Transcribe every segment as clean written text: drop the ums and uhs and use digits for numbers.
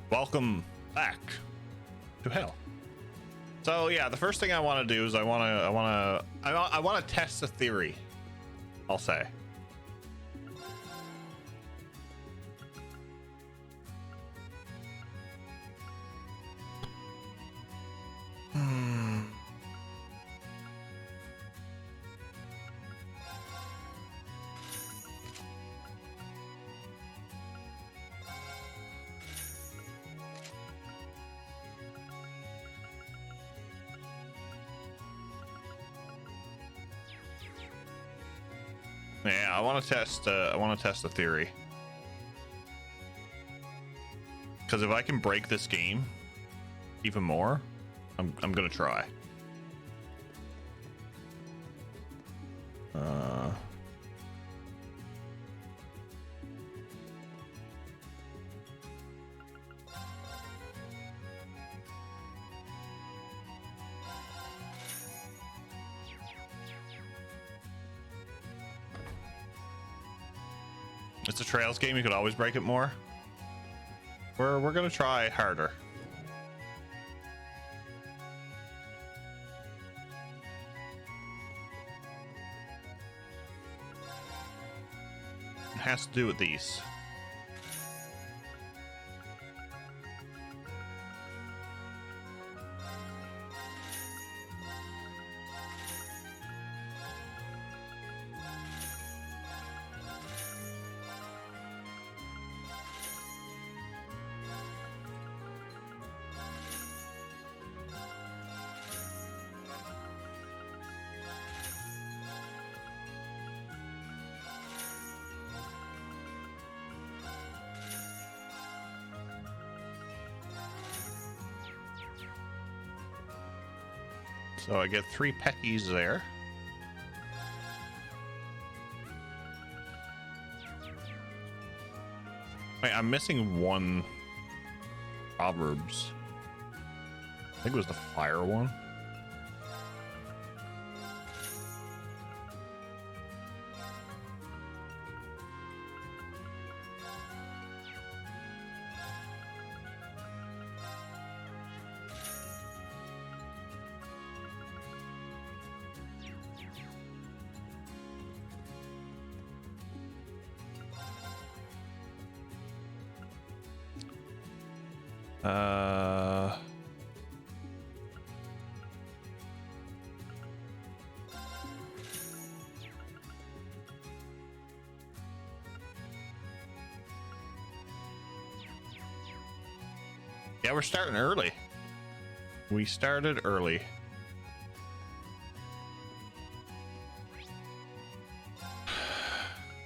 Welcome back to hell. So yeah, the first thing I want to do is I want to test a theory. I'll say. Yeah, I want to test. I want to test the theory. Because if I can break this game even more, I'm gonna try. It's a Trails game. You could always break it more. We're gonna try harder. It has to do with these. So I get 3 peckies there. Wait, I'm missing one Proverbs. I think it was the fire one. Yeah, we're starting early. We started early.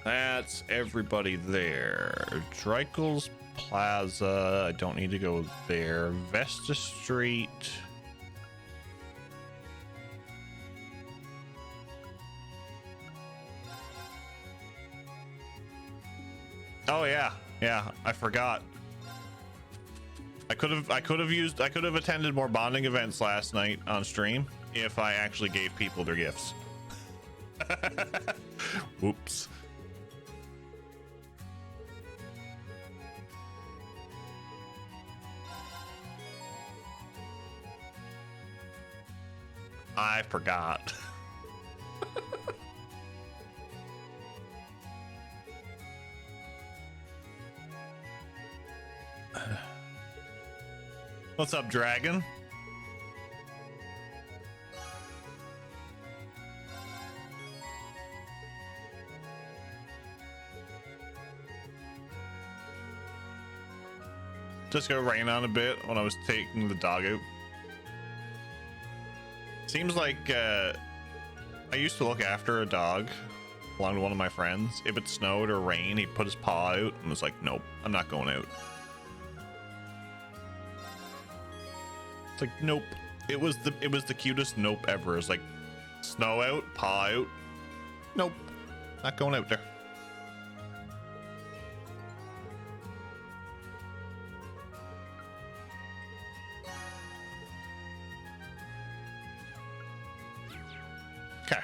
That's everybody there. Dreikel's Plaza. I don't need to go there. Vesta Street. Oh yeah, yeah. I forgot. I could have attended more bonding events last night on stream if I actually gave people their gifts. Oops. I forgot. What's up, Dragon? Just gonna rain on a bit when I was taking the dog out. Seems like I used to look after a dog along with one of my friends. If it snowed or rained, he'd put his paw out and was like, nope, I'm not going out. It's like, nope. It was the cutest nope ever. It's like, snow out, paw out. Nope, not going out there. Okay.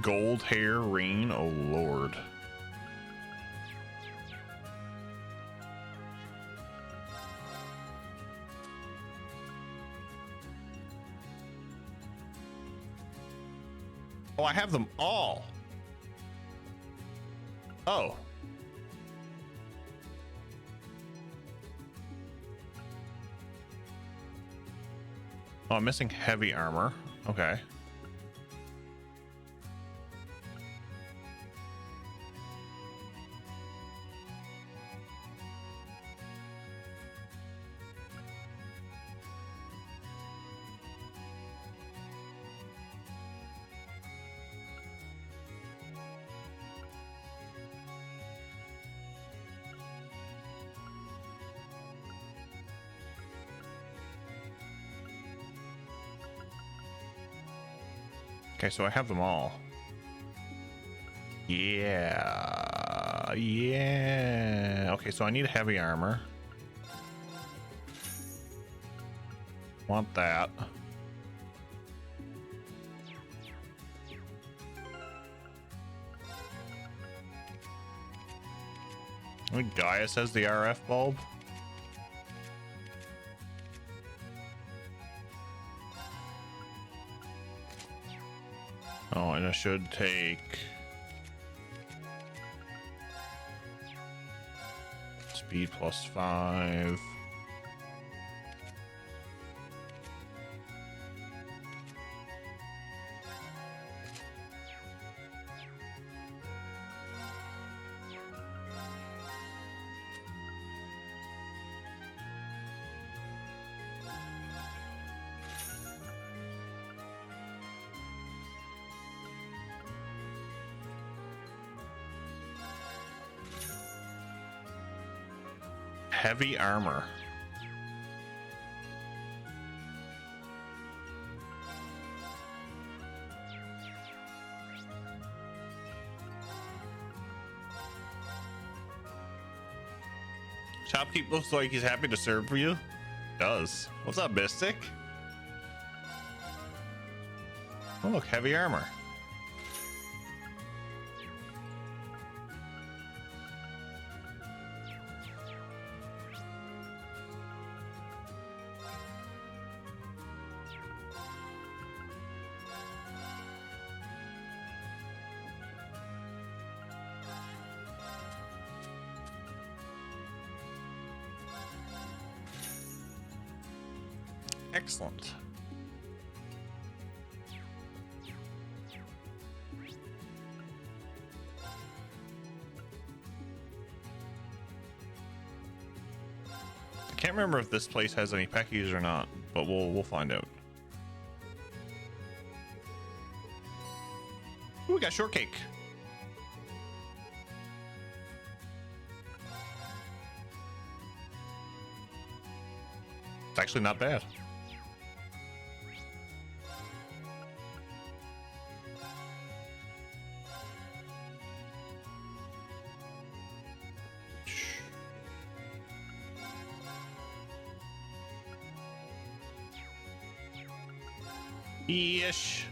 Gold hair rain. Oh lord. Oh, I have them all. Oh. Oh, I'm missing heavy armor. Okay. Okay, so I have them all. Yeah. Yeah. Okay, so I need heavy armor. Want that. I think Gaius has the RF bulb. Oh, and I should take speed +5. Heavy armor. Shopkeep looks like he's happy to serve for you. Does. What's up, Mystic? Oh, look, heavy armor. Excellent. I can't remember if this place has any peckies or not, but we'll find out. Ooh, we got shortcake. It's actually not bad. Ish.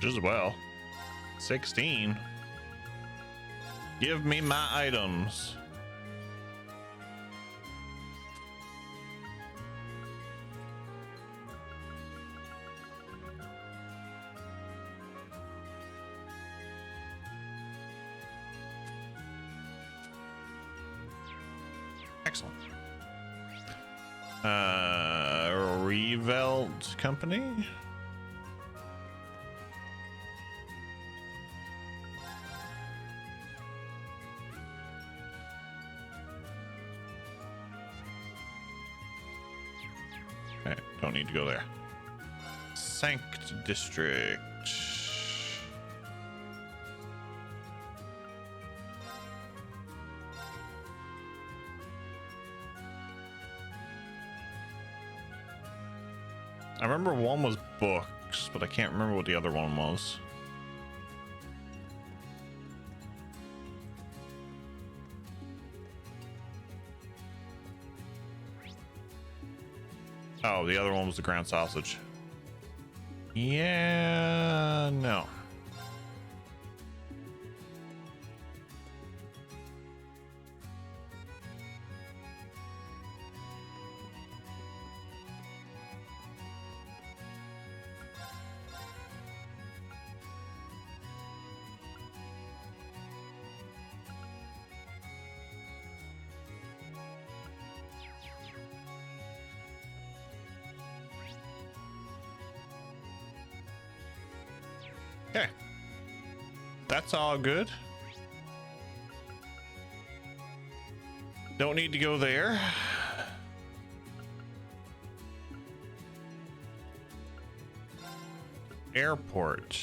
As well. 16. Give me my items. Excellent. Revelt Company. Okay, don't need to go there. Sanct District. I remember one was books, but I can't remember what the other one was. Oh, the other one was the ground sausage. Yeah, no. Okay. That's all good. Don't need to go there. Airport.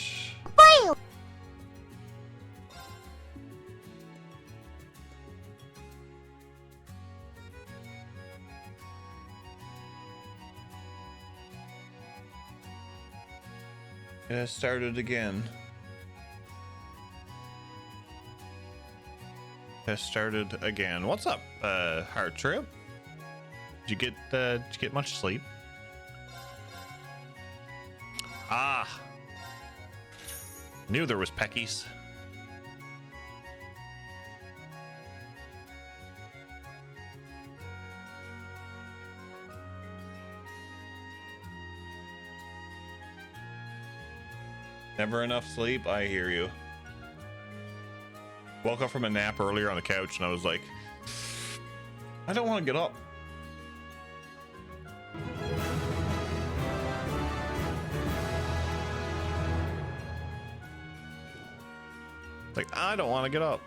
It has started again. Has started again. What's up, Heart Trip? Did you get much sleep? Ah, knew there was Peckies. Never enough sleep. I hear you. Woke up from a nap earlier on the couch and I was like, I don't want to get up. Like, I don't want to get up.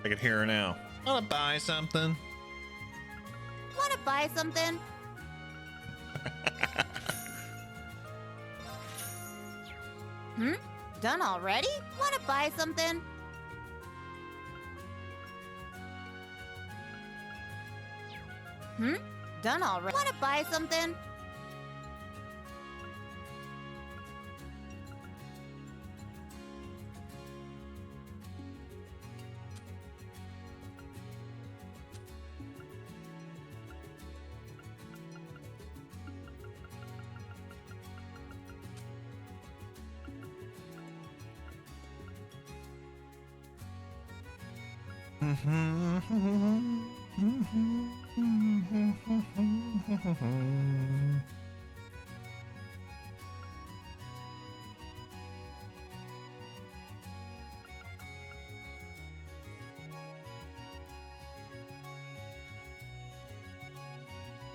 I can hear her now. Wanna buy something? Wanna buy something? Done already? Wanna buy something? Done already? Wanna buy something?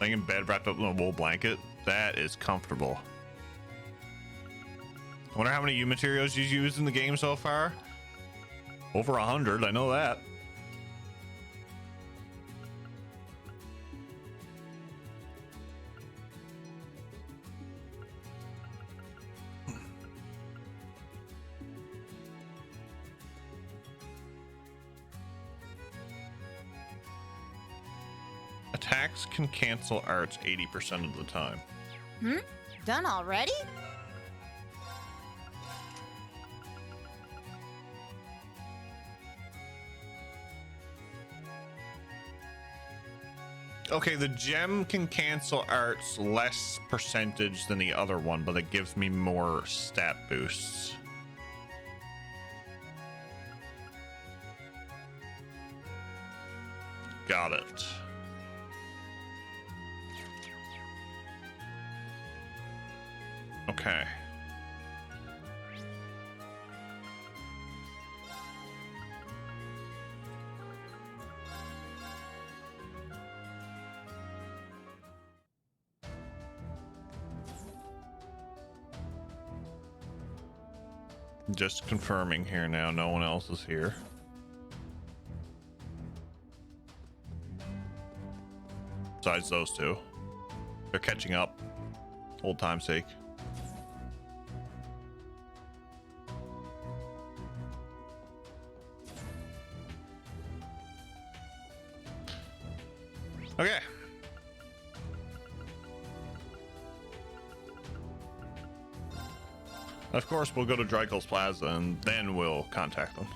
Laying in bed wrapped up in a wool blanket. That is comfortable. I wonder how many U materials you've used in the game so far. Over 100, I know that. Attacks can cancel arts 80% of the time. Done already? Okay, the gem can cancel arts less percentage than the other one, but it gives me more stat boosts. Got it. Okay. Just confirming here now, no one else is here. Besides those two. They're catching up. Old time's sake. Okay. Of course, we'll go to Drykel's Plaza and then we'll contact them.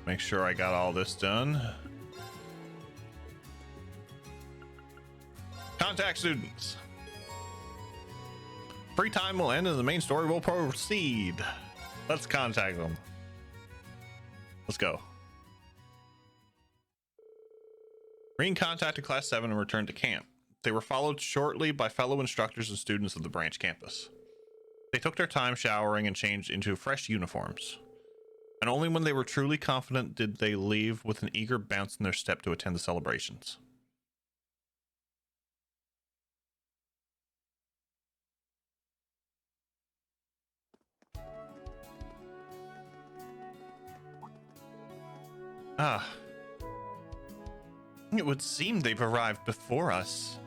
Make sure I got all this done. Contact students. Free time will end and the main story will proceed. Let's contact them. Let's go. Green contacted Class 7 and returned to camp. They were followed shortly by fellow instructors and students of the branch campus. They took their time showering and changed into fresh uniforms. And only when they were truly confident did they leave with an eager bounce in their step to attend the celebrations. Ah. It would seem they've arrived before us.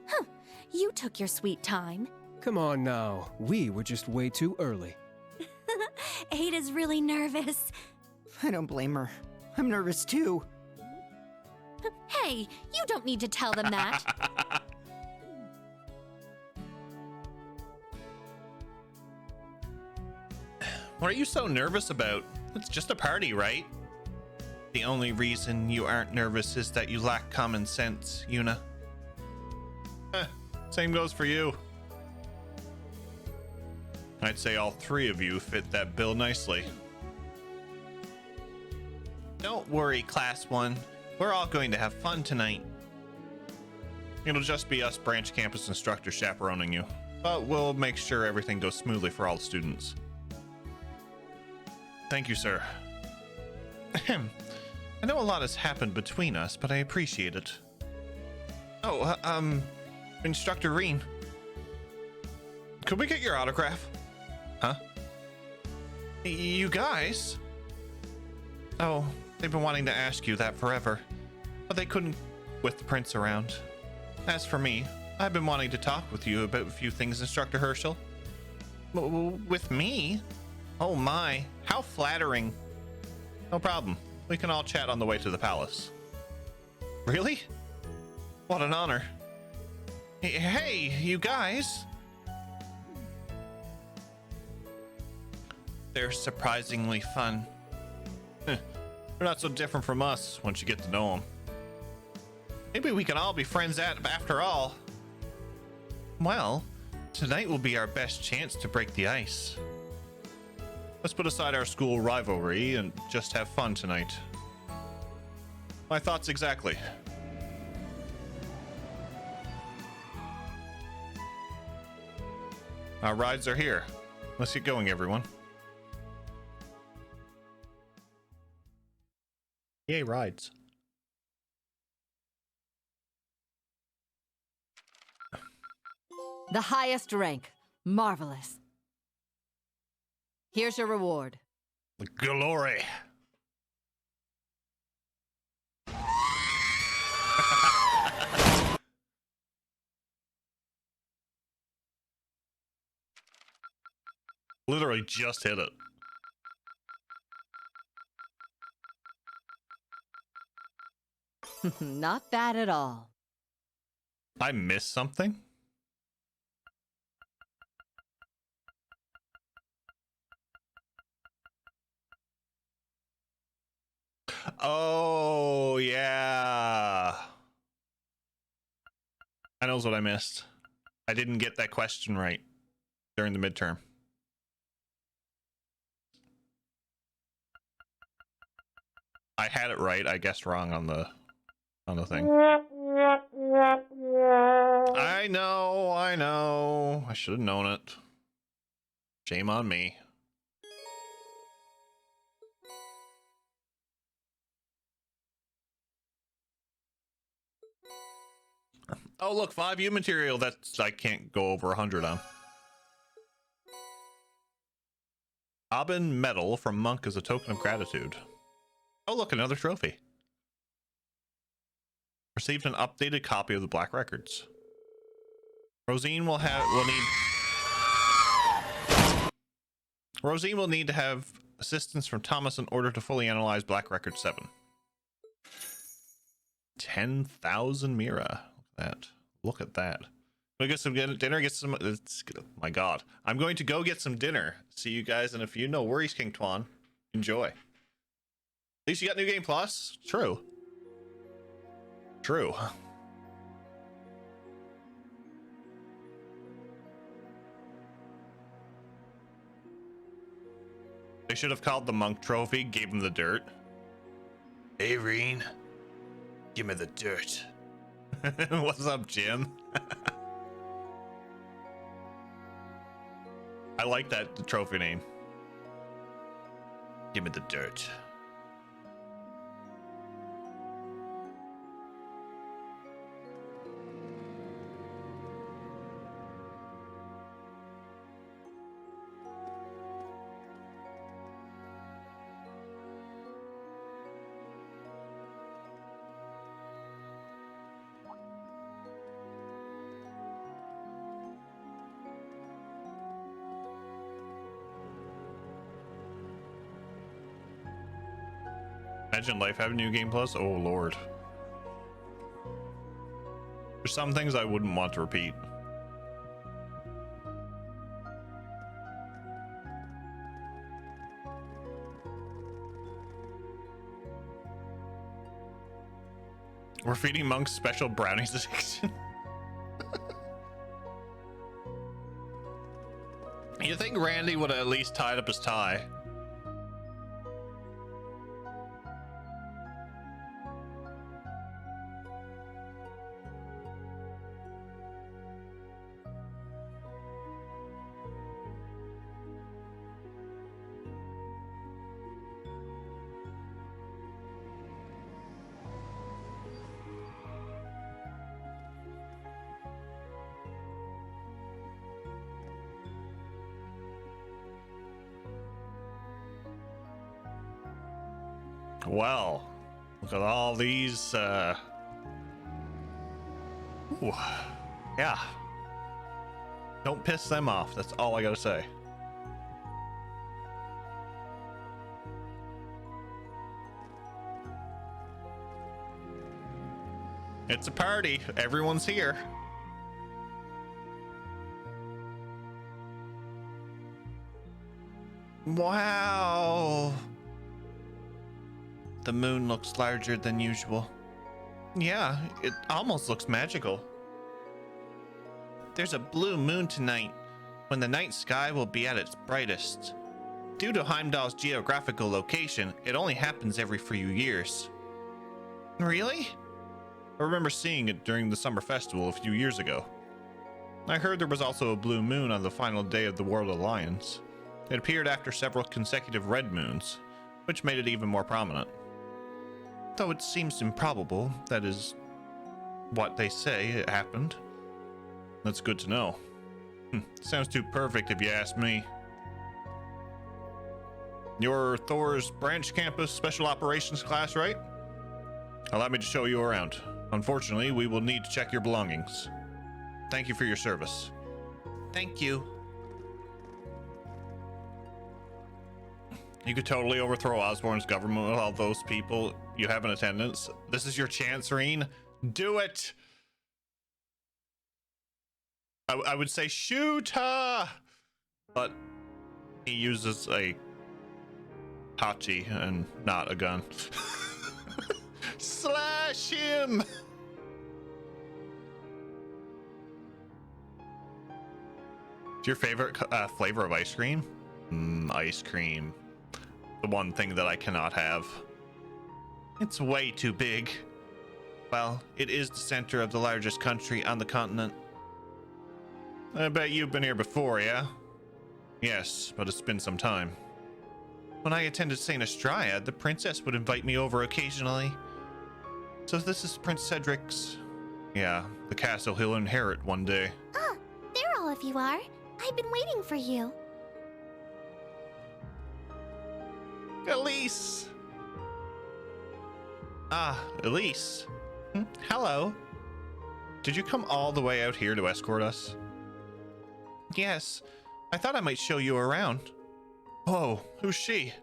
Huh. You took your sweet time. Come on now. We were just way too early. Ada's really nervous. I don't blame her. I'm nervous too. Hey, you don't need to tell them that. What are you so nervous about? It's just a party, right? The only reason you aren't nervous is that you lack common sense, Yuna. Same goes for you. I'd say all three of you fit that bill nicely. Don't worry, Class 1. We're all going to have fun tonight. It'll just be us branch campus instructors chaperoning you, but we'll make sure everything goes smoothly for all the students. Thank you, sir. Ahem. I know a lot has happened between us, but I appreciate it. Oh, Instructor Reen. Could we get your autograph? Huh? You guys? Oh, they've been wanting to ask you that forever, but they couldn't with the prince around. As for me, I've been wanting to talk with you about a few things, Instructor Herschel. With me? Oh my, how flattering. No problem. We can all chat on the way to the palace. Really? What an honor. Hey, you guys. They're surprisingly fun. They're not so different from us once you get to know them. Maybe we can all be friends after all. Well, tonight will be our best chance to break the ice. Let's put aside our school rivalry and just have fun tonight. My thoughts exactly. Our rides are here. Let's get going, everyone. Yay, rides. The highest rank. Marvelous. Here's your reward. Glory. Literally just hit it. Not bad at all. I missed something? Oh, yeah. I knows what I missed. I didn't get that question right during the midterm. I had it right. I guessed wrong on the thing. I know. I should have known it. Shame on me. Oh, look, 5U material. That's I can't go over 100 on. Aubin medal from Monk as a token of gratitude. Oh, look, another trophy. Received an updated copy of the Black Records. Rosine will need to have assistance from Thomas in order to fully analyze Black Record 7. 10,000 Mira. Look at that. Go get some dinner, my god. I'm going to go get some dinner. See you guys in a few. No worries, King Twan. Enjoy. At least you got New Game Plus. True. They should have called the Monk trophy, gave him the dirt. Hey, Reen. Give me the dirt. What's up, Jim? I like that trophy name. Give me the dirt. Imagine life having New Game Plus. Oh lord. There's some things I wouldn't want to repeat. We're feeding Monks special brownies addiction. You think Randy would have at least tied up his tie? Well, look at all these, ooh, yeah. Don't piss them off. That's all I gotta say. It's a party. Everyone's here. Wow. The moon looks larger than usual. Yeah, it almost looks magical. There's a blue moon tonight, when the night sky will be at its brightest. Due to Heimdall's geographical location, it only happens every few years. Really? I remember seeing it during the summer festival a few years ago. I heard there was also a blue moon on the final day of the World Alliance. It appeared after several consecutive red moons, which made it even more prominent. Though it seems improbable, that is what they say it happened. That's good to know. Sounds too perfect if you ask me. You're Thor's branch campus special operations class, right? Allow me to show you around. Unfortunately, we will need to check your belongings. Thank you for your service. Thank you. You could totally overthrow Osborn's government with all those people you have in attendance. This is your chance, Reen. Do it! I would say shoot her! But he uses a Hachi and not a gun. Slash him! What's your favorite flavor of ice cream? Ice cream. The one thing that I cannot have. It's way too big. Well, it is the center of the largest country on the continent. I bet you've been here before, yeah? Yes, but it's been some time. When I attended St. Estraya, the princess would invite me over occasionally. So this is Prince Cedric's... Yeah, the castle he'll inherit one day. Oh, there all of you are. I've been waiting for you. Elise! Ah, Elise. Hello. Did you come all the way out here to escort us? Yes. I thought I might show you around. Whoa, who's she?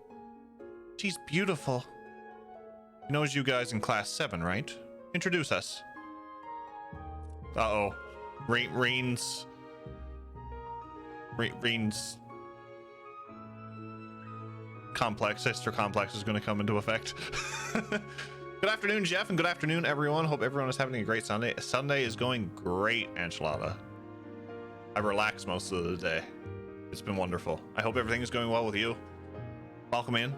She's beautiful. She knows you guys in class 7, right? Introduce us. Uh-oh. Reen's sister complex is going to come into effect. Good afternoon, Jeff, and good afternoon, everyone. Hope everyone is having a great Sunday. Sunday is going great, Enchilada. I relaxed most of the day. It's been wonderful. I hope everything is going well with you. Welcome in.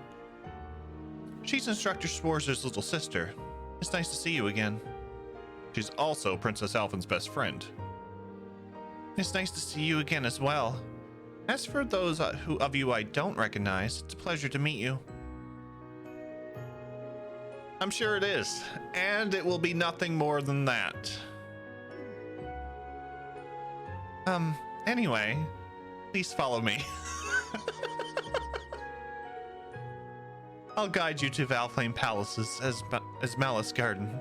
She's Instructor Schwarzer's little sister. It's nice to see you again. She's also Princess Alphen's best friend. It's nice to see you again as well. As for those of you I don't recognize, it's a pleasure to meet you. I'm sure it is, and it will be nothing more than that. Anyway, please follow me. I'll guide you to Valflame Palace's as Malice Garden.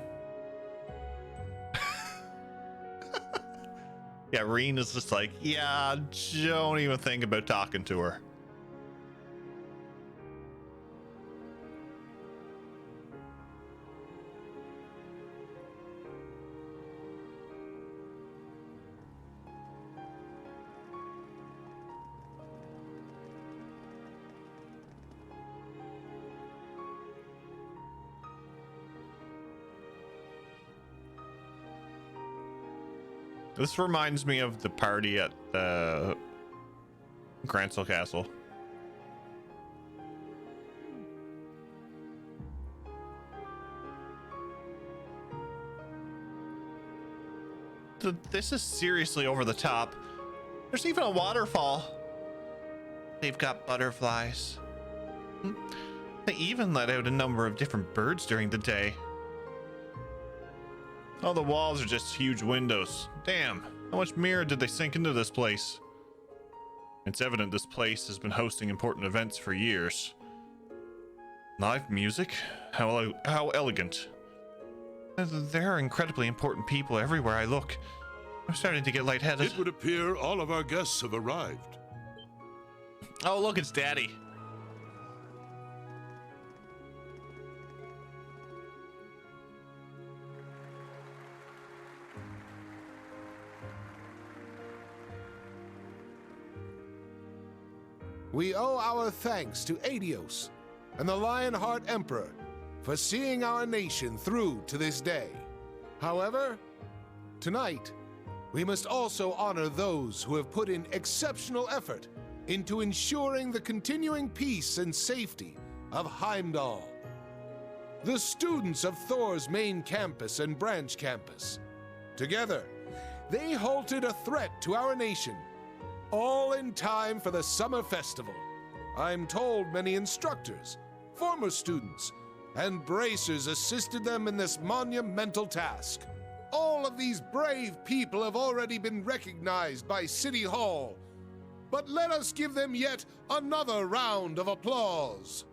Yeah, Reen is just like, yeah, don't even think about talking to her. This reminds me of the party at the Grancel Castle. This is seriously over the top. There's even a waterfall. They've got butterflies. They even let out a number of different birds during the day. Oh, the walls are just huge windows. Damn, how much mirror did they sink into this place? It's evident this place has been hosting important events for years. Live music? How elegant. There are incredibly important people everywhere I look. I'm starting to get lightheaded. It would appear all of our guests have arrived. Oh, look, it's Daddy. We owe our thanks to Adios and the Lionheart Emperor for seeing our nation through to this day. However, tonight, we must also honor those who have put in exceptional effort into ensuring the continuing peace and safety of Heimdall. The students of Thor's main campus and branch campus. Together, they halted a threat to our nation, all in time for the summer festival. I'm told many instructors, former students, and bracers assisted them in this monumental task. All of these brave people have already been recognized by City Hall, but let us give them yet another round of applause.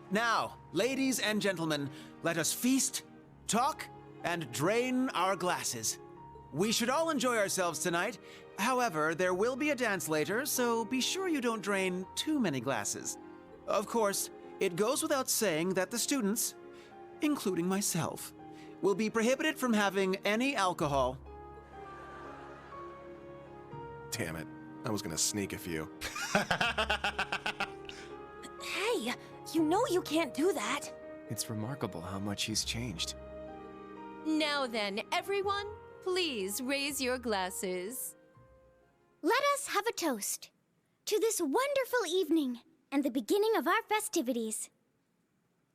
Now, ladies and gentlemen, let us feast, talk, and drain our glasses. We should all enjoy ourselves tonight. However, there will be a dance later, so be sure you don't drain too many glasses. Of course, it goes without saying that the students, including myself, will be prohibited from having any alcohol. Damn it. I was gonna sneak a few. Hey, you know you can't do that. It's remarkable how much he's changed. Now then, everyone, Please raise your glasses. Let us have a toast to this wonderful evening and the beginning of our festivities.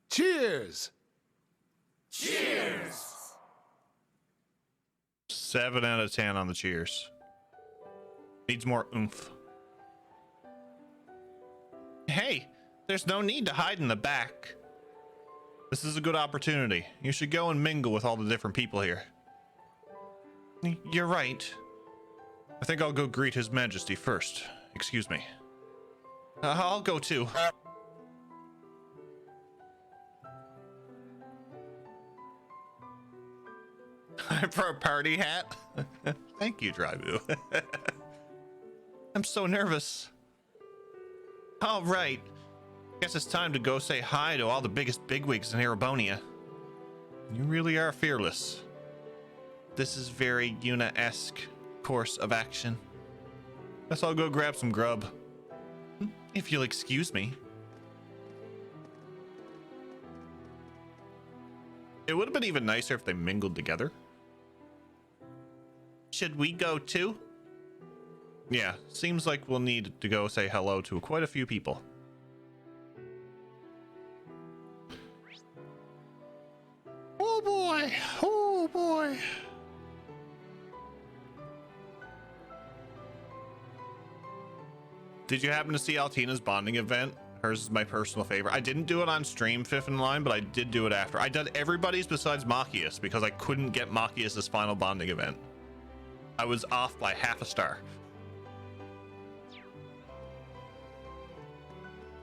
Cheers! 7 out of 10 on the cheers. Needs more oomph. Hey, there's no need to hide in the back. This is a good opportunity. You should go and mingle with all the different people here. You're right. I think I'll go greet His Majesty first. Excuse me. I'll go too. For a party hat? Thank you, Drybu. I'm so nervous. All right. Guess it's time to go say hi to all the biggest bigwigs in Erebonia. You really are fearless. This is very Yuna-esque course of action. Guess I'll go grab some grub. If you'll excuse me. It would have been even nicer if they mingled together. Should we go too? Yeah, seems like we'll need to go say hello to quite a few people. Oh boy, oh boy. Did you happen to see Altina's bonding event? Hers is my personal favorite. I didn't do it on stream, Fifth in line, but I did do it after. I did everybody's besides Machias because I couldn't get Machias' final bonding event. I was off by half a star.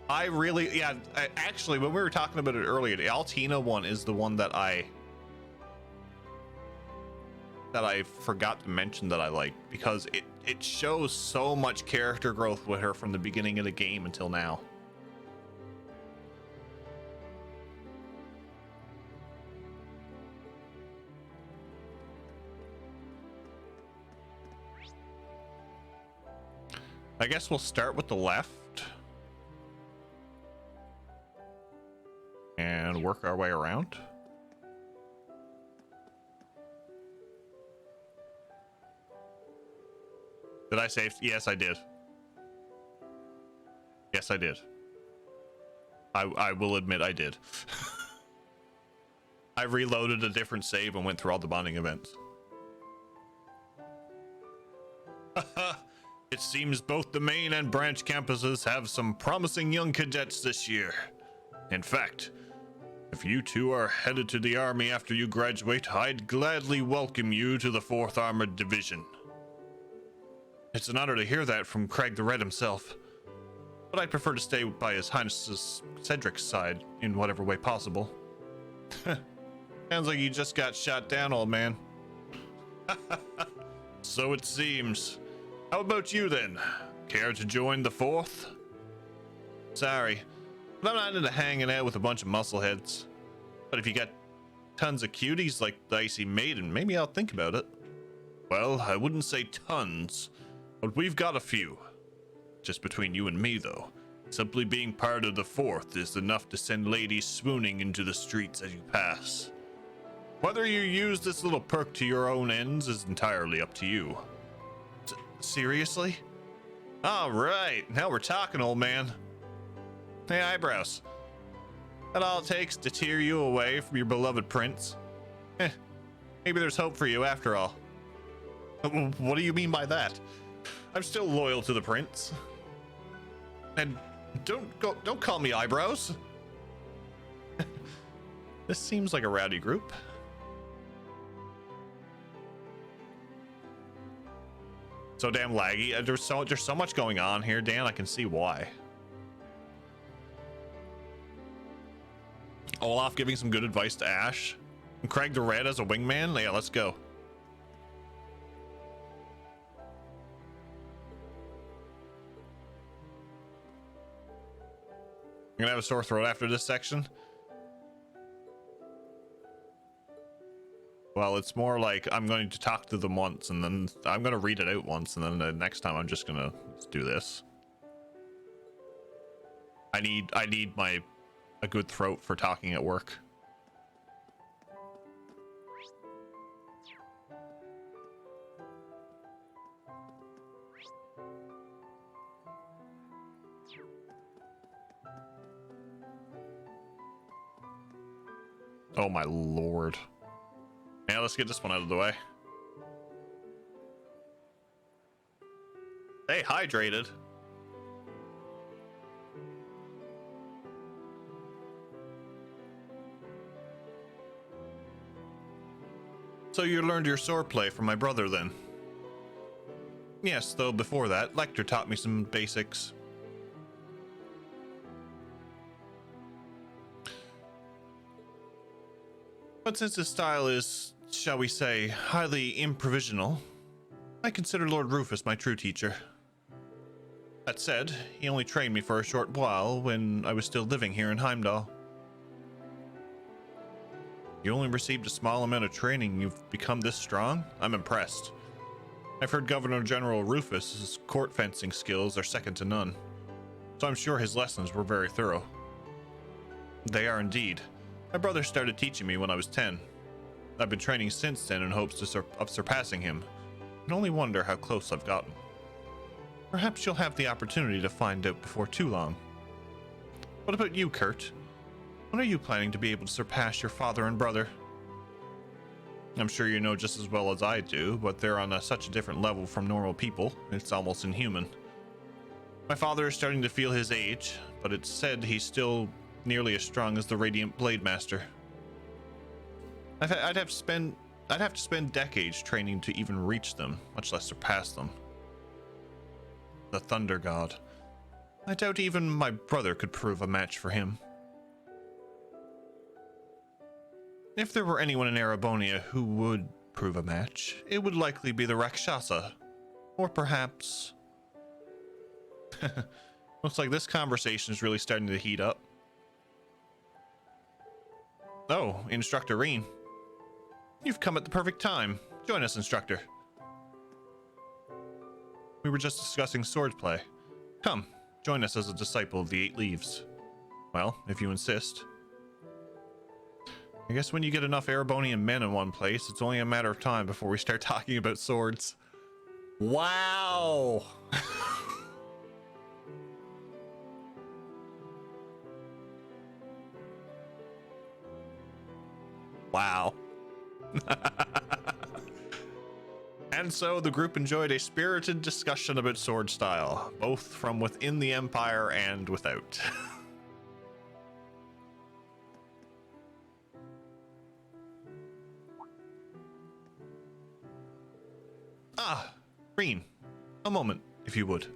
I really, yeah, actually, when we were talking about it earlier, the Altina one is the one that I forgot to mention that I like because it shows so much character growth with her from the beginning of the game until now. I guess we'll start with the left and work our way around. Did I save? Yes, I did. Yes, I did. I will admit I did. I reloaded a different save and went through all the bonding events. It seems both the main and branch campuses have some promising young cadets this year. In fact, if you two are headed to the army after you graduate, I'd gladly welcome you to the 4th Armored Division. It's an honor to hear that from Craig the Red himself, but I'd prefer to stay by His Highness Cedric's side in whatever way possible. Sounds like you just got shot down, old man. So it seems. How about you then? Care to join the 4th? Sorry, but I'm not into hanging out with a bunch of muscleheads. But if you got tons of cuties like the Icy Maiden, maybe I'll think about it. Well, I wouldn't say tons, but we've got a few. Just between you and me, though, simply being part of the 4th is enough to send ladies swooning into the streets as you pass. Whether you use this little perk to your own ends is entirely up to you. Seriously? All right, now we're talking, old man. Hey, Eyebrows. That all it takes to tear you away from your beloved prince? Maybe there's hope for you after all. What do you mean by that? I'm still loyal to the prince. And don't call me Eyebrows. This seems like a rowdy group. So damn laggy. There's so much going on here, Dan. I can see why. Olaf giving some good advice to Ash. And Craig the Red as a wingman. Yeah, let's go. I'm gonna have a sore throat after this section. Well, it's more like I'm going to talk to them once, and then I'm going to read it out once, and then the next time I'm just going to do this. I need a good throat for talking at work. Oh my lord. Yeah, let's get this one out of the way. Stay hydrated. So you learned your swordplay from my brother then? Yes, though before that, Lecter taught me some basics. But since his style is, shall we say, highly improvisational, I consider Lord Rufus my true teacher. That said, he only trained me for a short while when I was still living here in Heimdall. You only received a small amount of training, you've become this strong? I'm impressed. I've heard Governor General Rufus's court fencing skills are second to none, so I'm sure his lessons were very thorough. They are indeed. My brother started teaching me when I was 10. I've been training since then in hopes of surpassing him, and only wonder how close I've gotten. Perhaps you'll have the opportunity to find out before too long. What about you, Kurt? When are you planning to be able to surpass your father and brother? I'm sure you know just as well as I do, but they're on such a different level from normal people, it's almost inhuman. My father is starting to feel his age, but it's said he's still nearly as strong as the Radiant Blade Master. I'd have to spend decades training to even reach them, much less surpass them. The Thunder God. I doubt even my brother could prove a match for him. If there were anyone in Erebonia who would prove a match, it would likely be the Rakshasa. Or perhaps... Looks like this conversation is really starting to heat up. Oh, Instructor Reen. You've come at the perfect time. Join us, Instructor. We were just discussing swordplay. Come, join us as a disciple of the Eight Leaves. Well, if you insist. I guess when you get enough Erebonian men in one place, it's only a matter of time before we start talking about swords. Wow! Wow. And so the group enjoyed a spirited discussion about sword style, both from within the Empire and without. Ah, Reen, a moment, if you would.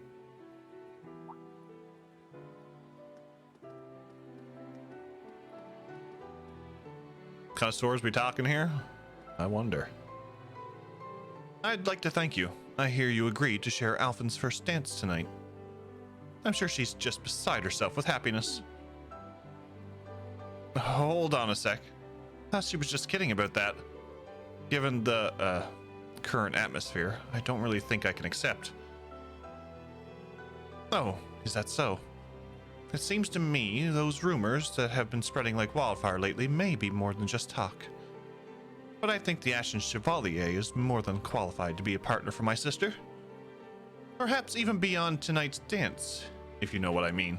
What kind of swords we talking here? I wonder. I'd like to thank you. I hear you agreed to share Alphen's first dance tonight. I'm sure she's just beside herself with happiness. Hold on a sec. Thought she was just kidding about that. Given the, current atmosphere, I don't really think I can accept. Oh, is that so? It seems to me those rumors that have been spreading like wildfire lately may be more than just talk. But I think the Ashen Chevalier is more than qualified to be a partner for my sister. Perhaps even beyond tonight's dance, if you know what I mean.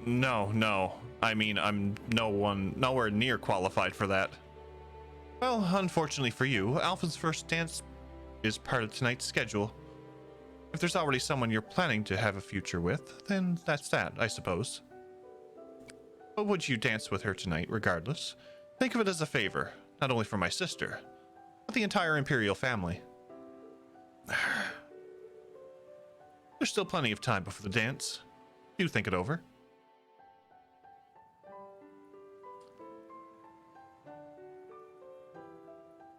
No. I mean, I'm nowhere near qualified for that. Well, unfortunately for you, Alpha's first dance is part of tonight's schedule. If there's already someone you're planning to have a future with, then that's that, I suppose. But would you dance with her tonight regardless? Think of it as a favor, not only for my sister, but the entire Imperial family. There's still plenty of time before the dance. Do think it over.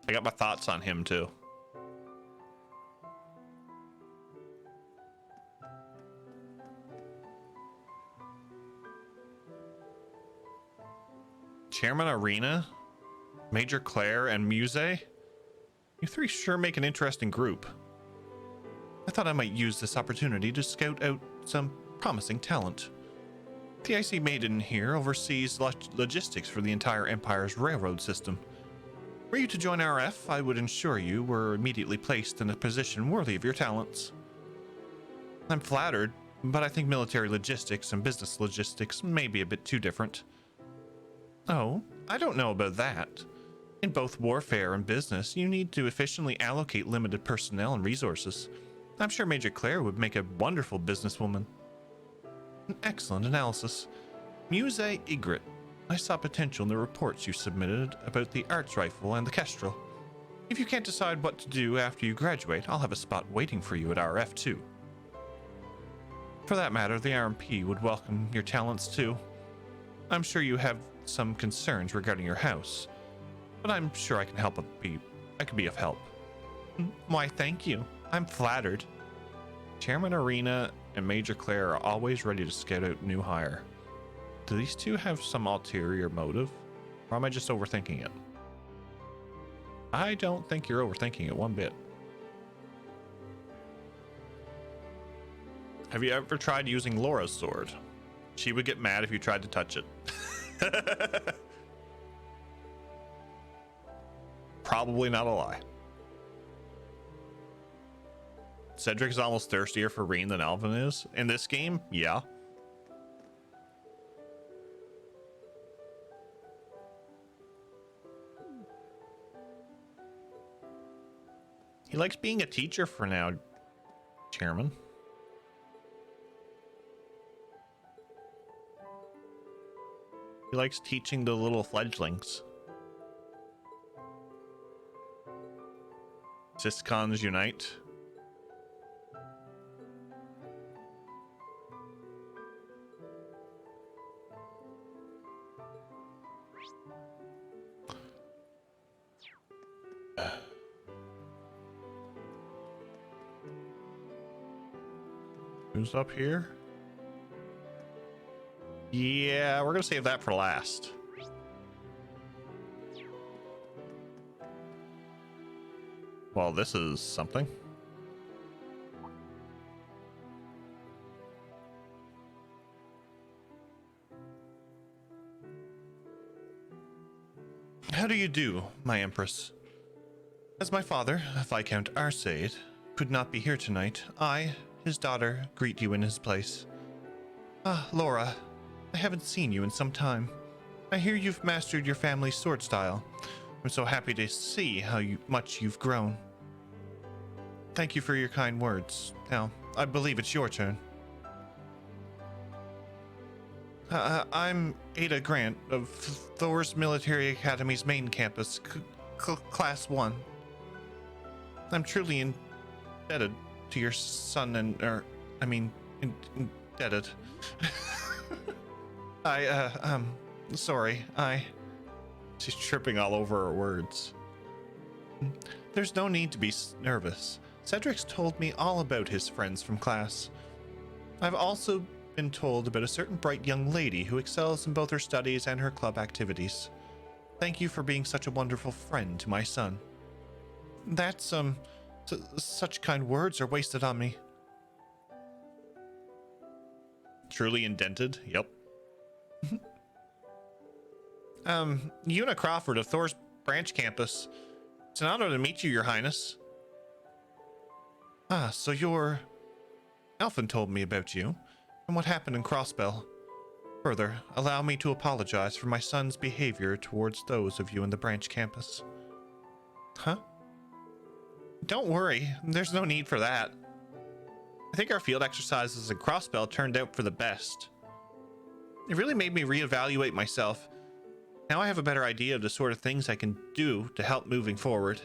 I got my thoughts on him too. Chairman Arena, Major Claire, and Muse? You three sure make an interesting group. I thought I might use this opportunity to scout out some promising talent. The Icy Maiden here oversees logistics for the entire Empire's railroad system. Were you to join RF, I would ensure you were immediately placed in a position worthy of your talents. I'm flattered, but I think military logistics and business logistics may be a bit too different. Oh, I don't know about that. In both warfare and business, you need to efficiently allocate limited personnel and resources. I'm sure Major Claire would make a wonderful businesswoman. An excellent analysis. Muse Ygritte. I saw potential in the reports you submitted about the arts rifle and the kestrel. If you can't decide what to do after you graduate, I'll have a spot waiting for you at RF too. For that matter, the RMP would welcome your talents too. I'm sure you have some concerns regarding your house, but I'm sure I can be of help. Why, thank you. I'm flattered. Chairman Arena and Major Claire are always ready to scout out new hire. Do these two have some ulterior motive? Or am I just overthinking it? I don't think you're overthinking it one bit. Have you ever tried using Laura's sword? She would get mad if you tried to touch it. Probably not a lie. Cedric is almost thirstier for Reen than Alvin is. In this game, yeah. He likes being a teacher for now, Chairman. He likes teaching the little fledglings. Syscons unite. Who's up here? Yeah, we're gonna save that for last. Well, this is something. How do you do, my Empress? As my father, Viscount Arsaid, could not be here tonight, I, his daughter, greet you in his place. Ah, Laura, I haven't seen you in some time. I hear you've mastered your family's sword style. I'm so happy to see how much you've grown. Thank you for your kind words. Now, I believe it's your turn. I'm Ada Grant of Thor's Military Academy's main campus, Class 1. I'm truly indebted to your son and, indebted. Sorry, She's tripping all over her words. There's no need to be nervous. Cedric's told me all about his friends from class. I've also been told about a certain bright young lady who excels in both her studies and her club activities. Thank you for being such a wonderful friend to my son. That's, such kind words are wasted on me. Truly indented? Yep. Una Crawford of Thor's branch campus. It's an honor to meet you, Your Highness. Ah, so you're... Alphen told me about you and what happened in Crossbell. Further, allow me to apologize for my son's behavior towards those of you in the branch campus. Huh? Don't worry, there's no need for that. I think our field exercises in Crossbell turned out for the best. It really made me reevaluate myself. Now I have a better idea of the sort of things I can do to help moving forward.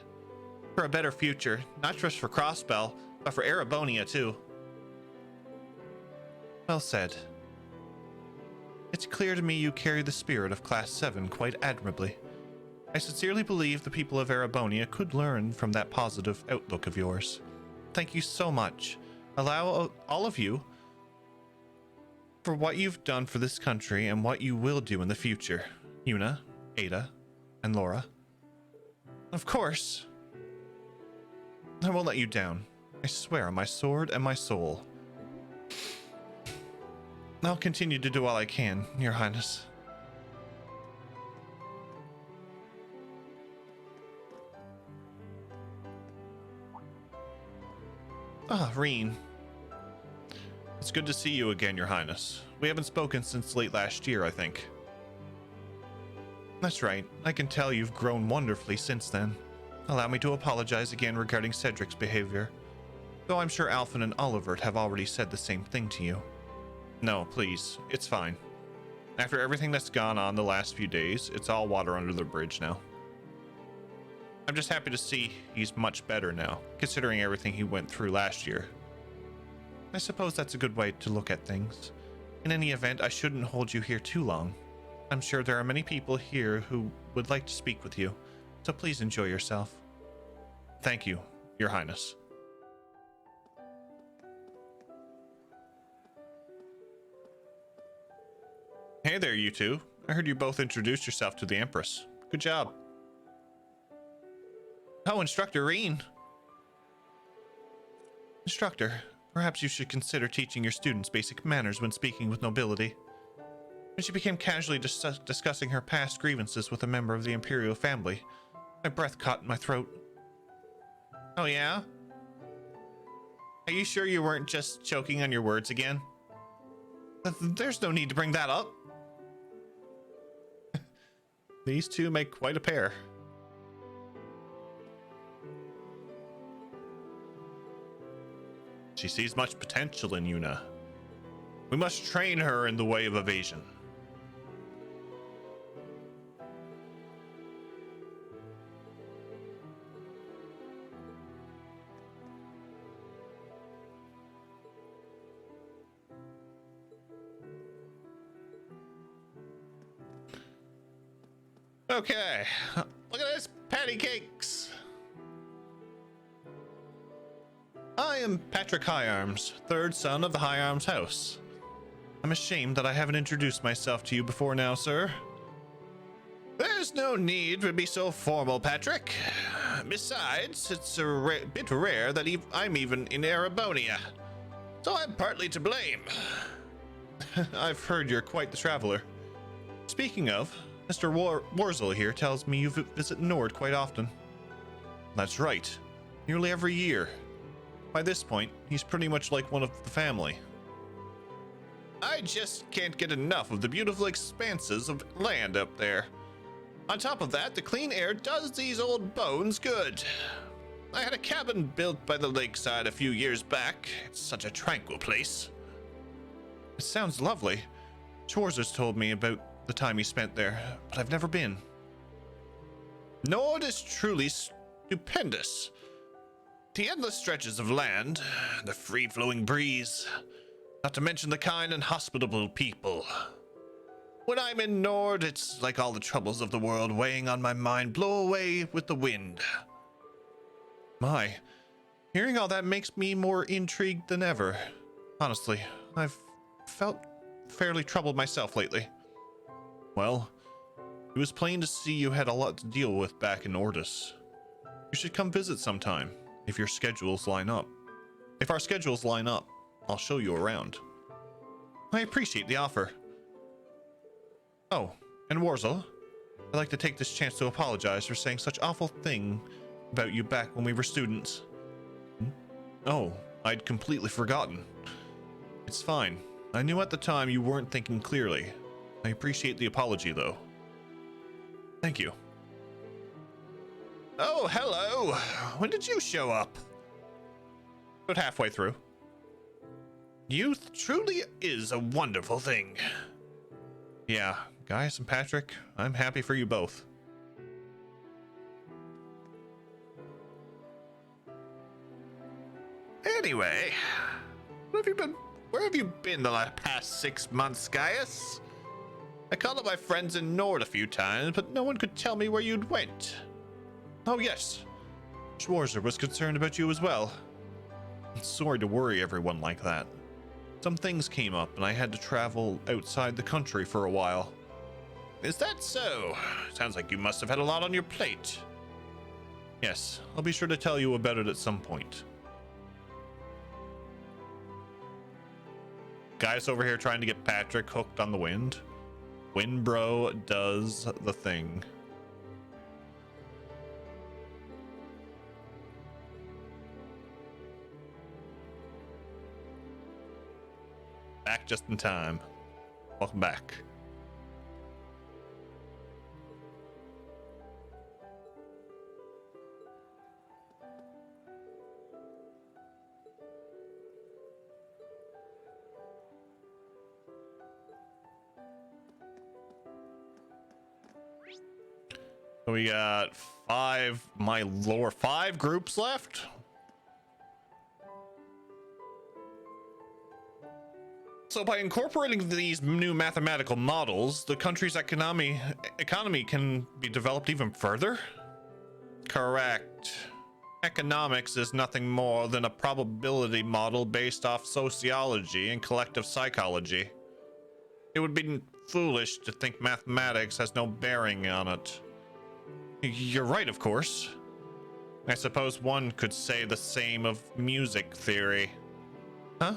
For a better future, not just for Crossbell, but for Erebonia too. Well said. It's clear to me you carry the spirit of Class 7 quite admirably. I sincerely believe the people of Erebonia could learn from that positive outlook of yours. Thank you so much. Allow all of you for what you've done for this country and what you will do in the future. Una, Ada, and Laura. Of course. I won't let you down. I swear on my sword and my soul. I'll continue to do all I can, Your Highness. Ah, Reen. It's good to see you again, Your Highness. We haven't spoken since late last year, I think. That's right. I can tell you've grown wonderfully since then. Allow me to apologize again regarding Cedric's behavior, though I'm sure Alphen and Olivert have already said the same thing to you. No, please, it's fine. After everything that's gone on the last few days, it's all water under the bridge now. I'm just happy to see he's much better now, considering everything he went through last year. I suppose that's a good way to look at things. In any event, I shouldn't hold you here too long. I'm sure there are many people here who would like to speak with you, so please enjoy yourself. Thank you, Your Highness. Hey there, you two. I heard you both introduced yourself to the Empress. Good job. Oh, Instructor Reen. Instructor, perhaps you should consider teaching your students basic manners when speaking with nobility. When she became casually discussing her past grievances with a member of the Imperial family, my breath caught in my throat. Oh yeah? Are you sure you weren't just choking on your words again? There's no need to bring that up. These two make quite a pair. She sees much potential in Yuna. We must train her in the way of evasion. Okay, look at this, patty cakes. I am Patrick Higharms, third son of the Higharms house. I'm ashamed that I haven't introduced myself to you before now, sir. There's no need to be so formal, Patrick. Besides, it's a bit rare that I'm even in Erebonia, so I'm partly to blame. I've heard you're quite the traveler. Speaking of, Mr. Warzel here tells me you visit Nord quite often. That's right, nearly every year. By this point, he's pretty much like one of the family. I just can't get enough of the beautiful expanses of land up there. On top of that, the clean air does these old bones good. I had a cabin built by the lakeside a few years back. It's such a tranquil place. It sounds lovely. Schwarzer's told me about the time he spent there, but I've never been. Nord is truly stupendous. The endless stretches of land, the free-flowing breeze, not to mention the kind and hospitable people. When I'm in Nord, it's like all the troubles of the world weighing on my mind blow away with the wind. My, hearing all that makes me more intrigued than ever. Honestly, I've felt fairly troubled myself lately. Well, it was plain to see you had a lot to deal with back in Ordis. You should come visit sometime, if your schedules line up. If our schedules line up, I'll show you around. I appreciate the offer. Oh, and Warzel, I'd like to take this chance to apologize for saying such awful thing about you back when we were students. Oh, I'd completely forgotten. It's fine. I knew at the time you weren't thinking clearly. I appreciate the apology, though. Thank you. Oh, hello. When did you show up? About halfway through. Youth truly is a wonderful thing. Yeah, Gaius and Patrick, I'm happy for you both. Anyway, where have you been the past 6 months, Gaius? I called up my friends in Nord a few times, but no one could tell me where you'd went. Oh yes, Schwarzer was concerned about you as well. I'm sorry to worry everyone like that. Some things came up and I had to travel outside the country for a while. Is that so? Sounds like you must have had a lot on your plate. Yes, I'll be sure to tell you about it at some point. Guy's over here trying to get Patrick hooked on the wind. Windbro does the thing. Back just in time. Welcome back. So we got five groups left. So by incorporating these new mathematical models, the country's economy can be developed even further? Correct. Economics is nothing more than a probability model based off sociology and collective psychology. It would be foolish to think mathematics has no bearing on it. You're right, of course. I suppose one could say the same of music theory. Huh?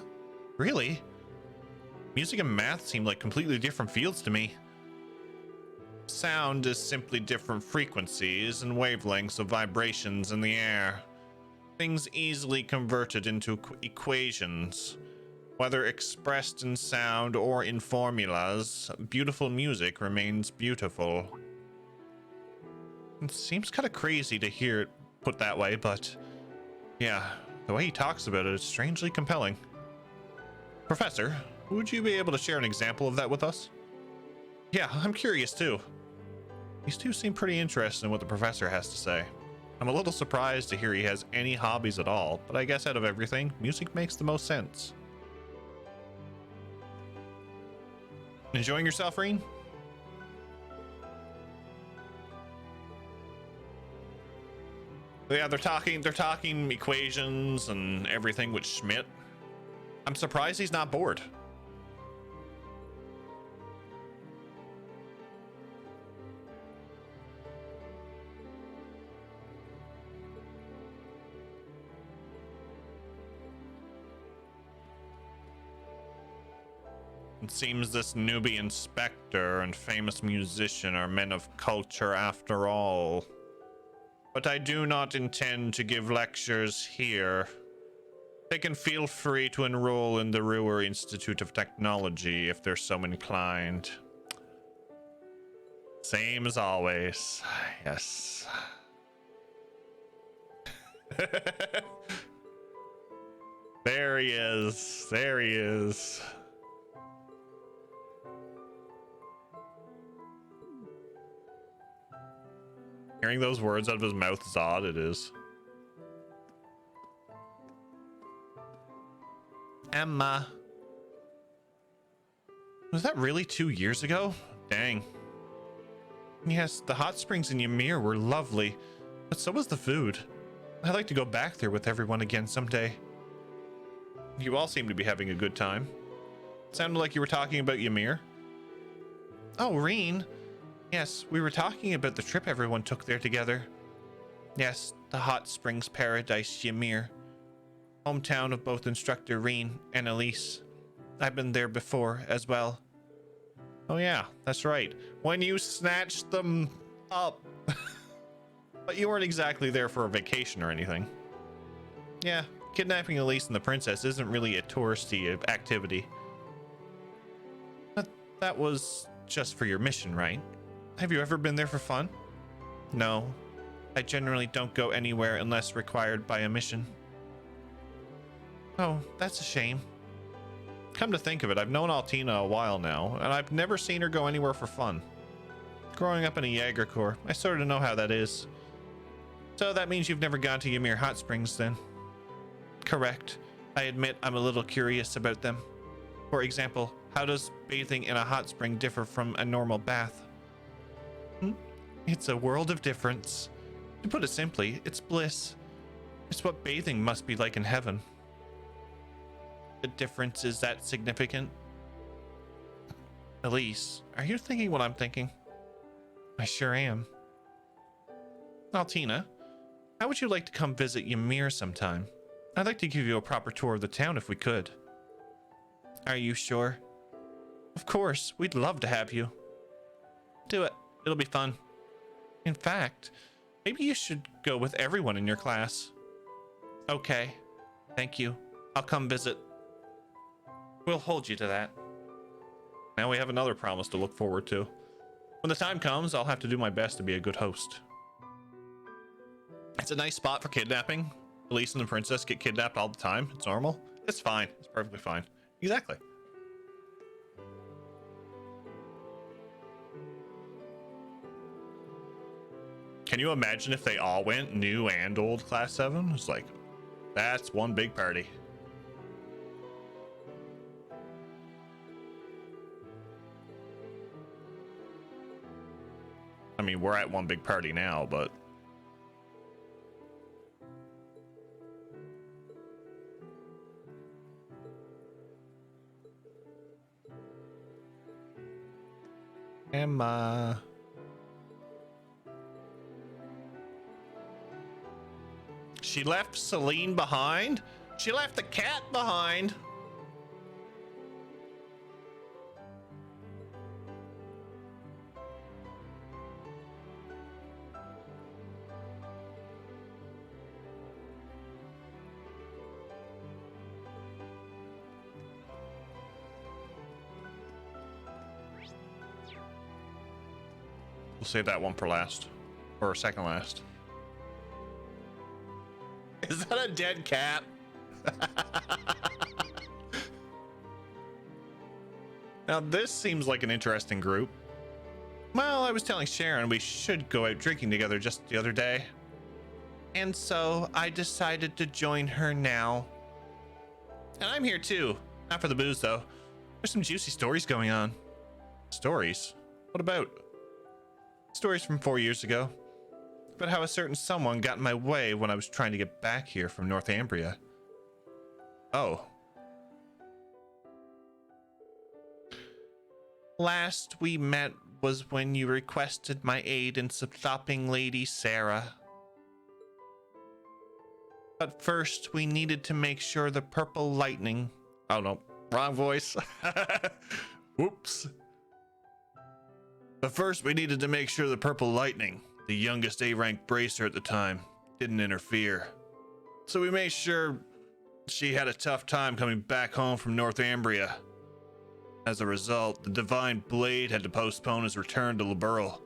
Really? Music and math seem like completely different fields to me. Sound is simply different frequencies and wavelengths of vibrations in the air. Things easily converted into equations. Whether expressed in sound or in formulas, beautiful music remains beautiful. It seems kind of crazy to hear it put that way, but yeah, the way he talks about it is strangely compelling. Professor, would you be able to share an example of that with us? Yeah, I'm curious too. These two seem pretty interested in what the professor has to say. I'm a little surprised to hear he has any hobbies at all, but I guess out of everything, music makes the most sense. Enjoying yourself, Reen? Yeah, they're talking equations and everything with Schmidt. I'm surprised he's not bored. It seems this newbie inspector and famous musician are men of culture after all. But I do not intend to give lectures here. They can feel free to enroll in the Ruhr Institute of Technology if they're so inclined. Same as always. Yes. There he is. There he is. Hearing those words out of his mouth is odd, it is. Emma. Was that really 2 years ago? Dang. Yes, the hot springs in Ymir were lovely, but so was the food. I'd like to go back there with everyone again someday. You all seem to be having a good time. Sounded like you were talking about Ymir. Oh, Reen. Yes, we were talking about the trip everyone took there together. Yes, the hot springs paradise Ymir. Hometown of both instructor Reen and Elise. I've been there before as well. Oh yeah, that's right. When you snatched them up. But you weren't exactly there for a vacation or anything. Yeah, kidnapping Elise and the princess isn't really a touristy activity. But that was just for your mission, right? Have you ever been there for fun? No, I generally don't go anywhere unless required by a mission. Oh, that's a shame. Come to think of it, I've known Altina a while now, and I've never seen her go anywhere for fun. Growing up in a Jaeger Corps, I sort of know how that is. So that means you've never gone to Ymir Hot Springs then? Correct. I admit I'm a little curious about them. For example, how does bathing in a hot spring differ from a normal bath? It's a world of difference. To put it simply, it's bliss. It's what bathing must be like in heaven. The difference is that significant? Elise, are you thinking what I'm thinking? I sure am. Altina, how would you like to come visit Ymir sometime? I'd like to give you a proper tour of the town if we could. Are you sure? Of course, we'd love to have you. Do it. It'll be fun. In fact, maybe you should go with everyone in your class. Okay. Thank you. I'll come visit. We'll hold you to that. Now we have another promise to look forward to. When the time comes, I'll have to do my best to be a good host. It's a nice spot for kidnapping. Elise and the princess get kidnapped all the time. It's normal. It's fine. It's perfectly fine. Exactly. Can you imagine if they all went, new and old class 7? It's like, that's one big party. I mean, we're at one big party now, but Emma. She left Celine behind? She left the cat behind. We'll save that one for last, or second last. Is that a dead cat? Now this seems like an interesting group. Well, I was telling Sharon we should go out drinking together just the other day. And so I decided to join her now. And I'm here too. Not for the booze though. There's some juicy stories going on. Stories? What about? Stories from 4 years ago. About how a certain someone got in my way when I was trying to get back here from Northumbria. Oh. Last we met was when you requested my aid in stopping Lady Sarah. But first, we needed to make sure the purple lightning... Oh no, wrong voice. Whoops. But first, we needed to make sure the purple lightning, the youngest A-rank bracer at the time, didn't interfere. So we made sure she had a tough time coming back home from Northumbria. As a result, the Divine Blade had to postpone his return to Liberl.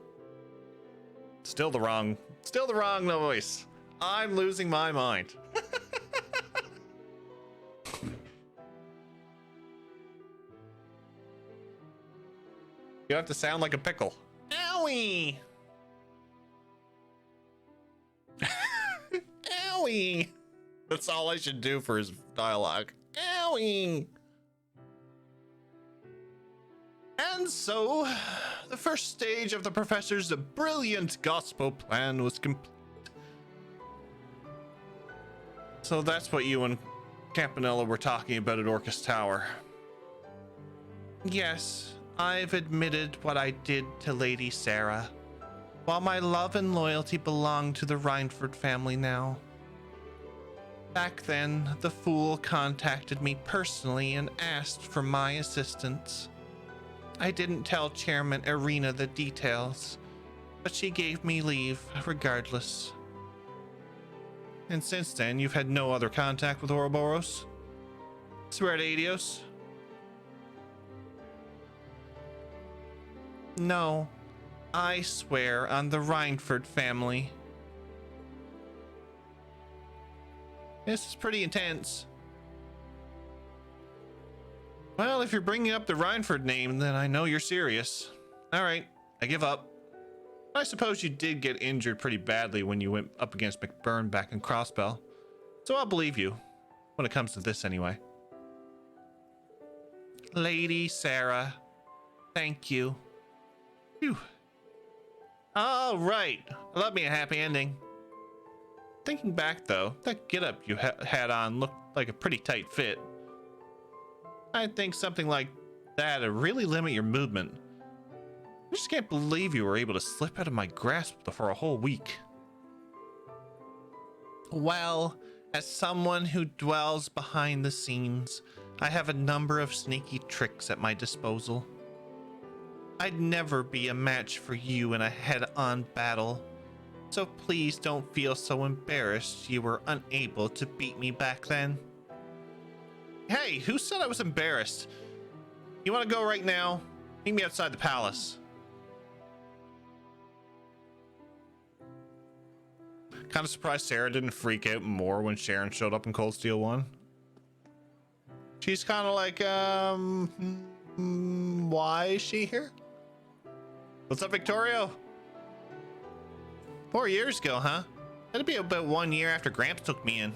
Still the wrong voice. I'm losing my mind. You have to sound like a pickle. Owie! Owie! That's all I should do for his dialogue. Owie! And so, the first stage of the professor's brilliant gospel plan was complete. So that's what you and Campanella were talking about at Orcus Tower. Yes, I've admitted what I did to Lady Sarah. While my love and loyalty belong to the Reinford family now. Back then, the fool contacted me personally and asked for my assistance. I didn't tell Chairman Irina the details, but she gave me leave regardless. And since then, you've had no other contact with Ouroboros? Swear to Adios? No, I swear on the Reinford family. This is pretty intense. Well, if you're bringing up the Reinford name, then I know you're serious. All right, I give up. I suppose you did get injured pretty badly when you went up against McBurn back in Crossbell. So I'll believe you, when it comes to this anyway. Lady Sarah, thank you. Phew. All right, love me a happy ending. Thinking back though, that getup you had on looked like a pretty tight fit. I think something like that would really limit your movement. I just can't believe you were able to slip out of my grasp for a whole week. Well, as someone who dwells behind the scenes, I have a number of sneaky tricks at my disposal. I'd never be a match for you in a head-on battle, so please don't feel so embarrassed you were unable to beat me back then. Hey, who said I was embarrassed? You want to go right now? Meet me outside the palace. Kind of surprised Sarah didn't freak out more when Sharon showed up in Cold Steel 1. She's kind of like, why is she here? What's up, Victorio? 4 years ago, huh? That'd be about 1 year after Gramps took me in.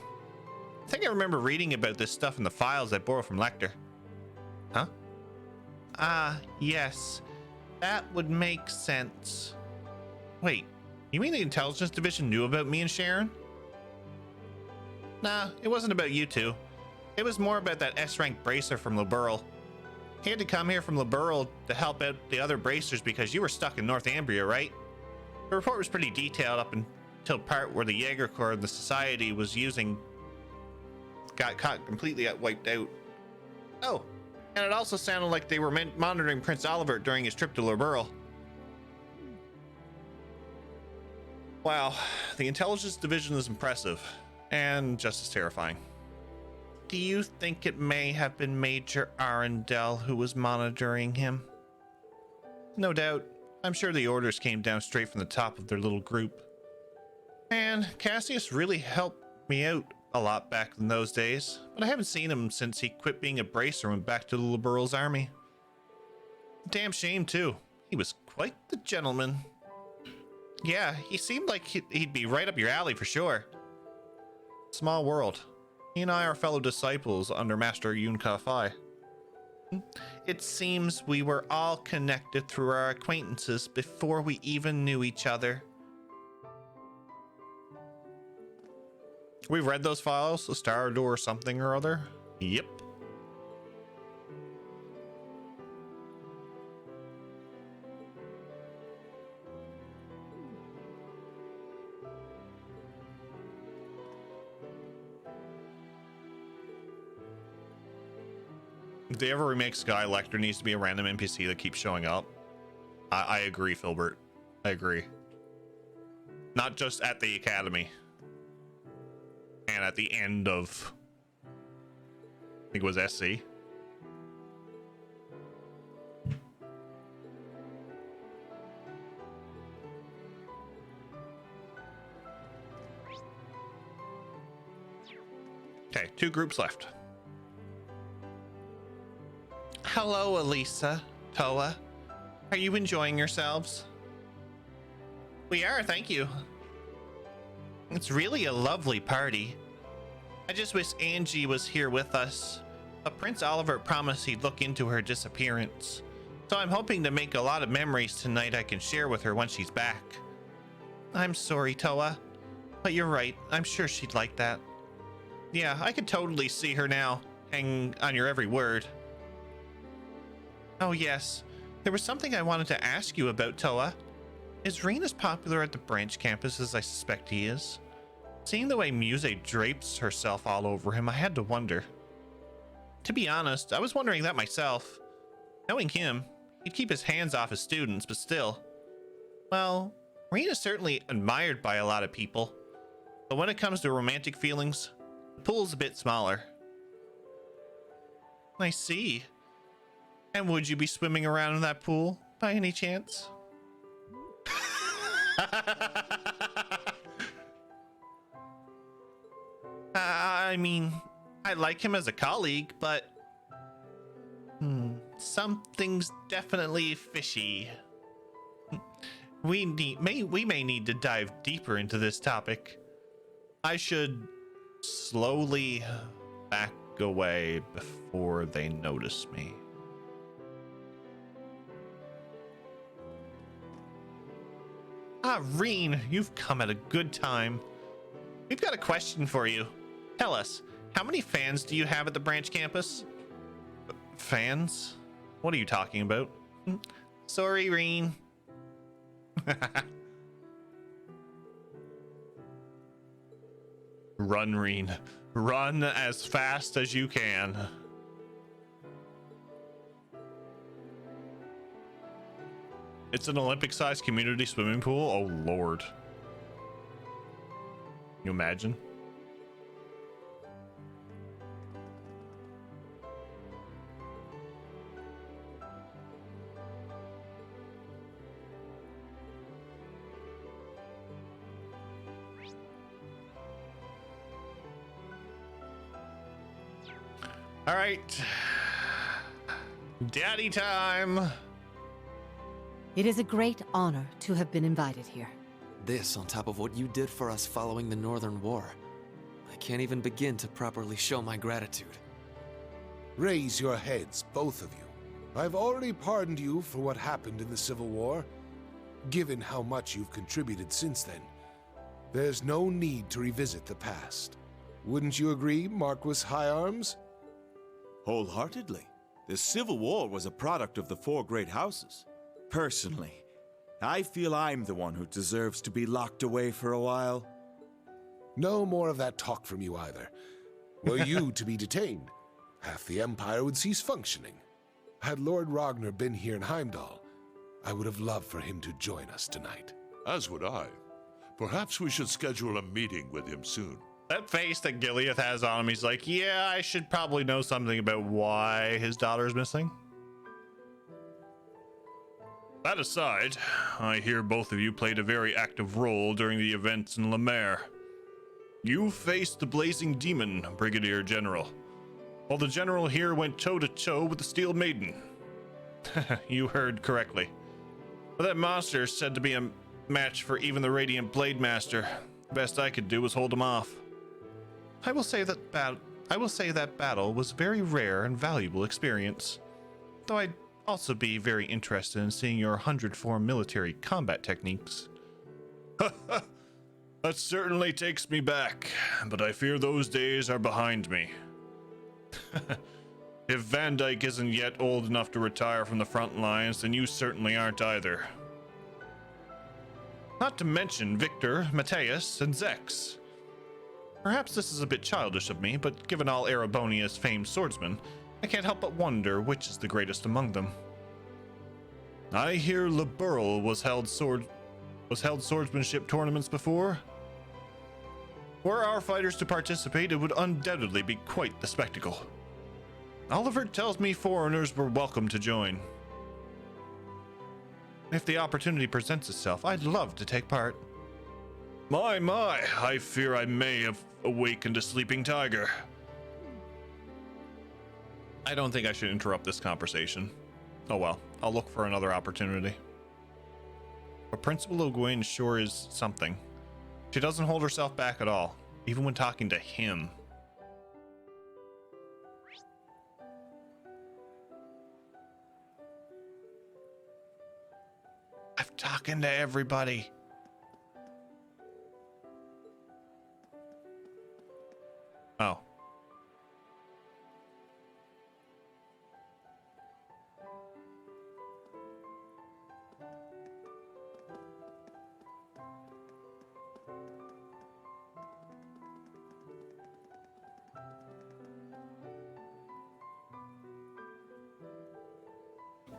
I think I remember reading about this stuff in the files I borrowed from Lecter. Huh? Ah, yes. That would make sense. Wait, you mean the intelligence division knew about me and Sharon? Nah, it wasn't about you two. It was more about that S-rank bracer from Liberl. He had to come here from Liberl to help out the other bracers because you were stuck in Northumbria, right? The report was pretty detailed up until part where the Jaeger Corps the Society was using got caught completely wiped out. Oh, and it also sounded like they were monitoring Prince Oliver during his trip to Liberl. Wow, the intelligence division is impressive and just as terrifying. Do you think it may have been Major Arundel who was monitoring him? No doubt. I'm sure the orders came down straight from the top of their little group. And Cassius really helped me out a lot back in those days, but I haven't seen him since he quit being a bracer and went back to the Liberal's army. Damn shame too. He was quite the gentleman. Yeah, he seemed like he'd be right up your alley for sure. Small world. He and I are fellow disciples under Master Yunka Fai. It seems we were all connected through our acquaintances before we even knew each other. We've read those files, the Star Door something or other. Yep. If they ever remake Sky, Lecter needs to be a random NPC that keeps showing up. I agree, Filbert. I agree. Not just at the academy. And at the end of, I think it was SC. Okay, 2 groups left. Hello, Elisa, Toa. Are you enjoying yourselves? We are, thank you. It's really a lovely party. I just wish Angie was here with us, but Prince Oliver promised he'd look into her disappearance. So I'm hoping to make a lot of memories tonight I can share with her when she's back. I'm sorry, Toa, but you're right. I'm sure she'd like that. Yeah, I could totally see her now, hanging on your every word. Oh yes, there was something I wanted to ask you about, Toa. Is Rean as popular at the branch campus as I suspect he is? Seeing the way Muse drapes herself all over him, I had to wonder. To be honest, I was wondering that myself. Knowing him, he'd keep his hands off his students, but still. Well, Rean is certainly admired by a lot of people. But when it comes to romantic feelings, the pool's a bit smaller. I see. And would you be swimming around in that pool, by any chance? I mean, I like him as a colleague, but something's definitely fishy. We may need to dive deeper into this topic. I should slowly back away before they notice me. Ah, Rean, you've come at a good time. We've got a question for you. Tell us, how many fans do you have at the branch campus? Fans? What are you talking about? Sorry, Rean. Run, Rean. Run as fast as you can. It's an Olympic-sized community swimming pool? Oh, Lord. Can you imagine? All right. Daddy time. It is a great honor to have been invited here. This on top of what you did for us following the Northern War. I can't even begin to properly show my gratitude. Raise your heads, both of you. I've already pardoned you for what happened in the Civil War. Given how much you've contributed since then, there's no need to revisit the past. Wouldn't you agree, Marquis High Arms? Wholeheartedly. The Civil War was a product of the four great houses. Personally, I feel I'm the one who deserves to be locked away for a while. No more of that talk from you either. Were you to be detained, half the Empire would cease functioning. Had Lord Ragnar been here in Heimdall, I would have loved for him to join us tonight. As would I. Perhaps we should schedule a meeting with him soon. That face that Gilead has on him, he's like, yeah, I should probably know something about why his daughter's missing. That aside, I hear both of you played a very active role during the events in Lemaire. You faced the Blazing Demon, Brigadier General, while the General here went toe-to-toe with the Steel Maiden. You heard correctly. But that monster is said to be a match for even the Radiant Blade Master. The best I could do was hold him off. I will say that battle was a very rare and valuable experience. Though I'd also be very interested in seeing your 100 form military combat techniques. That certainly takes me back, but I fear those days are behind me. If Van Dyke isn't yet old enough to retire from the front lines, then you certainly aren't either. Not to mention Victor, Mateus, and Zex. Perhaps this is a bit childish of me, but given all Erebonia's famed swordsmen, I can't help but wonder which is the greatest among them. I hear Le Burl was held swordsmanship tournaments before. Were our fighters to participate, it would undoubtedly be quite the spectacle. Oliver tells me foreigners were welcome to join. If the opportunity presents itself, I'd love to take part. My, I fear I may have awakened a sleeping tiger. I don't think I should interrupt this conversation. Oh well, I'll look for another opportunity. But Principal Ogwyn sure is something. She doesn't hold herself back at all, even when talking to him. I'm talking to everybody. Oh.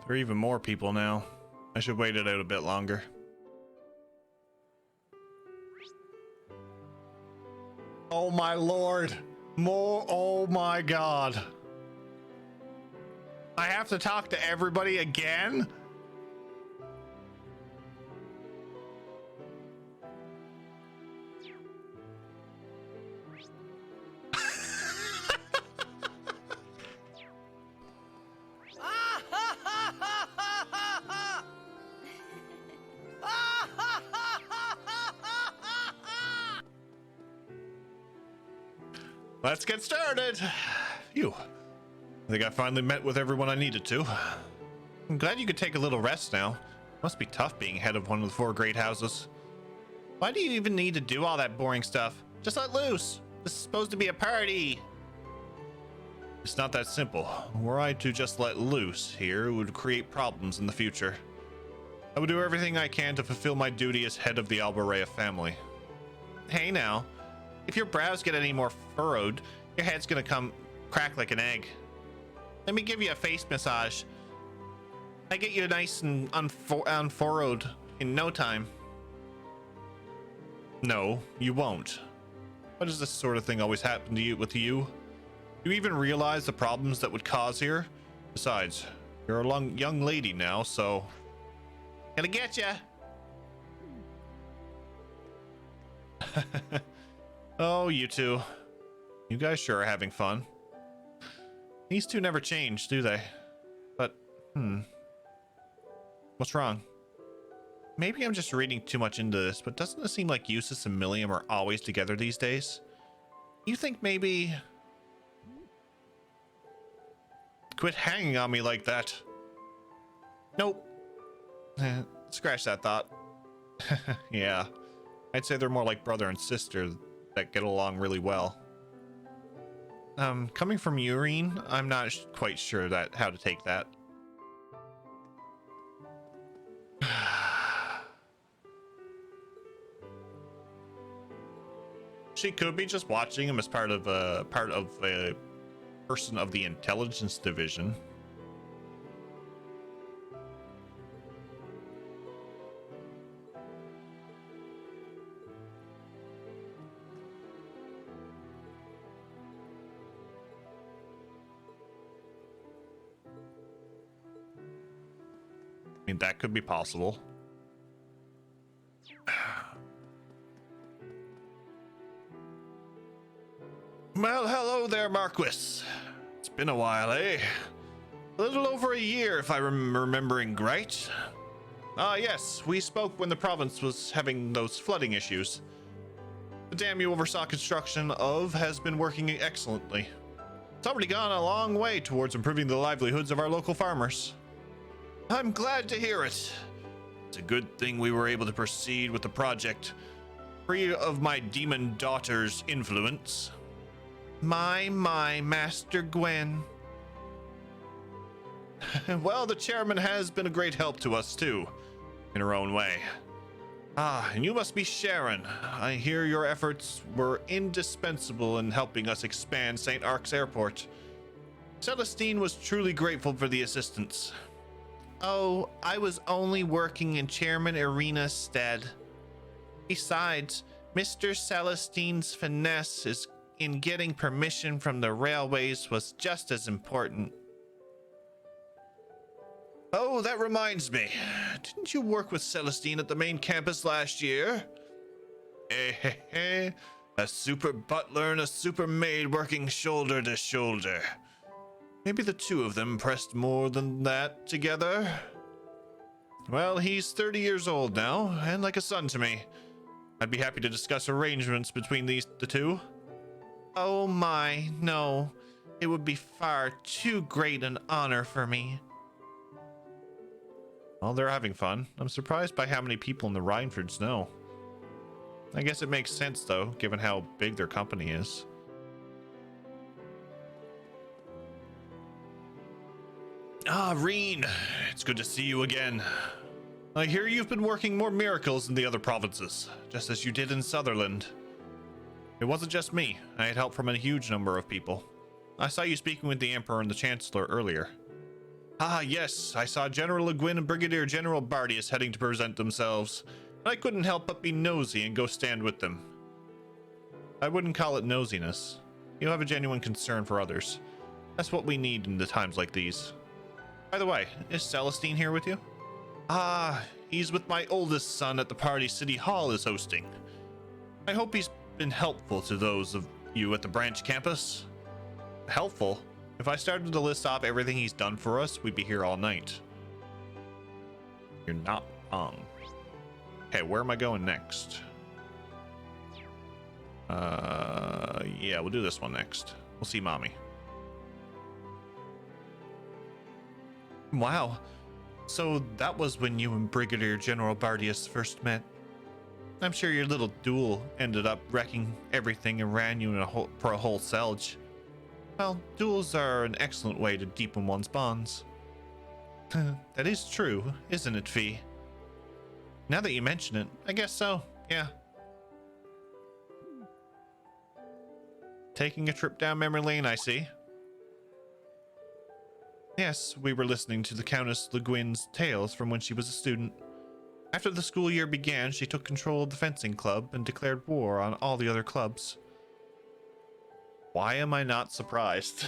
There are even more people now. I should wait it out a bit longer. Oh my lord. More. Oh my god. I have to talk to everybody again? Let's get started. Phew. I think I finally met with everyone I needed to. I'm glad you could take a little rest now. Must be tough being head of one of the four great houses. Why do you even need to do all that boring stuff? Just let loose. This is supposed to be a party. It's not that simple. Were I to just let loose here, it would create problems in the future. I would do everything I can to fulfill my duty as head of the Alborea family. Hey now. If your brows get any more furrowed, your head's gonna come crack like an egg. Let me give you a face massage. I get you nice and unfurrowed in no time. No, you won't. Why does this sort of thing always happen to you with you? Do you even realize the problems that would cause here? Besides, you're a young lady now, so... Gonna get ya! Oh, you two. You guys sure are having fun. These two never change, do they? But, what's wrong? maybe I'm just reading too much into this, but doesn't it seem like Eustace and Milliam are always together these days? You think maybe... Quit hanging on me like that. Nope. Scratch that thought. Yeah. I'd say they're more like brother and sister that get along really well. Coming from Urine, I'm not quite sure how to take that. She could be just watching him as part of a person of the intelligence division. I mean, that could be possible. Well, hello there, Marquis. It's been a while, eh? A little over a year, if I'm remembering right. Ah, yes, we spoke when the province was having those flooding issues. The dam you oversaw construction of has been working excellently. It's already gone a long way towards improving the livelihoods of our local farmers. I'm glad to hear it. It's a good thing we were able to proceed with the project, free of my demon daughter's influence. My, Master Gwen. Well, the chairman has been a great help to us, too, in her own way. Ah, and you must be Sharon. I hear your efforts were indispensable in helping us expand St. Ark's Airport. Celestine was truly grateful for the assistance. Oh, I was only working in Chairman Irina's stead. Besides, Mr. Celestine's finesse in getting permission from the railways was just as important. Oh, that reminds me. Didn't you work with Celestine at the main campus last year? A super butler and a super maid working shoulder to shoulder. Maybe the two of them pressed more than that together. Well, he's 30 years old now, and like a son to me. I'd be happy to discuss arrangements between the two. Oh my, no. It would be far too great an honor for me. Well, they're having fun. I'm surprised by how many people in the Rhinefords know. I guess it makes sense, though, given how big their company is. Ah, Reen, it's good to see you again. I hear you've been working more miracles in the other provinces, just as you did in Sutherland. It wasn't just me. I had help from a huge number of people. I saw you speaking with the Emperor and the Chancellor earlier. Ah, yes, I saw General Le Guin and Brigadier General Bardius heading to present themselves, and I couldn't help but be nosy and go stand with them. I wouldn't call it nosiness. You have a genuine concern for others. That's what we need in the times like these. By the way, is Celestine here with you? Ah, he's with my oldest son at the party City Hall is hosting. I hope he's been helpful to those of you at the branch campus. Helpful? If I started to list off everything he's done for us, we'd be here all night. You're not wrong. Okay, where am I going next? Yeah, we'll do this one next. We'll see Mommy. Wow. So that was when you and Brigadier General Bardius first met. I'm sure your little duel ended up wrecking everything and ran you for a whole selge. Well, duels are an excellent way to deepen one's bonds. That is true, isn't it, Fee? Now that you mention it, I guess so, yeah. Taking a trip down memory lane, I see. Yes, we were listening to the Countess Le Guin's tales from when she was a student. After the school year began, she took control of the fencing club and declared war on all the other clubs. Why am I not surprised?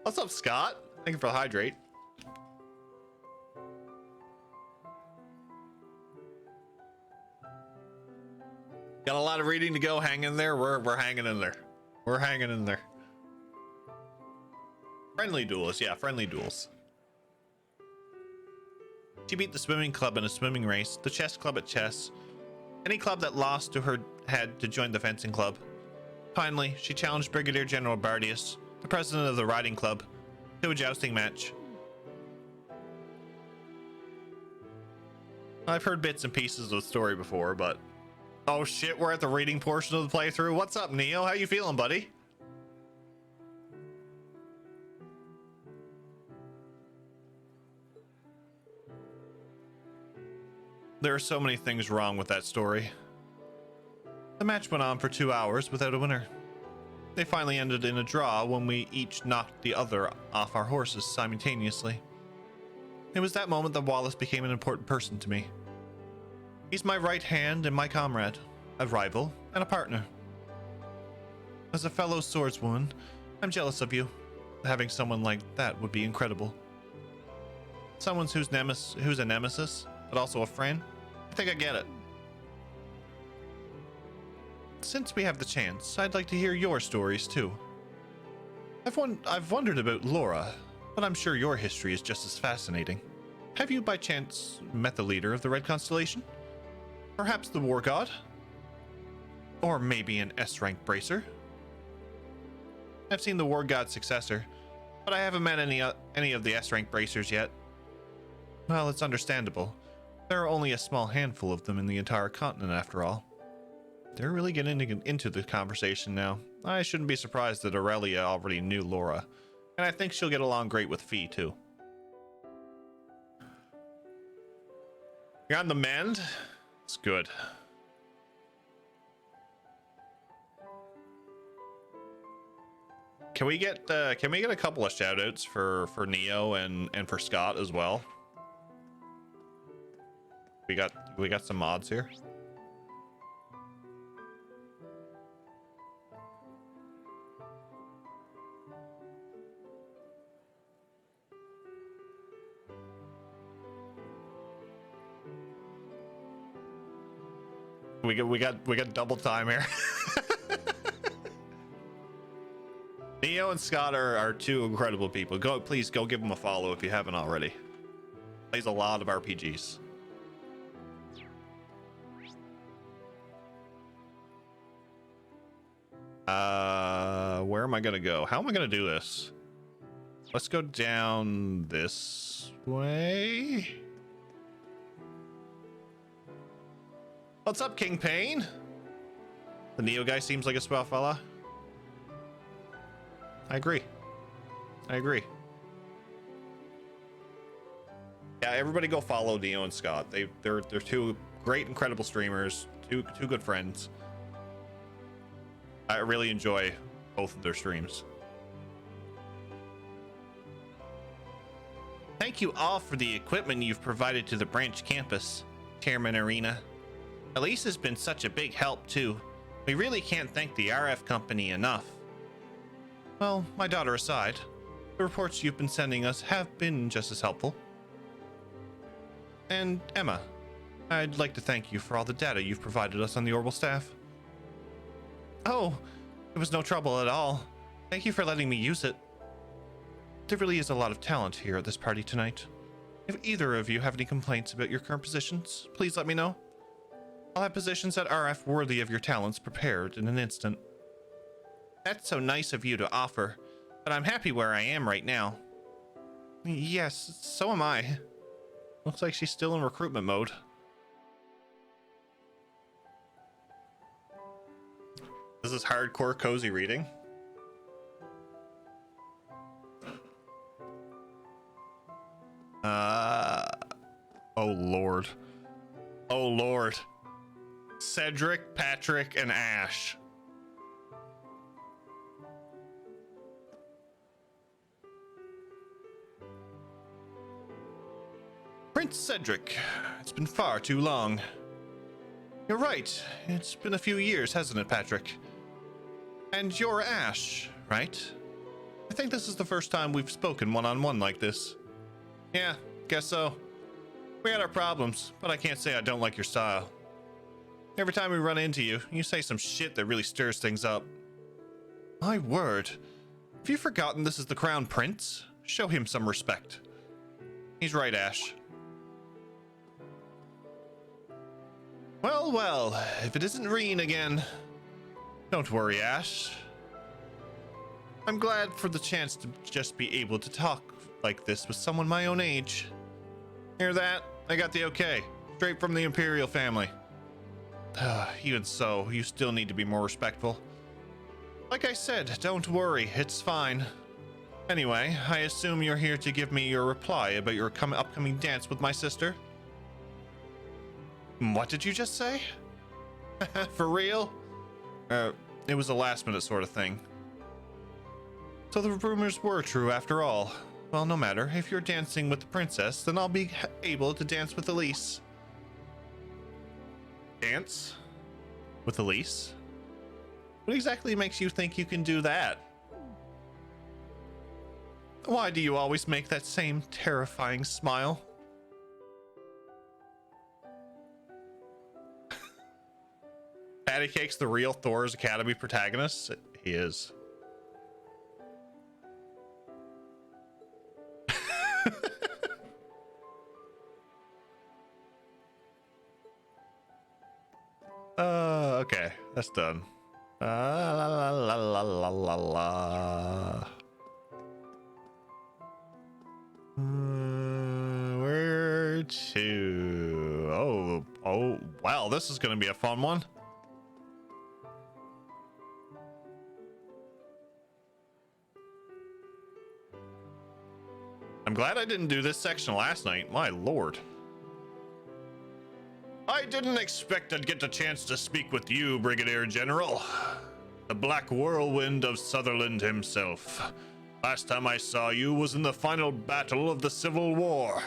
What's up, Scott? Thank you for the hydrate. Got a lot of reading to go. Hang in there. We're hanging in there. We're hanging in there. Friendly duels, yeah, friendly duels. She beat the swimming club in a swimming race, the chess club at chess. Any club that lost to her had to join the fencing club. Finally, she challenged Brigadier General Bardius, the president of the riding club, to a jousting match. I've heard bits and pieces of the story before, but... Oh shit, we're at the reading portion of the playthrough. What's up, Neo? How you feeling, buddy? There are so many things wrong with that story. The match went on for 2 hours without a winner. They finally ended in a draw when we each knocked the other off our horses simultaneously. It was that moment that Wallace became an important person to me. He's my right hand and my comrade, a rival and a partner. As a fellow swordswoman, I'm jealous of you. Having someone like that would be incredible. Someone who's a nemesis, but also a friend. I think I get it. Since we have the chance, I'd like to hear your stories too. I've wondered about Laura, but I'm sure your history is just as fascinating. Have you by chance met the leader of the Red Constellation? Perhaps the War God? Or maybe an S-rank bracer? I've seen the War God's successor, but I haven't met any of the S-rank bracers yet. Well, it's understandable. There are only a small handful of them in the entire continent after all. They're really getting into the conversation now. I shouldn't be surprised that Aurelia already knew Laura, and I think she'll get along great with Fee too. You're on the mend? It's good. Can we get a couple of shout outs for Neo and for Scott as well? We got some mods here. We got double time here. Neo and Scott are two incredible people. Please go give them a follow if you haven't already. Plays a lot of RPGs. Where am I gonna go? How am I gonna do this? Let's go down this way. What's up, King Pain? The Neo guy seems like a swell fella. I agree. Yeah, everybody go follow Neo and Scott. They're two great, incredible streamers. Two good friends. I really enjoy both of their streams. Thank you all for the equipment you've provided to the branch campus, Chairman Arena. Elise has been such a big help too. We really can't thank the RF company enough. Well, my daughter aside, the reports you've been sending us have been just as helpful. And Emma, I'd like to thank you for all the data you've provided us on the Orbital staff. Oh, it was no trouble at all. Thank you for letting me use it. There really is a lot of talent here at this party tonight. If either of you have any complaints about your current positions, please let me know. I'll have positions at RF worthy of your talents prepared in an instant. That's so nice of you to offer, but I'm happy where I am right now. Yes, so am I. Looks like she's still in recruitment mode. This is hardcore cozy reading. Oh Lord. Oh Lord. Cedric, Patrick, and Ash. Prince Cedric, it's been far too long. You're right, it's been a few years, hasn't it, Patrick? And you're Ash, right? I think this is the first time we've spoken one-on-one like this. Yeah, guess so. We had our problems, but I can't say I don't like your style. Every time we run into you, you say some shit that really stirs things up. My word. Have you forgotten this is the Crown Prince? Show him some respect. He's right, Ash. Well, well, if it isn't Reen again. Don't worry, Ash. I'm glad for the chance to just be able to talk like this with someone my own age. Hear that? I got the okay. Straight from the Imperial family. Even so, you still need to be more respectful. Like I said, don't worry, it's fine. Anyway, I assume you're here to give me your reply about your upcoming dance with my sister? What did you just say? For real? It was a last-minute sort of thing. So the rumors were true after all. Well, no matter. If you're dancing with the princess, then I'll be able to dance with Elise. Dance? With Elise? What exactly makes you think you can do that? Why do you always make that same terrifying smile? Patty Cake's the real Thor's Academy protagonist? He is. Okay, that's done. La la la la la la la. Where to? Oh, wow, this is gonna be a fun one. I'm glad I didn't do this section last night. My lord. I didn't expect I'd get a chance to speak with you, Brigadier General. The Black Whirlwind of Sutherland himself. Last time I saw you was in the final battle of the Civil War.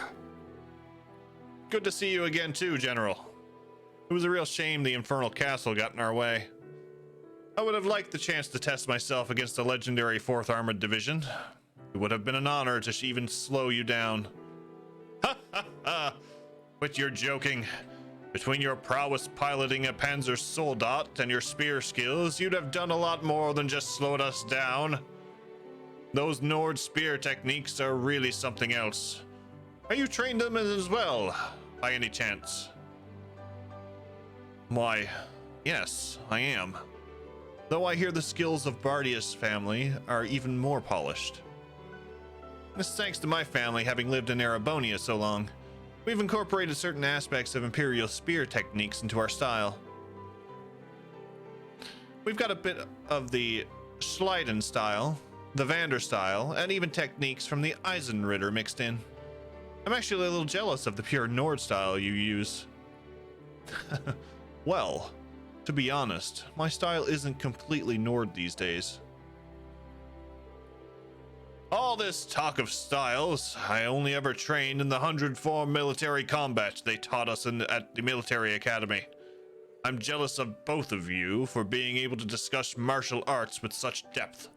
Good to see you again too, General. It was a real shame the Infernal Castle got in our way. I would have liked the chance to test myself against the legendary 4th Armored Division. It would have been an honor to even slow you down. Ha ha ha! But you're joking. Between your prowess piloting a Panzer Soldat and your spear skills, you'd have done a lot more than just slowed us down. Those Nord spear techniques are really something else. Are you trained them as well, by any chance? Why, yes, I am. Though I hear the skills of Bardius' family are even more polished. This is thanks to my family having lived in Erebonia so long. We've incorporated certain aspects of Imperial spear techniques into our style. We've got a bit of the Schleiden style, the Vander style, and even techniques from the Eisenritter mixed in. I'm actually a little jealous of the pure Nord style you use. Well, to be honest, my style isn't completely Nord these days. All this talk of styles, I only ever trained in the 104 military combat they taught us at the military academy. I'm jealous of both of you for being able to discuss martial arts with such depth.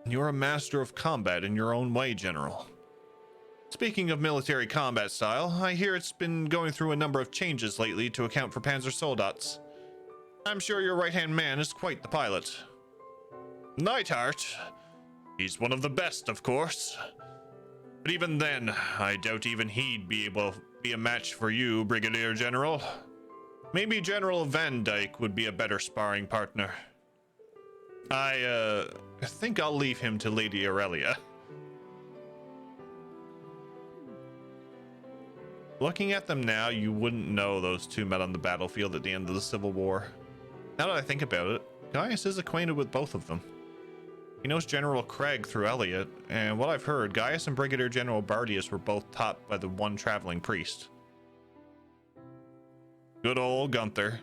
You're a master of combat in your own way, General. Speaking of military combat style, I hear it's been going through a number of changes lately to account for Panzer Soldats. I'm sure your right-hand man is quite the pilot. Neidhart. He's one of the best, of course. But even then, I doubt even he'd be able to be a match for you, Brigadier General. Maybe General Van Dyke would be a better sparring partner. I think I'll leave him to Lady Aurelia. Looking at them now, you wouldn't know those two met on the battlefield at the end of the Civil War. Now that I think about it, Gaius is acquainted with both of them. He knows General Craig through Elliot, and what I've heard, Gaius and Brigadier General Bardius were both taught by the one traveling priest. Good old Gunther.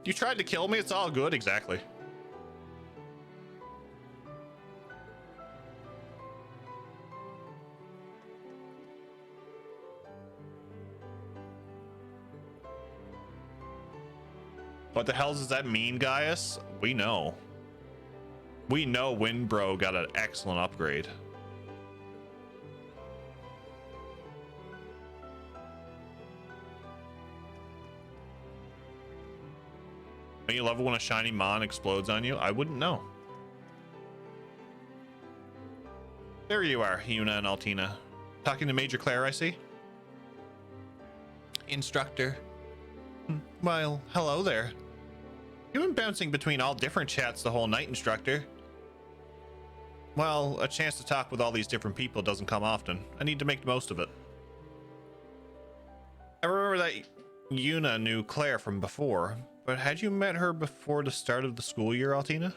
You tried to kill me, it's all good, exactly. What the hell does that mean, Gaius? We know. We know Windbro got an excellent upgrade. Don't you love it when a shiny mon explodes on you? I wouldn't know. There you are, Yuna and Altina. Talking to Major Claire, I see. Instructor. Well, hello there. You've been bouncing between all different chats the whole night, Instructor. Well, a chance to talk with all these different people doesn't come often. I need to make the most of it. I remember that Yuna knew Claire from before, but had you met her before the start of the school year, Altina?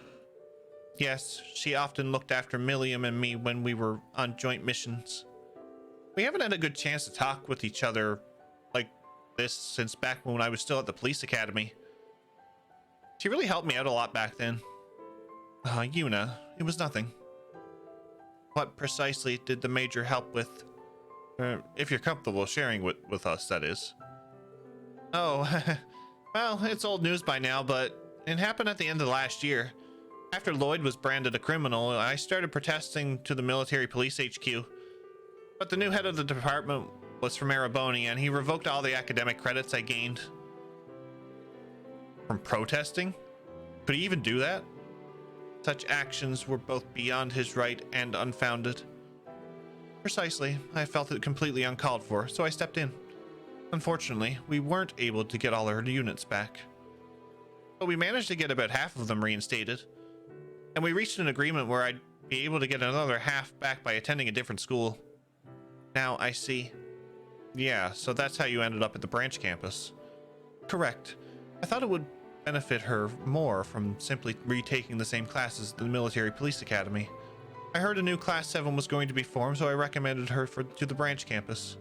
Yes, she often looked after Milliam and me when we were on joint missions. We haven't had a good chance to talk with each other like this since back when I was still at the police academy. She really helped me out a lot back then. Yuna, it was nothing. What precisely did the Major help with? If you're comfortable sharing with us, that is. Oh, well, it's old news by now, but it happened at the end of last year. After Lloyd was branded a criminal, I started protesting to the military police HQ. But the new head of the department was from Ereboni, and he revoked all the academic credits I gained. From protesting? Could he even do that? Such actions were both beyond his right and unfounded. Precisely, I felt it completely uncalled for, so I stepped in. Unfortunately, we weren't able to get all our units back. But we managed to get about half of them reinstated. And we reached an agreement where I'd be able to get another half back by attending a different school. Now I see. Yeah, so that's how you ended up at the branch campus. Correct. I thought it would benefit her more from simply retaking the same classes at the military police academy. I heard a new class 7 was going to be formed, so I recommended her to the branch campus.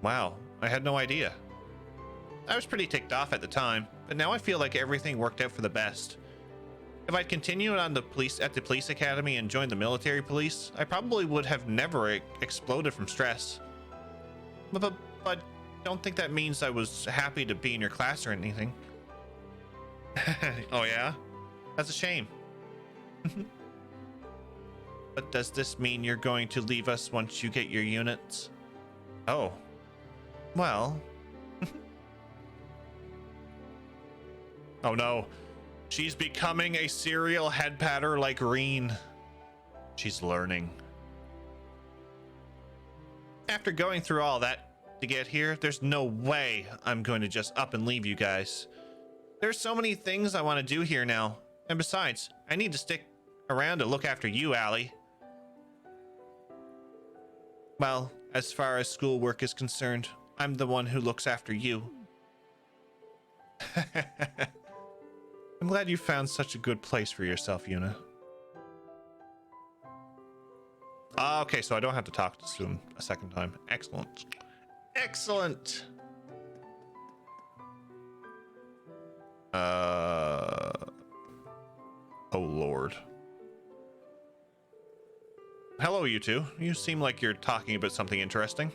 Wow, I had no idea. I was pretty ticked off at the time, but now I feel like everything worked out for the best. If I'd continued on at the police academy and joined the military police, I probably would have never exploded from stress. But don't think that means I was happy to be in your class or anything. Oh yeah? That's a shame. But does this mean you're going to leave us once you get your units? Oh. Well. Oh no. She's becoming a serial head patter like Reen. She's learning. After going through all that to get here, there's no way I'm going to just up and leave you guys. There's so many things I want to do here now. And besides, I need to stick around to look after you, Allie. Well, as far as schoolwork is concerned, I'm the one who looks after you. I'm glad you found such a good place for yourself, Yuna. Okay, so I don't have to talk to him a second time. Excellent. Excellent! Oh, Lord. Hello, you two. You seem like you're talking about something interesting.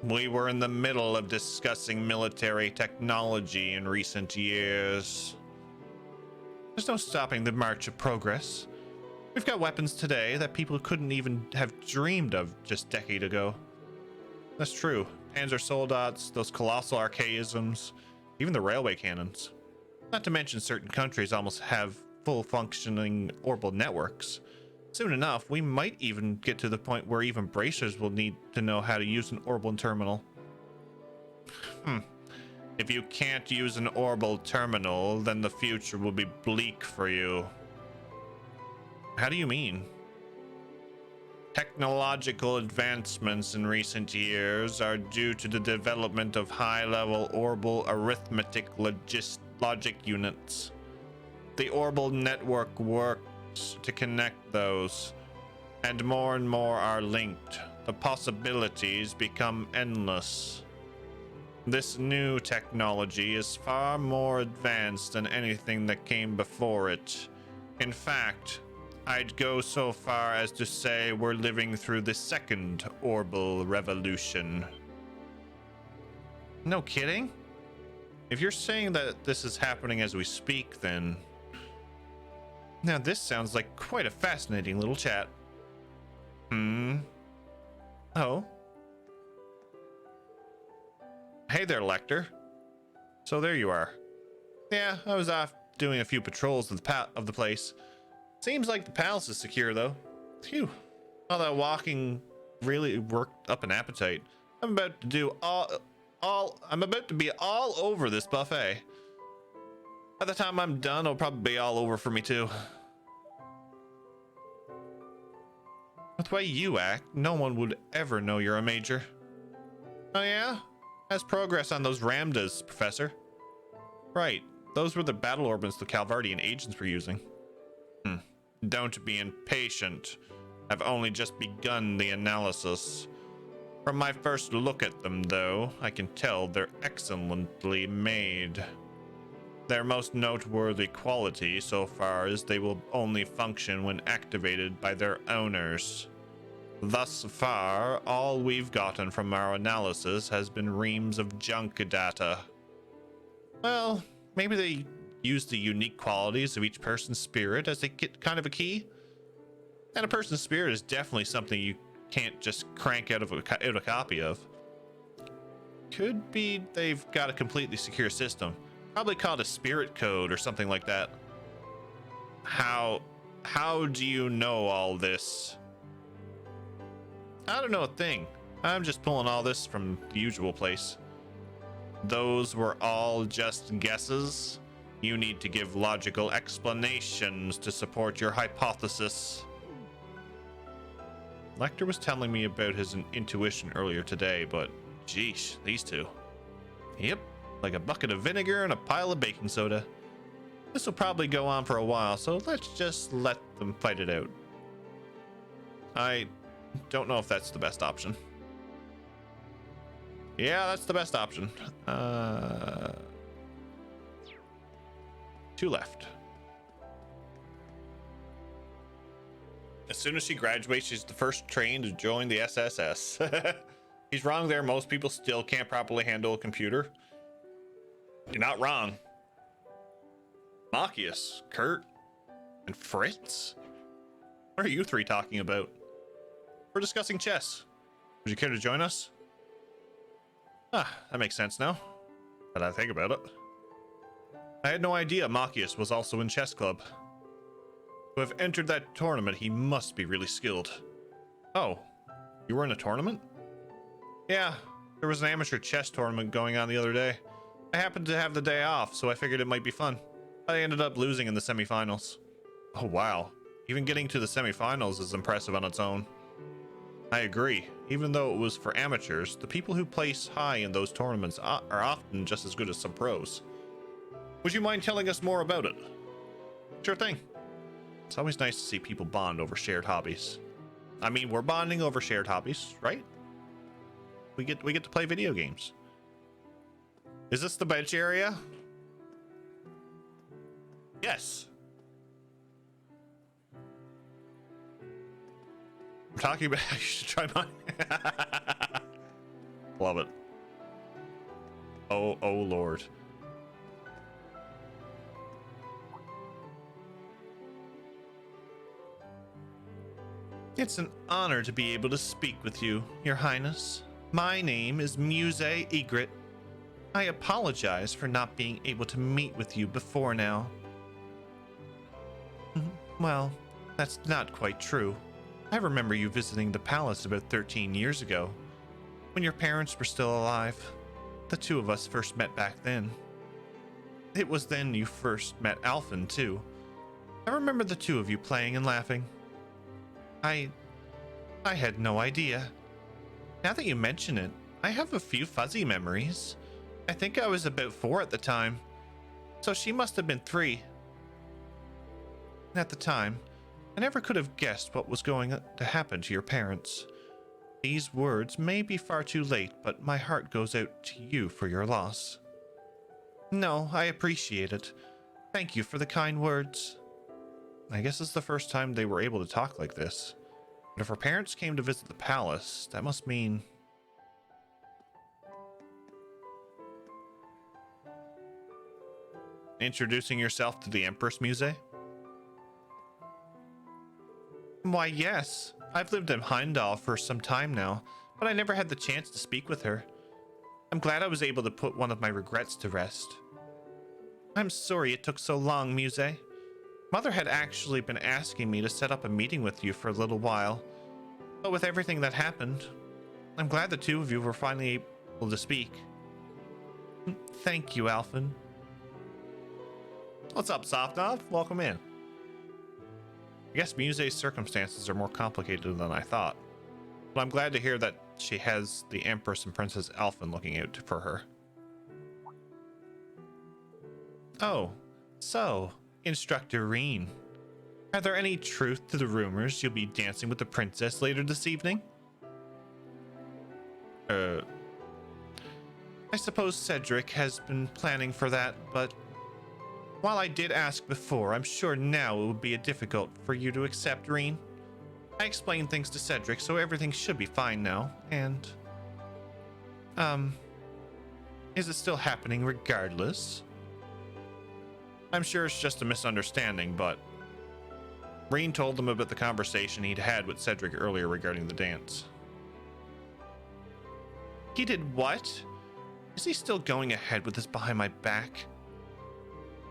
We were in the middle of discussing military technology in recent years. There's no stopping the march of progress. We've got weapons today that people couldn't even have dreamed of just a decade ago. That's true. Panzer Soldats, those colossal archaisms, even the railway cannons. Not to mention certain countries almost have full functioning orbital networks. Soon enough, we might even get to the point where even bracers will need to know how to use an orbital terminal. If you can't use an orbital terminal, then the future will be bleak for you. How do you mean? Technological advancements in recent years are due to the development of high-level orbital arithmetic logic units. The orbital network works to connect those, and more are linked. The possibilities become endless. This new technology is far more advanced than anything that came before it. In fact, I'd go so far as to say we're living through the second orbital revolution. No kidding? If you're saying that this is happening as we speak, then... Now this sounds like quite a fascinating little chat. Oh? Hey there, Lecter. So there you are. Yeah, I was off doing a few patrols of the place. Seems like the palace is secure, though. Phew. All that walking really worked up an appetite. I'm about to do I'm about to be all over this buffet. By the time I'm done, it'll probably be all over for me too. With the way you act, no one would ever know you're a major. Oh yeah? How's progress on those Ramdas, Professor? Right, those were the battle orbits the Calvardian agents were using. Don't be impatient. I've only just begun the analysis. From my first look at them, though, I can tell they're excellently made. Their most noteworthy quality so far is they will only function when activated by their owners. Thus far, all we've gotten from our analysis has been reams of junk data. Well, maybe they use the unique qualities of each person's spirit as kind of a key. And a person's spirit is definitely something you can't just crank out a copy of. Could be they've got a completely secure system. Probably called a spirit code or something like that. How do you know all this? I don't know a thing. I'm just pulling all this from the usual place. Those were all just guesses. You need to give logical explanations to support your hypothesis. Lecter was telling me about his intuition earlier today, but geesh, these two. Yep, like a bucket of vinegar and a pile of baking soda. This will probably go on for a while, so let's just let them fight it out. I don't know if that's the best option. Yeah, that's the best option. 2 left. As soon as she graduates, she's the first train to join the SSS. He's wrong there. Most people still can't properly handle a computer. You're not wrong. Machias, Kurt, and Fritz? What are you 3 talking about? We're discussing chess. Would you care to join us? Ah, that makes sense now. But I think about it. I had no idea Machias was also in chess club. To have entered that tournament, he must be really skilled. Oh, you were in a tournament? Yeah, there was an amateur chess tournament going on the other day. I happened to have the day off, so I figured it might be fun. I ended up losing in the semifinals. Oh wow, even getting to the semifinals is impressive on its own. I agree. Even though it was for amateurs, the people who place high in those tournaments are often just as good as some pros. Would you mind telling us more about it? Sure thing. It's always nice to see people bond over shared hobbies. I mean, we're bonding over shared hobbies, right? We get to play video games. Is this the bench area? Yes. I'm talking about you should try mine. Love it. Oh Lord. It's an honor to be able to speak with you, Your Highness. My name is Muse Egret. I apologize for not being able to meet with you before now. Well, that's not quite true. I remember you visiting the palace about 13 years ago, when your parents were still alive. The 2 of us first met back then. It was then you first met Alphen, too. I remember the 2 of you playing and laughing. I had no idea. Now that you mention it, I have a few fuzzy memories. I think I was about 4 at the time, so she must have been 3. At the time, I never could have guessed what was going to happen to your parents. These words may be far too late, but my heart goes out to you for your loss. No, I appreciate it. Thank you for the kind words. I guess it's the first time they were able to talk like this. But if her parents came to visit the palace, that must mean... Introducing yourself to the Empress, Muse? Why, yes. I've lived in Heimdall for some time now, but I never had the chance to speak with her. I'm glad I was able to put one of my regrets to rest. I'm sorry it took so long, Muse. Mother had actually been asking me to set up a meeting with you for a little while. But with everything that happened, I'm glad the two of you were finally able to speak. Thank you, Alphen. What's up, Sofnov? Welcome in. I guess Muse's circumstances are more complicated than I thought. But I'm glad to hear that she has the Empress and Princess Alphen looking out for her. Oh, so, Instructor Reen. Are there any truth to the rumors you'll be dancing with the princess later this evening? I suppose Cedric has been planning for that, but while I did ask before, I'm sure now it would be difficult for you to accept, Reen. I explained things to Cedric, so everything should be fine now, and... is it still happening regardless? I'm sure it's just a misunderstanding, but... Reen told them about the conversation he'd had with Cedric earlier regarding the dance. He did what? Is he still going ahead with this behind my back?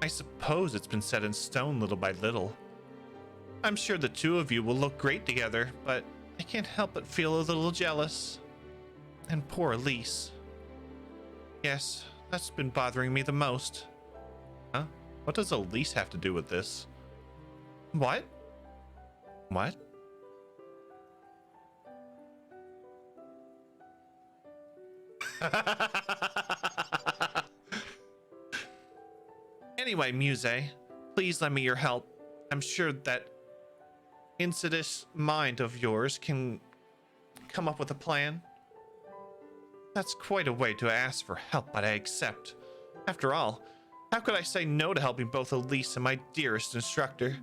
I suppose it's been set in stone little by little. I'm sure the two of you will look great together, but I can't help but feel a little jealous. And poor Elise. Yes, that's been bothering me the most. Huh? What does Elise have to do with this? What? What? Anyway, Muse, please lend me your help. I'm sure that insidious mind of yours can come up with a plan. That's quite a way to ask for help, but I accept. After all, how could I say no to helping both Elise and my dearest instructor?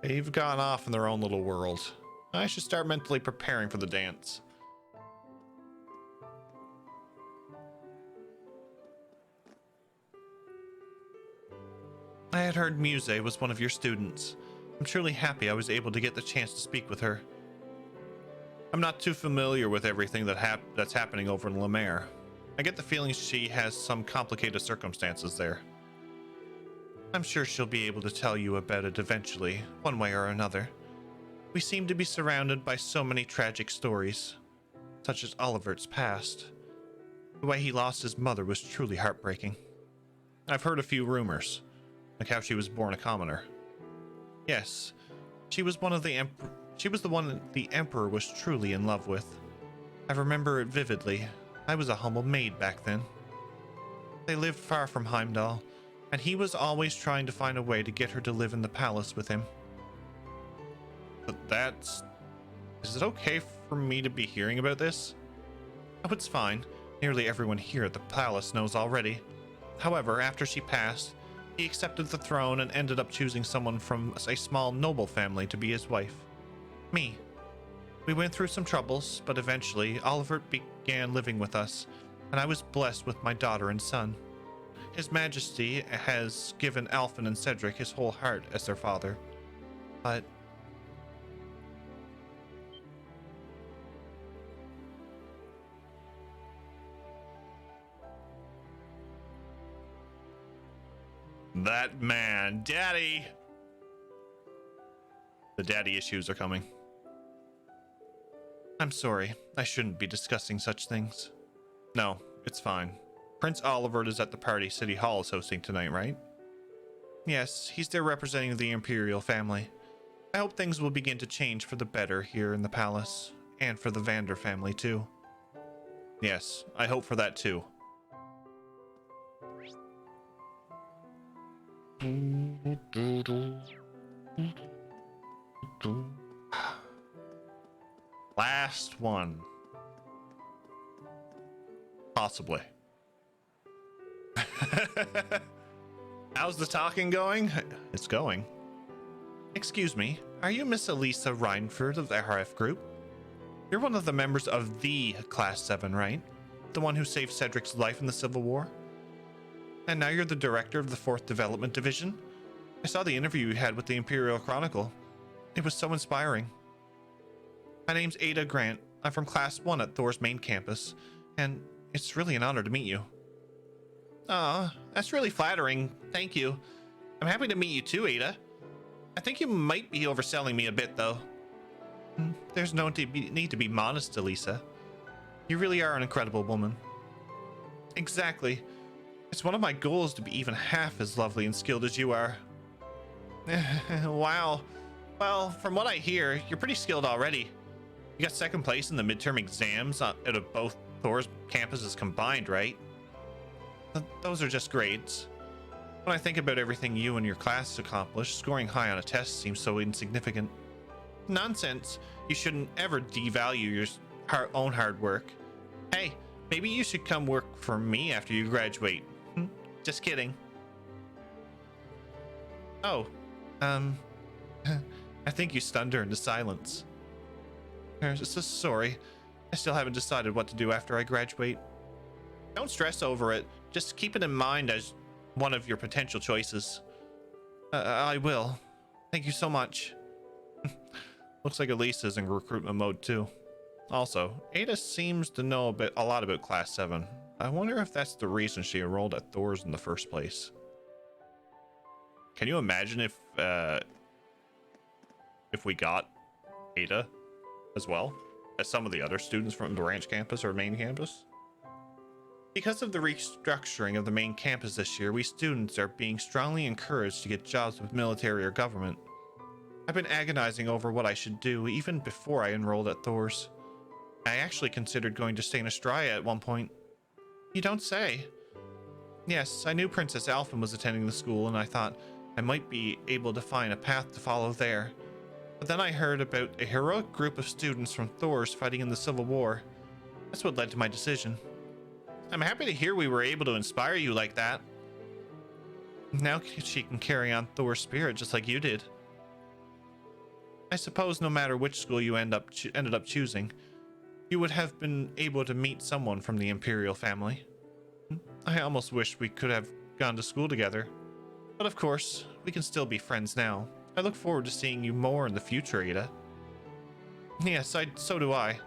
They've gone off in their own little world. I should start mentally preparing for the dance. I had heard Muse was one of your students. I'm truly happy I was able to get the chance to speak with her. I'm not too familiar with everything that's happening over in Lemaire. I get the feeling she has some complicated circumstances there. I'm sure she'll be able to tell you about it eventually, one way or another. We seem to be surrounded by so many tragic stories, such as Olivert's past. The way he lost his mother was truly heartbreaking. I've heard a few rumors, like how she was born a commoner. Yes, she was the one the Emperor was truly in love with. I remember it vividly. I was a humble maid back then. They lived far from Heimdall, and he was always trying to find a way to get her to live in the palace with him. But is it okay for me to be hearing about this? Oh, it's fine. Nearly everyone here at the palace knows already. However, after she passed, he accepted the throne and ended up choosing someone from a small noble family to be his wife. Me. We went through some troubles, but eventually Oliver began living with us, and I was blessed with my daughter and son. His Majesty has given Alphen and Cedric his whole heart as their father. But that man, Daddy! The daddy issues are coming. I'm sorry, I shouldn't be discussing such things. No, it's fine. Prince Oliver is at the party City Hall is hosting tonight, right? Yes, he's there representing the Imperial family. I hope things will begin to change for the better here in the palace, and for the Vander family too. Yes, I hope for that too. Last one. Possibly. How's the talking going? It's going. Excuse me, are you Miss Elisa Reinford of the RF Group? You're one of the members of the Class 7, right? The one who saved Cedric's life in the Civil War? And now you're the director of the 4th Development Division? I saw the interview you had with the Imperial Chronicle. It was so inspiring. My name's Ada Grant. I'm from Class 1 at Thor's main campus, and it's really an honor to meet you. Aw, that's really flattering. Thank you. I'm happy to meet you too, Ada. I think you might be overselling me a bit, though. there's no need to be modest, Elisa. You really are an incredible woman. Exactly. It's one of my goals to be even half as lovely and skilled as you are. Wow. Well, from what I hear, you're pretty skilled already. You got second place in the midterm exams out of both Thor's campuses combined, right? Those are just grades. When I think about everything you and your class accomplished, scoring high on a test seems so insignificant. Nonsense. You shouldn't ever devalue your own hard work. Hey, maybe you should come work for me after you graduate. Just kidding. Oh, I think you stunned her into silence. So sorry. I still haven't decided what to do after I graduate. Don't stress over it. Just keep it in mind as one of your potential choices. I will. Thank you so much. Looks like Elisa's in recruitment mode too. Also, Ada seems to know a lot about Class 7. I wonder if that's the reason she enrolled at Thor's in the first place. Can you imagine if we got Ada as well as some of the other students from the ranch campus or main campus? Because of the restructuring of the main campus this year, we students are being strongly encouraged to get jobs with military or government. I've been agonizing over what I should do even before I enrolled at Thor's. I actually considered going to stay in Astraea at one point. You don't say. Yes, I knew Princess Alphen was attending the school, and I thought I might be able to find a path to follow there. But then I heard about a heroic group of students from Thor's fighting in the Civil War. That's what led to my decision. I'm happy to hear we were able to inspire you like that. Now she can carry on Thor's spirit just like you did. I suppose no matter which school you ended up choosing, you would have been able to meet someone from the Imperial family. I almost wish we could have gone to school together. But of course, we can still be friends now. I look forward to seeing you more in the future, Ada. Yes, so do I.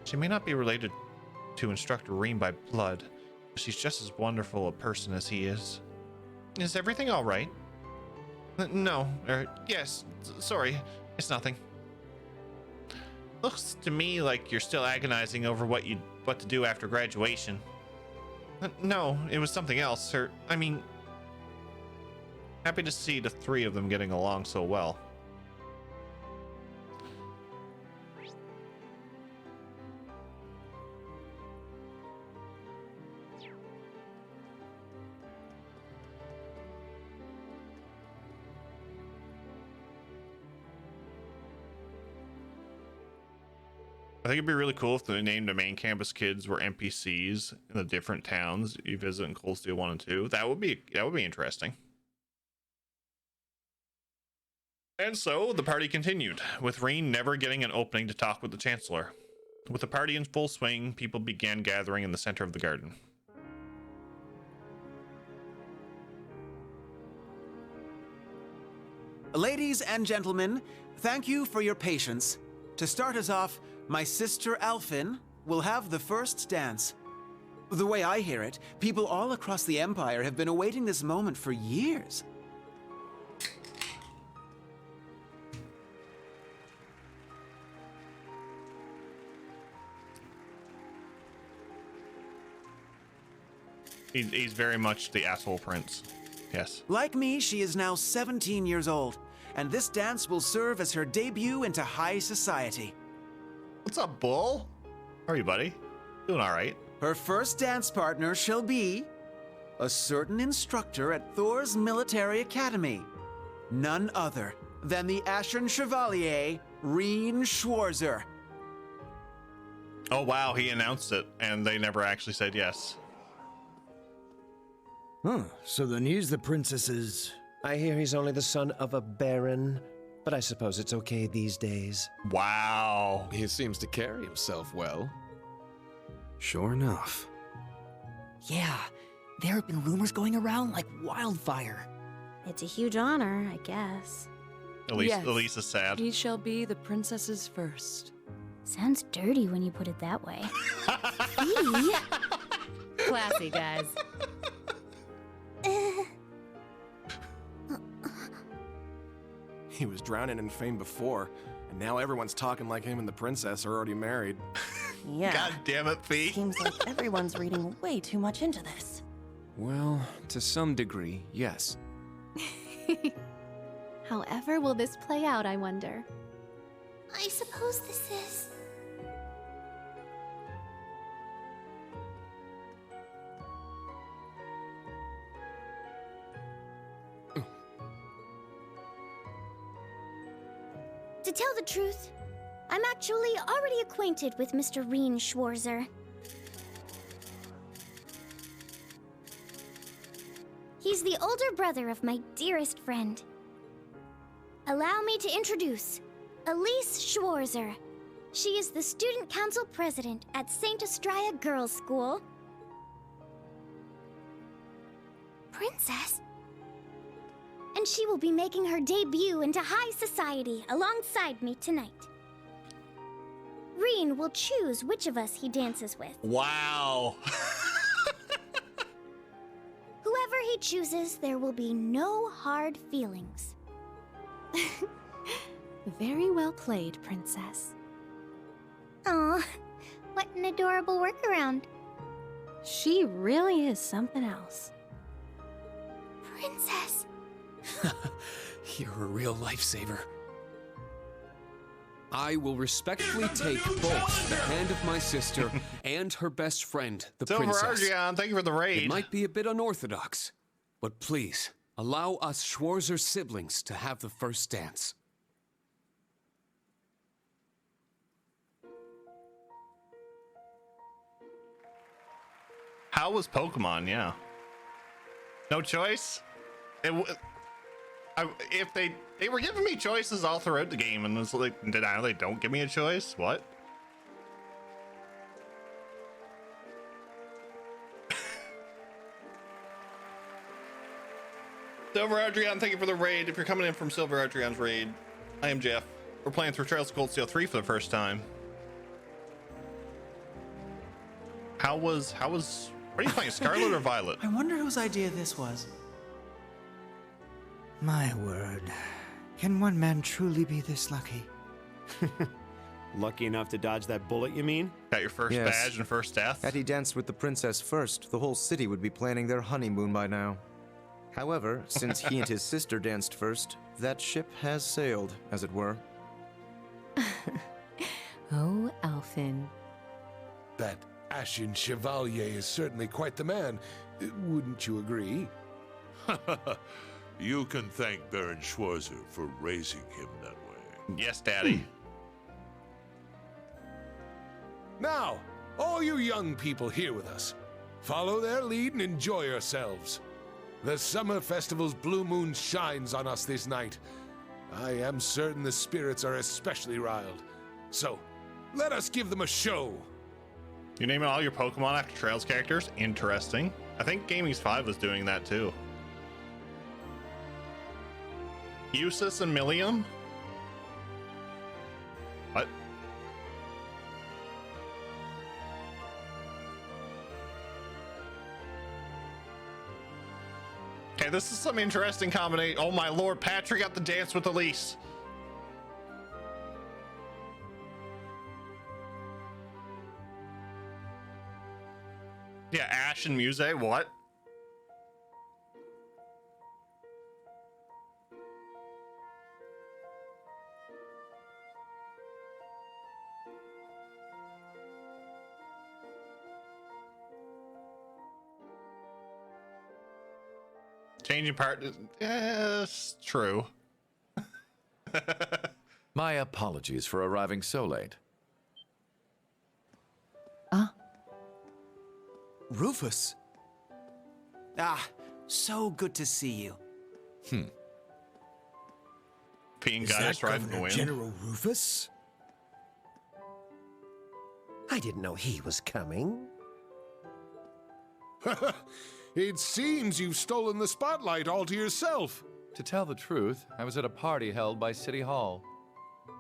She may not be related to Instructor Rean by blood, but she's just as wonderful a person as he is. Is everything all right? No, yes, sorry, it's nothing. Looks to me like you're still agonizing over what to do after graduation. No, it was something else, sir. I mean, happy to see the three of them getting along so well. I think it'd be really cool if they named the main campus kids were NPCs in the different towns you visit in Cold Steel 1 and 2. That would be interesting. And so the party continued, with Rean never getting an opening to talk with the Chancellor. With the party in full swing, people began gathering in the center of the garden. Ladies and gentlemen, thank you for your patience. To start us off, my sister Alphen will have the first dance. The way I hear it, people all across the Empire have been awaiting this moment for years. He's very much the asshole prince. Yes. Like me, she is now 17 years old, and this dance will serve as her debut into high society. What's up, Bull? How are you, buddy? Doing all right. Her first dance partner shall be a certain instructor at Thor's Military Academy. None other than the Ashen Chevalier, Rean Schwarzer. Oh, wow, he announced it, and they never actually said yes. Huh, so then he's the princess's... I hear he's only the son of a baron, but I suppose it's okay these days. Wow. He seems to carry himself well. Sure enough. Yeah, there have been rumors going around like wildfire. It's a huge honor, I guess. Elise is sad. He shall be the princess's first. Sounds dirty when you put it that way. Classy, guys. He was drowning in fame before, and now everyone's talking like him and the princess are already married. Yeah. God damn it, Pete. Seems like everyone's reading way too much into this. Well, to some degree, yes. However will this play out, I wonder? I suppose this is. To tell the truth, I'm actually already acquainted with Mr. Rien Schwarzer. He's the older brother of my dearest friend. Allow me to introduce Elise Schwarzer. She is the student council president at St. Estrella Girls' School. Princess? And she will be making her debut into high society alongside me tonight. Rien will choose which of us he dances with. Wow. Whoever he chooses, there will be no hard feelings. Very well played, Princess. Aw, what an adorable workaround. She really is something else. Princess. You're a real lifesaver. I will respectfully take both the hand of my sister and her best friend, the Silver princess. Argeon, thank you for the raid. It might be a bit unorthodox, but please, allow us Schwarzer siblings to have the first dance. How was Pokemon? Yeah. No choice? If they were giving me choices all throughout the game, and it's like, now they don't give me a choice? What? Silver Adrian, thank you for the raid. If you're coming in from Silver Adrian's raid, I am Jeff. We're playing through Trails of Cold Steel 3 for the first time. How was what are you playing, Scarlet or Violet? I wonder whose idea this was. My word. Can one man truly be this lucky? Lucky enough to dodge that bullet, you mean? Got your first badge and first death? Had he danced with the princess first, the whole city would be planning their honeymoon by now. However, since he and his sister danced first, that ship has sailed, as it were. Oh, Alfin. That Ashen Chevalier is certainly quite the man. Wouldn't you agree? You can thank Baron Schwarzer for raising him that way. Yes, Daddy. Now, all you young people here with us, follow their lead and enjoy yourselves. The Summer Festival's blue moon shines on us this night. I am certain the spirits are especially riled. So, let us give them a show. You naming all your Pokemon after Trails characters? Interesting. I think Gaming's 5 was doing that too. Usis and Millium? What? Okay, this is some interesting combination. Oh my lord, Patrick got the dance with Elise. Yeah, Ash and Muse, what? Changing part, yes, true. My apologies for arriving so late. Rufus. Ah, so good to see you. Being Is Gaius that riding the Governor wind. General Rufus? I didn't know he was coming. It seems you've stolen the spotlight all to yourself. To tell the truth, I was at a party held by City Hall.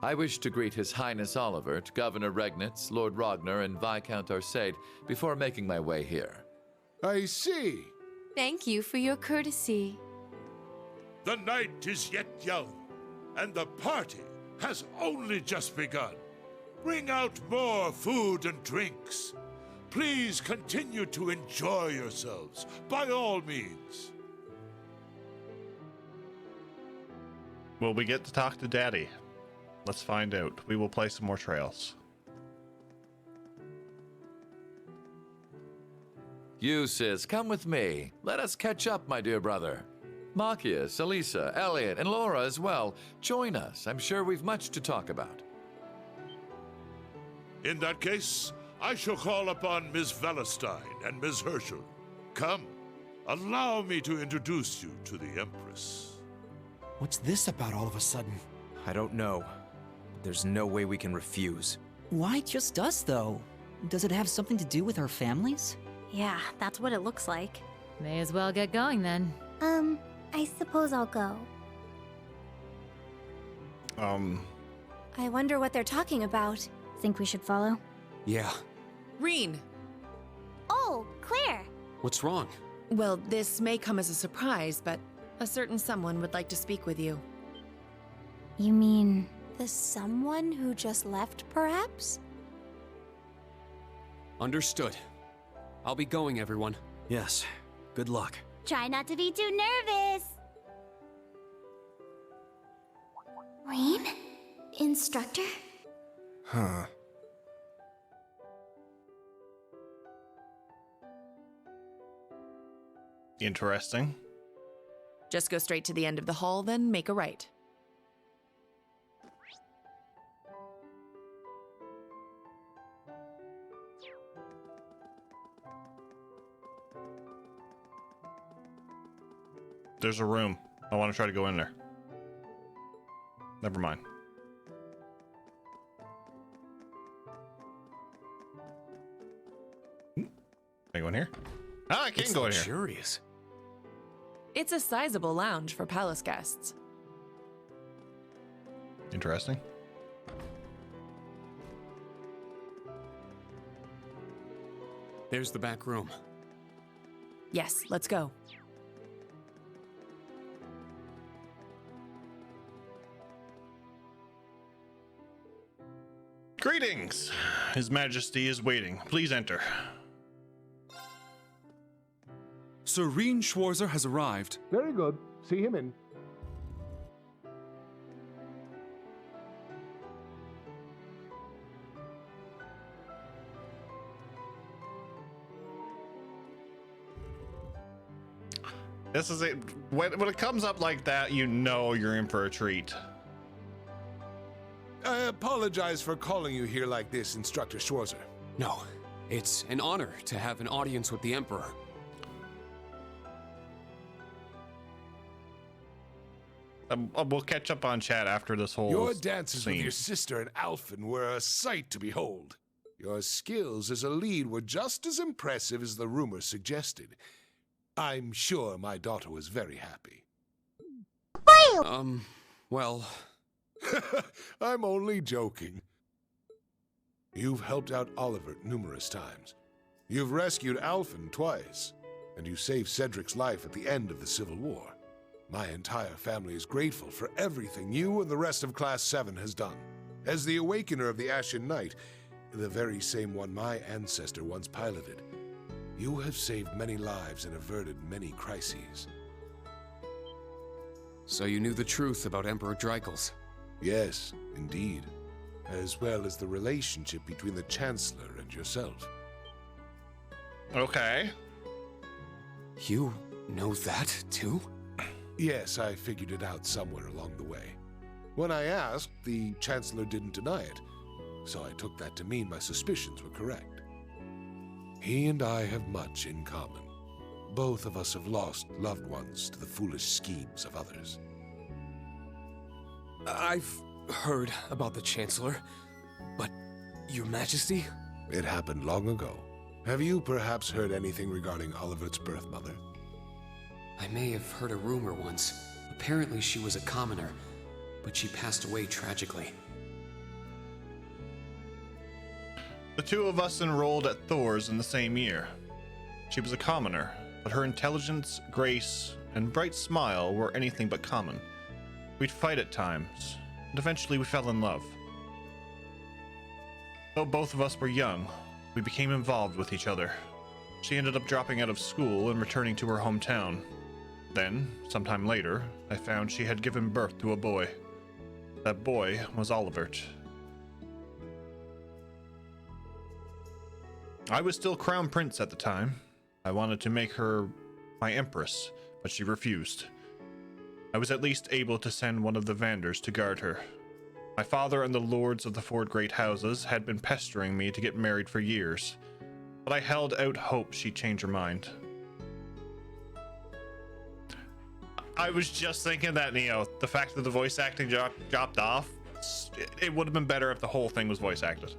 I wish to greet His Highness Olivert, Governor Regnitz, Lord Ragnar, and Viscount Arcade before making my way here. I see. Thank you for your courtesy. The night is yet young. and the party has only just begun. Bring out more food and drinks. Please continue to enjoy yourselves, by all means. Will we get to talk to Daddy? Let's find out. We will play some more trails. Eustace, come with me. Let us catch up, my dear brother. Machias, Elisa, Elliot, and Laura as well. Join us. I'm sure we've much to talk about. In that case, I shall call upon Ms. Velestein and Ms. Herschel. Come, allow me to introduce you to the Empress. What's this about all of a sudden? I don't know. There's no way we can refuse. Why just us, though? Does it have something to do with our families? Yeah, that's what it looks like. May as well get going then. I suppose I'll go. I wonder what they're talking about. Think we should follow? Yeah. Reen! Oh, Claire! What's wrong? Well, this may come as a surprise, but a certain someone would like to speak with you. You mean... The someone who just left, perhaps? Understood. I'll be going, everyone. Yes. Good luck. Try not to be too nervous. Reen? Instructor? Huh. Interesting. Just go straight to the end of the hall, then make a right. There's a room. I want to try to go in there. Never mind. Can I go in here? Ah, I can go in here. Luxurious. It's a sizable lounge for palace guests. Interesting. There's the back room. Yes, let's go. Greetings. His Majesty is waiting. Please enter. Sir Reen Schwarzer has arrived. Very good. See him in. This is it. When it comes up like that, you know you're in for a treat. I apologize for calling you here like this, Instructor Schwarzer. No, it's an honor to have an audience with the Emperor. We'll catch up on chat after this whole Your dances scene. with your sister and Alphen were a sight to behold. Your skills as a lead were just as impressive as the rumor suggested. I'm sure my daughter was very happy. Well... I'm only joking. You've helped out Oliver numerous times. You've rescued Alphen twice, and you saved Cedric's life at the end of the Civil War. My entire family is grateful for everything you and the rest of Class 7 has done. As the Awakener of the Ashen Knight, the very same one my ancestor once piloted, you have saved many lives and averted many crises. So you knew the truth about Emperor Dreikels? Yes, indeed. As well as the relationship between the Chancellor and yourself. Okay. You know that, too? Yes, I figured it out somewhere along the way. When I asked, the Chancellor didn't deny it, so I took that to mean my suspicions were correct. He and I have much in common. Both of us have lost loved ones to the foolish schemes of others. I've heard about the Chancellor, but Your Majesty? It happened long ago. Have you perhaps heard anything regarding Olivert's birth mother? I may have heard a rumor once. Apparently she was a commoner, but she passed away tragically. The two of us enrolled at Thor's in the same year. She was a commoner, but her intelligence, grace, and bright smile were anything but common. We'd fight at times, and eventually we fell in love. Though both of us were young, we became involved with each other. She ended up dropping out of school and returning to her hometown. Then, sometime later, I found she had given birth to a boy. That boy was Olivert. I was still Crown Prince at the time. I wanted to make her my Empress, but she refused. I was at least able to send one of the Vanders to guard her. My father and the lords of the 4 great houses had been pestering me to get married for years, but I held out hope she'd change her mind. I was just thinking that, Neo, the fact that the voice acting dropped off, it would have been better if the whole thing was voice acted.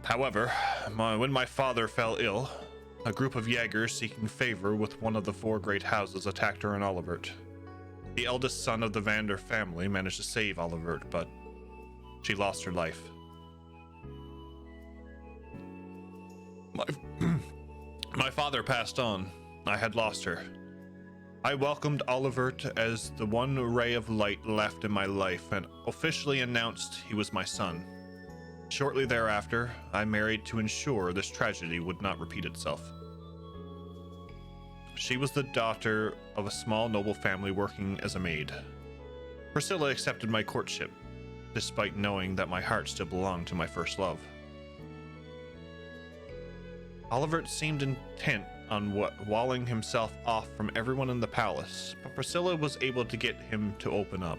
However, when my father fell ill, a group of Jaegers seeking favor with one of the 4 great houses attacked her and Olivert. The eldest son of the Vander family managed to save Olivert, but she lost her life. My father passed on. I had lost her. I welcomed Olivert as the one ray of light left in my life and officially announced he was my son. Shortly thereafter, I married to ensure this tragedy would not repeat itself. She was the daughter of a small noble family working as a maid. Priscilla accepted my courtship, despite knowing that my heart still belonged to my first love. Olivert seemed intent on walling himself off from everyone in the palace, but Priscilla was able to get him to open up.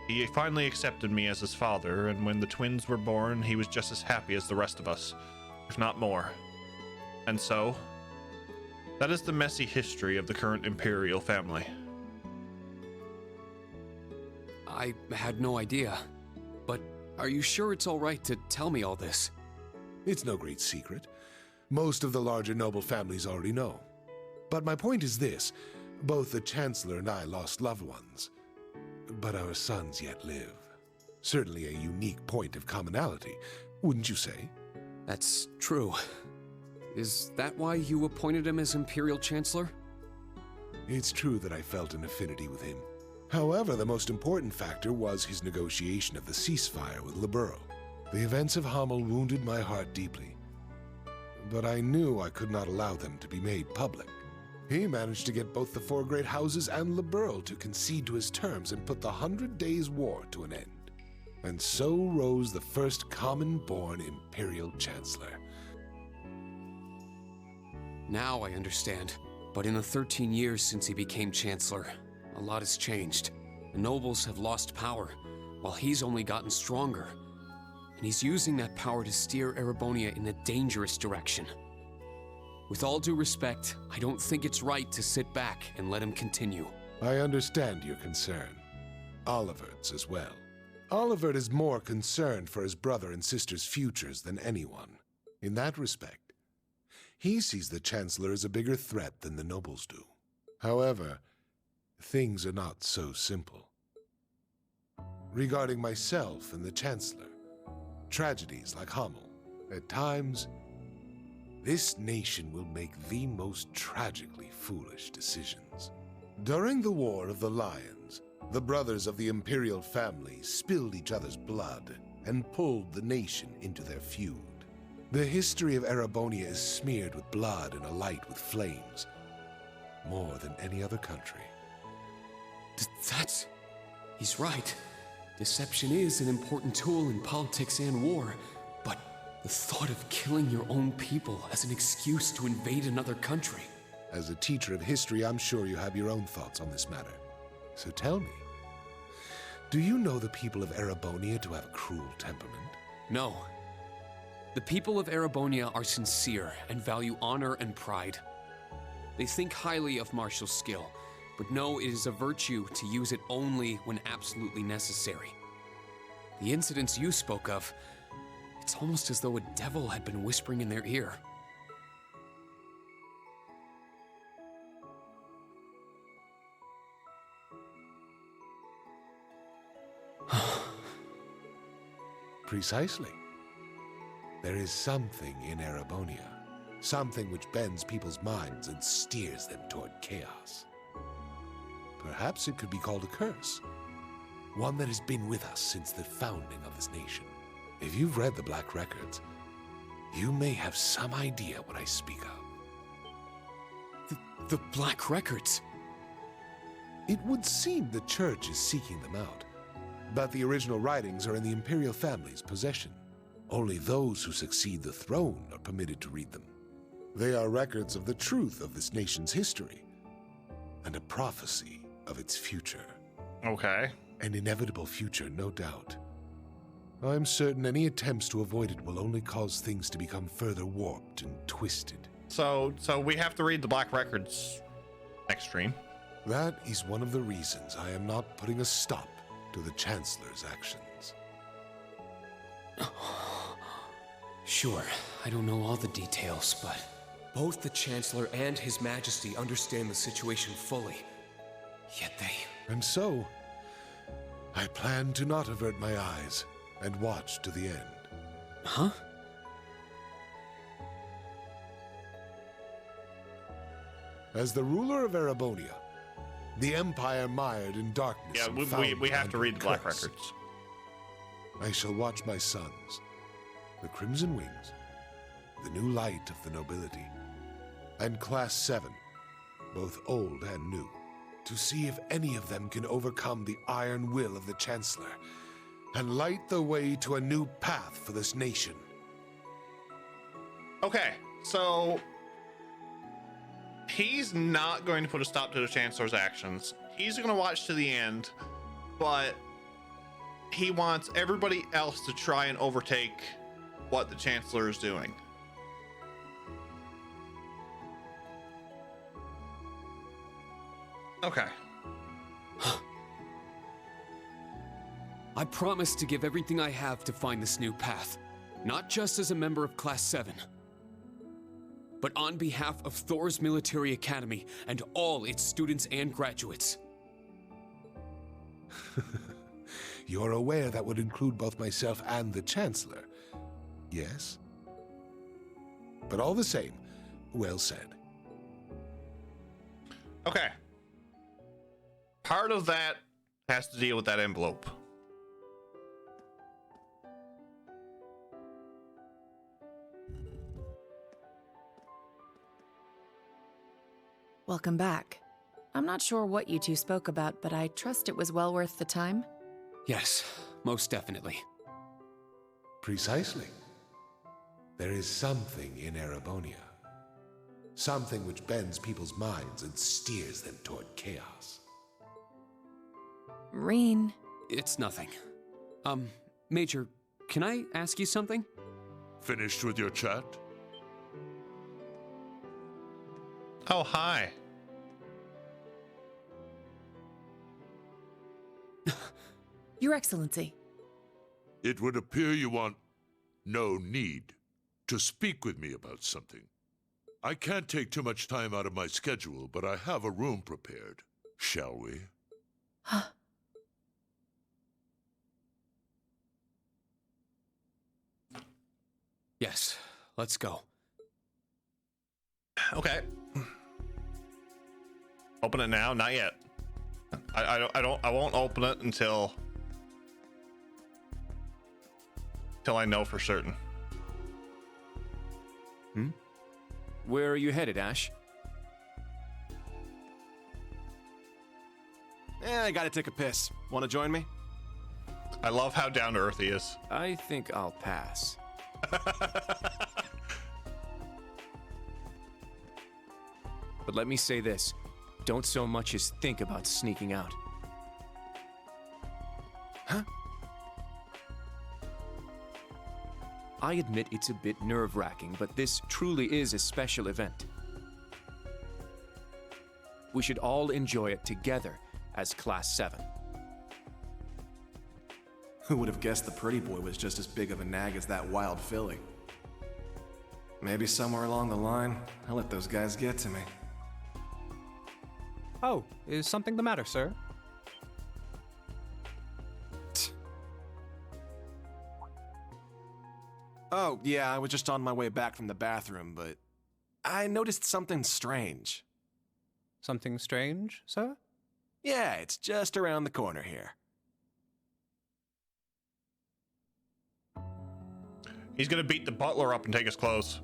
He finally accepted me as his father, and when the twins were born, he was just as happy as the rest of us, if not more. And so, that is the messy history of the current Imperial family. I had no idea, but are you sure it's all right to tell me all this? It's no great secret. Most of the larger noble families already know. But my point is this: both the Chancellor and I lost loved ones, but our sons yet live. Certainly a unique point of commonality, wouldn't you say? That's true. Is that why you appointed him as Imperial Chancellor? It's true that I felt an affinity with him. However, the most important factor was his negotiation of the ceasefire with Liberl. The events of Hamel wounded my heart deeply, but I knew I could not allow them to be made public. He managed to get both the 4 great houses and Liberl to concede to his terms and put the 100 Days' War to an end. And so rose the first common-born Imperial Chancellor. Now I understand. But in the 13 years since he became Chancellor, a lot has changed. The nobles have lost power, while he's only gotten stronger. And he's using that power to steer Erebonia in a dangerous direction. With all due respect, I don't think it's right to sit back and let him continue. I understand your concern. Olivert's as well. Olivert is more concerned for his brother and sister's futures than anyone. In that respect, he sees the Chancellor as a bigger threat than the nobles do. However, things are not so simple. Regarding myself and the Chancellor, tragedies like Hamel, at times, this nation will make the most tragically foolish decisions. During the War of the Lions, the brothers of the Imperial family spilled each other's blood and pulled the nation into their feud. The history of Erebonia is smeared with blood and alight with flames, more than any other country. He's right. Deception is an important tool in politics and war, but the thought of killing your own people as an excuse to invade another country. As a teacher of history, I'm sure you have your own thoughts on this matter. So tell me, do you know the people of Erebonia to have a cruel temperament? No. The people of Erebonia are sincere and value honor and pride. They think highly of martial skill, but know it is a virtue to use it only when absolutely necessary. The incidents you spoke of, it's almost as though a devil had been whispering in their ear. Precisely. There is something in Erebonia, something which bends people's minds and steers them toward chaos. Perhaps it could be called a curse. One that has been with us since the founding of this nation. If you've read the Black Records, you may have some idea what I speak of. The Black Records? It would seem the Church is seeking them out, but the original writings are in the Imperial family's possession. Only those who succeed the throne are permitted to read them. They are records of the truth of this nation's history, and a prophecy of its future. Okay. An inevitable future, no doubt. I'm certain any attempts to avoid it will only cause things to become further warped and twisted. So we have to read the Black Records next stream. That is one of the reasons I am not putting a stop to the Chancellor's actions. Sure, I don't know all the details, but both the Chancellor and His Majesty understand the situation fully. Yet they... And so, I plan to not avert my eyes and watch to the end. Huh? As the ruler of Erebonia, the Empire mired in darkness. Yeah, we have to read the Black Records. I shall watch my sons, the Crimson Wings, the new light of the nobility, and Class 7, both old and new, to see if any of them can overcome the iron will of the Chancellor and light the way to a new path for this nation. Okay, so he's not going to put a stop to the Chancellor's actions. He's going to watch to the end, but he wants everybody else to try and overtake what the Chancellor is doing. Okay. I promise to give everything I have to find this new path. Not just as a member of Class 7, but on behalf of Thor's Military Academy and all its students and graduates. You're aware that would include both myself and the Chancellor, yes? But all the same, well said. Okay. Part of that has to deal with that envelope. Welcome back. I'm not sure what you two spoke about, but I trust it was well worth the time. Yes, most definitely. Precisely. There is something in Erebonia. Something which bends people's minds and steers them toward chaos. Rean. It's nothing. Major, can I ask you something? Finished with your chat? Oh, hi. Your Excellency. It would appear you want no need to speak with me about something. I can't take too much time out of my schedule, but I have a room prepared. Shall we? Yes, let's go. Okay. Open it now? Not yet. I won't open it until I know for certain. Where are you headed, Ash? I gotta take a piss. Wanna join me? I love how down to earth he is. I think I'll pass. But let me say this. Don't so much as think about sneaking out. Huh? I admit it's a bit nerve-wracking, but this truly is a special event. We should all enjoy it together as Class 7. Who would have guessed the pretty boy was just as big of a nag as that wild filly? Maybe somewhere along the line, I let those guys get to me. Oh, is something the matter, sir? Oh, yeah, I was just on my way back from the bathroom, but I noticed something strange. Something strange, sir? Yeah, it's just around the corner here. He's gonna beat the butler up and take his clothes.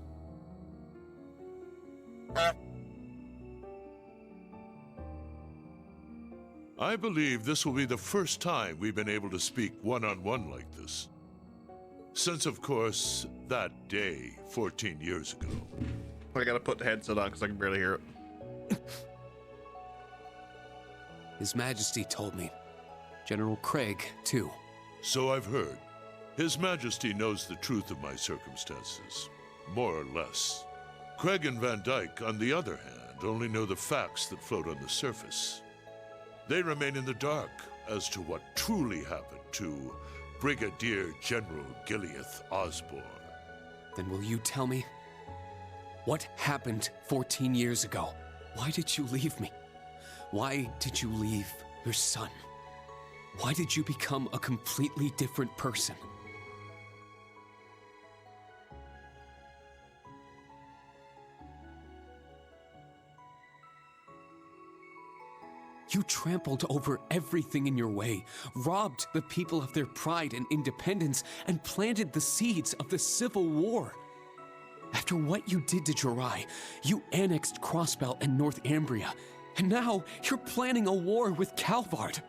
I believe this will be the first time we've been able to speak one-on-one like this. Since, of course, that day 14 years ago. I gotta put the headset on because I can barely hear it. His Majesty told me. General Craig, too. So I've heard. His Majesty knows the truth of my circumstances, more or less. Craig and Van Dyke, on the other hand, only know the facts that float on the surface. They remain in the dark as to what truly happened to Brigadier General Gileath Osborne. Then will you tell me? What happened 14 years ago? Why did you leave me? Why did you leave your son? Why did you become a completely different person? You trampled over everything in your way, robbed the people of their pride and independence, and planted the seeds of the Civil War. After what you did to Jirai, you annexed Crossbell and North Ambria, and now you're planning a war with Calvard.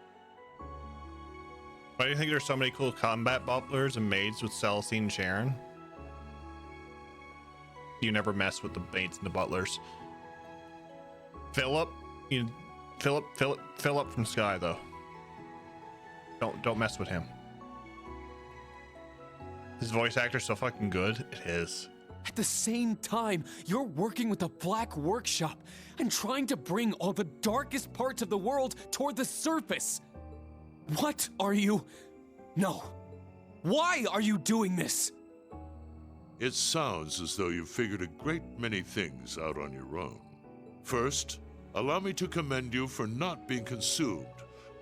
Why do you think there's so many cool combat butlers and maids with Celestine and Sharon? You never mess with the maids and the butlers. Philip from Sky though. Don't mess with him. His voice actor's so fucking good. It is. At the same time, you're working with the Black Workshop and trying to bring all the darkest parts of the world toward the surface. What are you? No. Why are you doing this? It sounds as though you've figured a great many things out on your own. First, allow me to commend you for not being consumed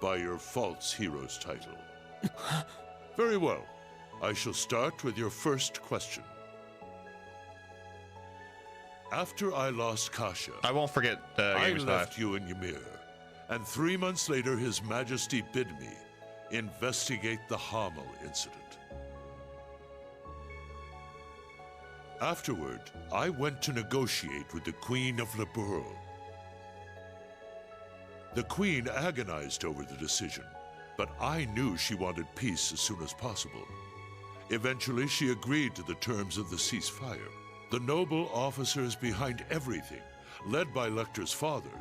by your false hero's title. Very well. I shall start with your first question. After I lost Kasha, I won't forget I left you in Ymir, and 3 months later His Majesty bid me investigate the Hamel incident. Afterward, I went to negotiate with the Queen of Liberl. The Queen agonized over the decision, but I knew she wanted peace as soon as possible. Eventually, she agreed to the terms of the ceasefire. The noble officers behind everything, led by Lecter's father,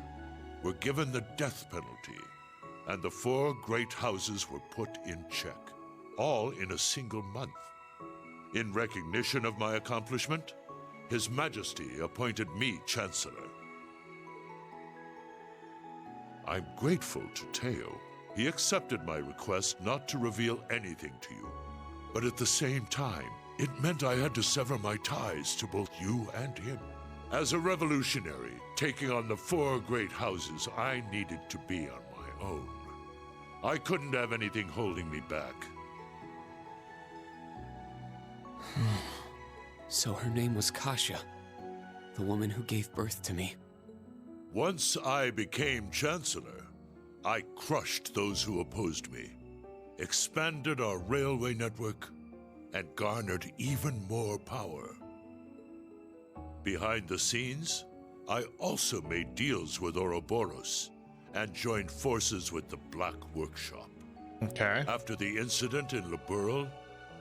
were given the death penalty, and the 4 great houses were put in check, all in a single month. In recognition of my accomplishment, His Majesty appointed me Chancellor. I'm grateful to Teo. He accepted my request not to reveal anything to you. But at the same time, it meant I had to sever my ties to both you and him. As a revolutionary, taking on the 4 great houses, I needed to be on my own. I couldn't have anything holding me back. So her name was Kasha, the woman who gave birth to me. Once I became Chancellor, I crushed those who opposed me, expanded our railway network, and garnered even more power. Behind the scenes, I also made deals with Ouroboros and joined forces with the Black Workshop. Okay. After the incident in Liberl,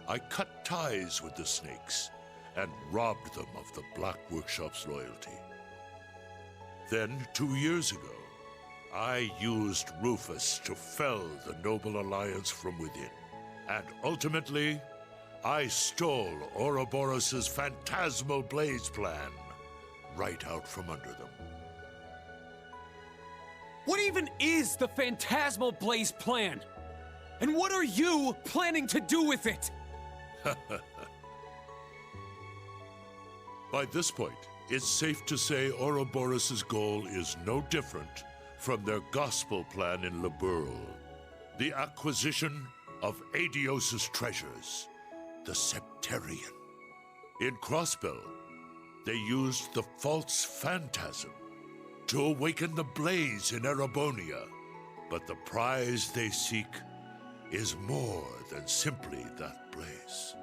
I cut ties with the Snakes and robbed them of the Black Workshop's loyalty. Then, 2 years ago, I used Rufus to fell the Noble Alliance from within. And ultimately, I stole Ouroboros' phantasmal blaze plan right out from under them. What even is the Phantasmal Blaze plan? And what are you planning to do with it? By this point, it's safe to say Ouroboros' goal is no different from their gospel plan in Liberl. The acquisition of Adios' treasures, the Septarian. In Crossbell, they used the false phantasm to awaken the blaze in Erebonia, But the prize they seek is more than simply that blaze.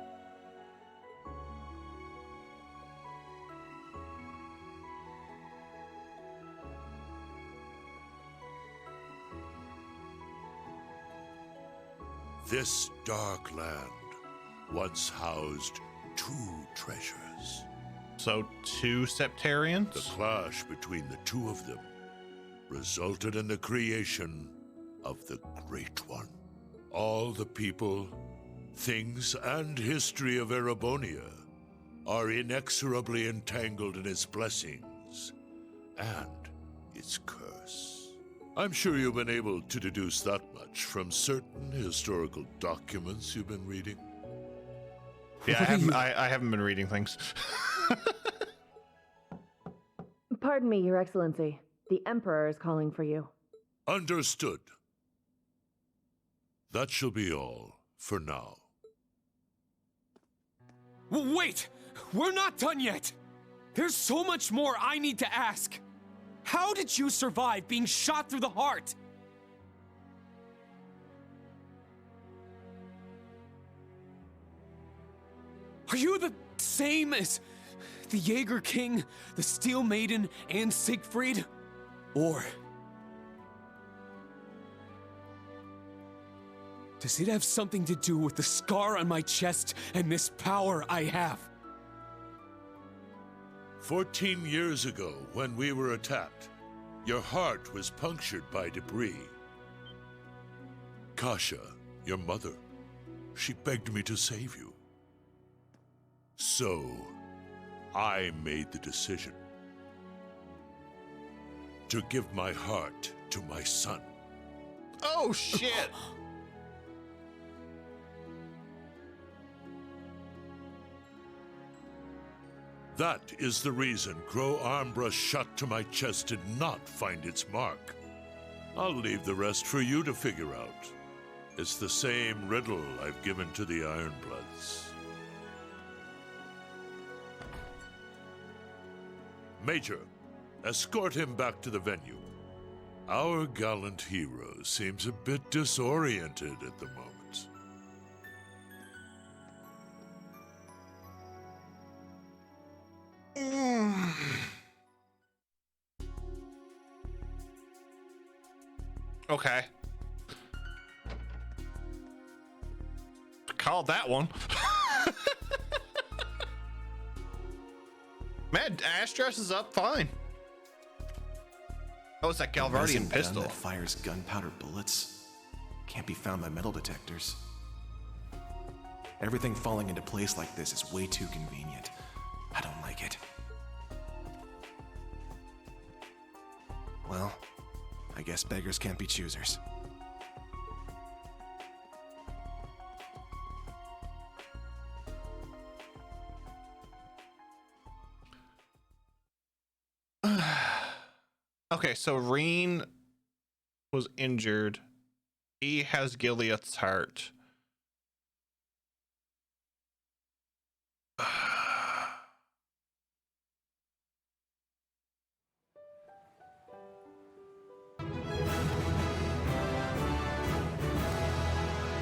This dark land once housed 2 treasures. So 2 Septarians? The clash between the 2 of them resulted in the creation of the Great One. All the people, things, and history of Erebonia are inexorably entangled in its blessings and its curse. I'm sure you've been able to deduce that much from certain historical documents you've been reading. Yeah, I haven't been reading things. Pardon me, Your Excellency. The Emperor is calling for you. Understood. That shall be all for now. Wait! We're not done yet! There's so much more I need to ask. How did you survive being shot through the heart? Are you the same as the Jaeger King, the Steel Maiden, and Siegfried? Or does it have something to do with the scar on my chest and this power I have? 14 years ago, when we were attacked, your heart was punctured by debris. Kasha, your mother, she begged me to save you. So, I made the decision to give my heart to my son. Oh, shit! That is the reason Gro Armbrush shot to my chest did not find its mark. I'll leave the rest for you to figure out. It's the same riddle I've given to the Ironbloods. Major, escort him back to the venue. Our gallant hero seems a bit disoriented at the moment. Okay. Called that one. Man, Ash dresses up fine. Oh, it's that Galvardian Resin gun pistol. that fires gunpowder bullets. Can't be found by metal detectors. Everything falling into place like this is way too convenient. I don't like it. Well, I guess beggars can't be choosers. Okay, so Reen was injured. He has Gilead's heart.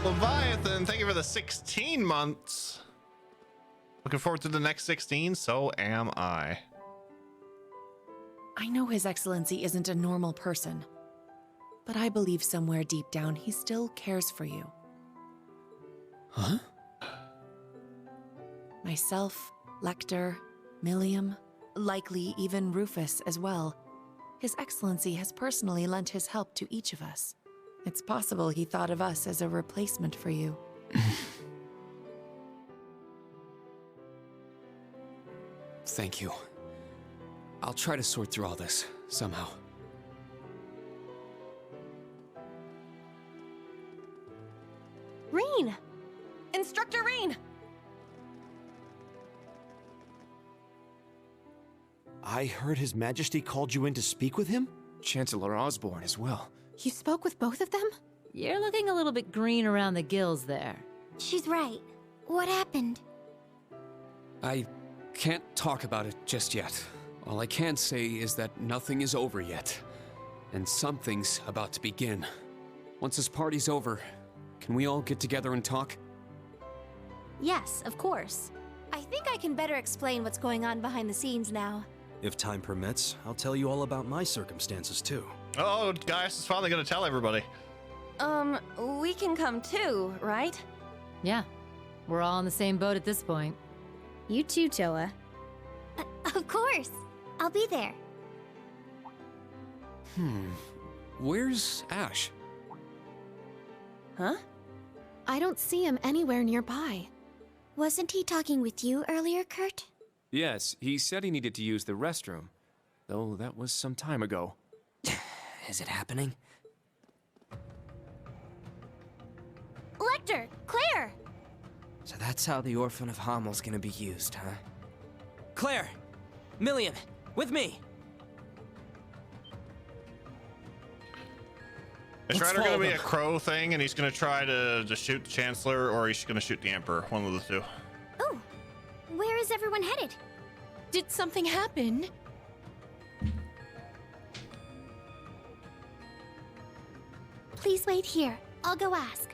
Leviathan, thank you for the 16 months. Looking forward to the next 16, so am I. I know His Excellency isn't a normal person, but I believe somewhere deep down he still cares for you. Huh? Myself, Lecter, Millium, likely even Rufus as well. His Excellency has personally lent his help to each of us. It's possible he thought of us as a replacement for you. Thank you. I'll try to sort through all this, somehow. Reen! Instructor Reen! I heard His Majesty called you in to speak with him? Chancellor Osborne as well. You spoke with both of them? You're looking a little bit green around the gills there. She's right. What happened? I can't talk about it just yet. All I can say is that nothing is over yet, and something's about to begin. Once this party's over, can we all get together and talk? Yes, of course. I think I can better explain what's going on behind the scenes now. If time permits, I'll tell you all about my circumstances too. Oh, Gaius is finally gonna tell everybody. We can come too, right? Yeah, we're all in the same boat at this point. You too, Joa. Of course. I'll be there. Where's Ash? Huh? I don't see him anywhere nearby. Wasn't he talking with you earlier, Kurt? Yes, he said he needed to use the restroom, though that was some time ago. Is it happening? Lecter! Claire! So that's how the Orphan of Hammel's gonna be used, huh? Claire! Million! With me! It's either gonna be a crow thing, and he's gonna try to shoot the Chancellor, or he's gonna shoot the Emperor. One of the two. Oh, where is everyone headed? Did something happen? Please wait here. I'll go ask.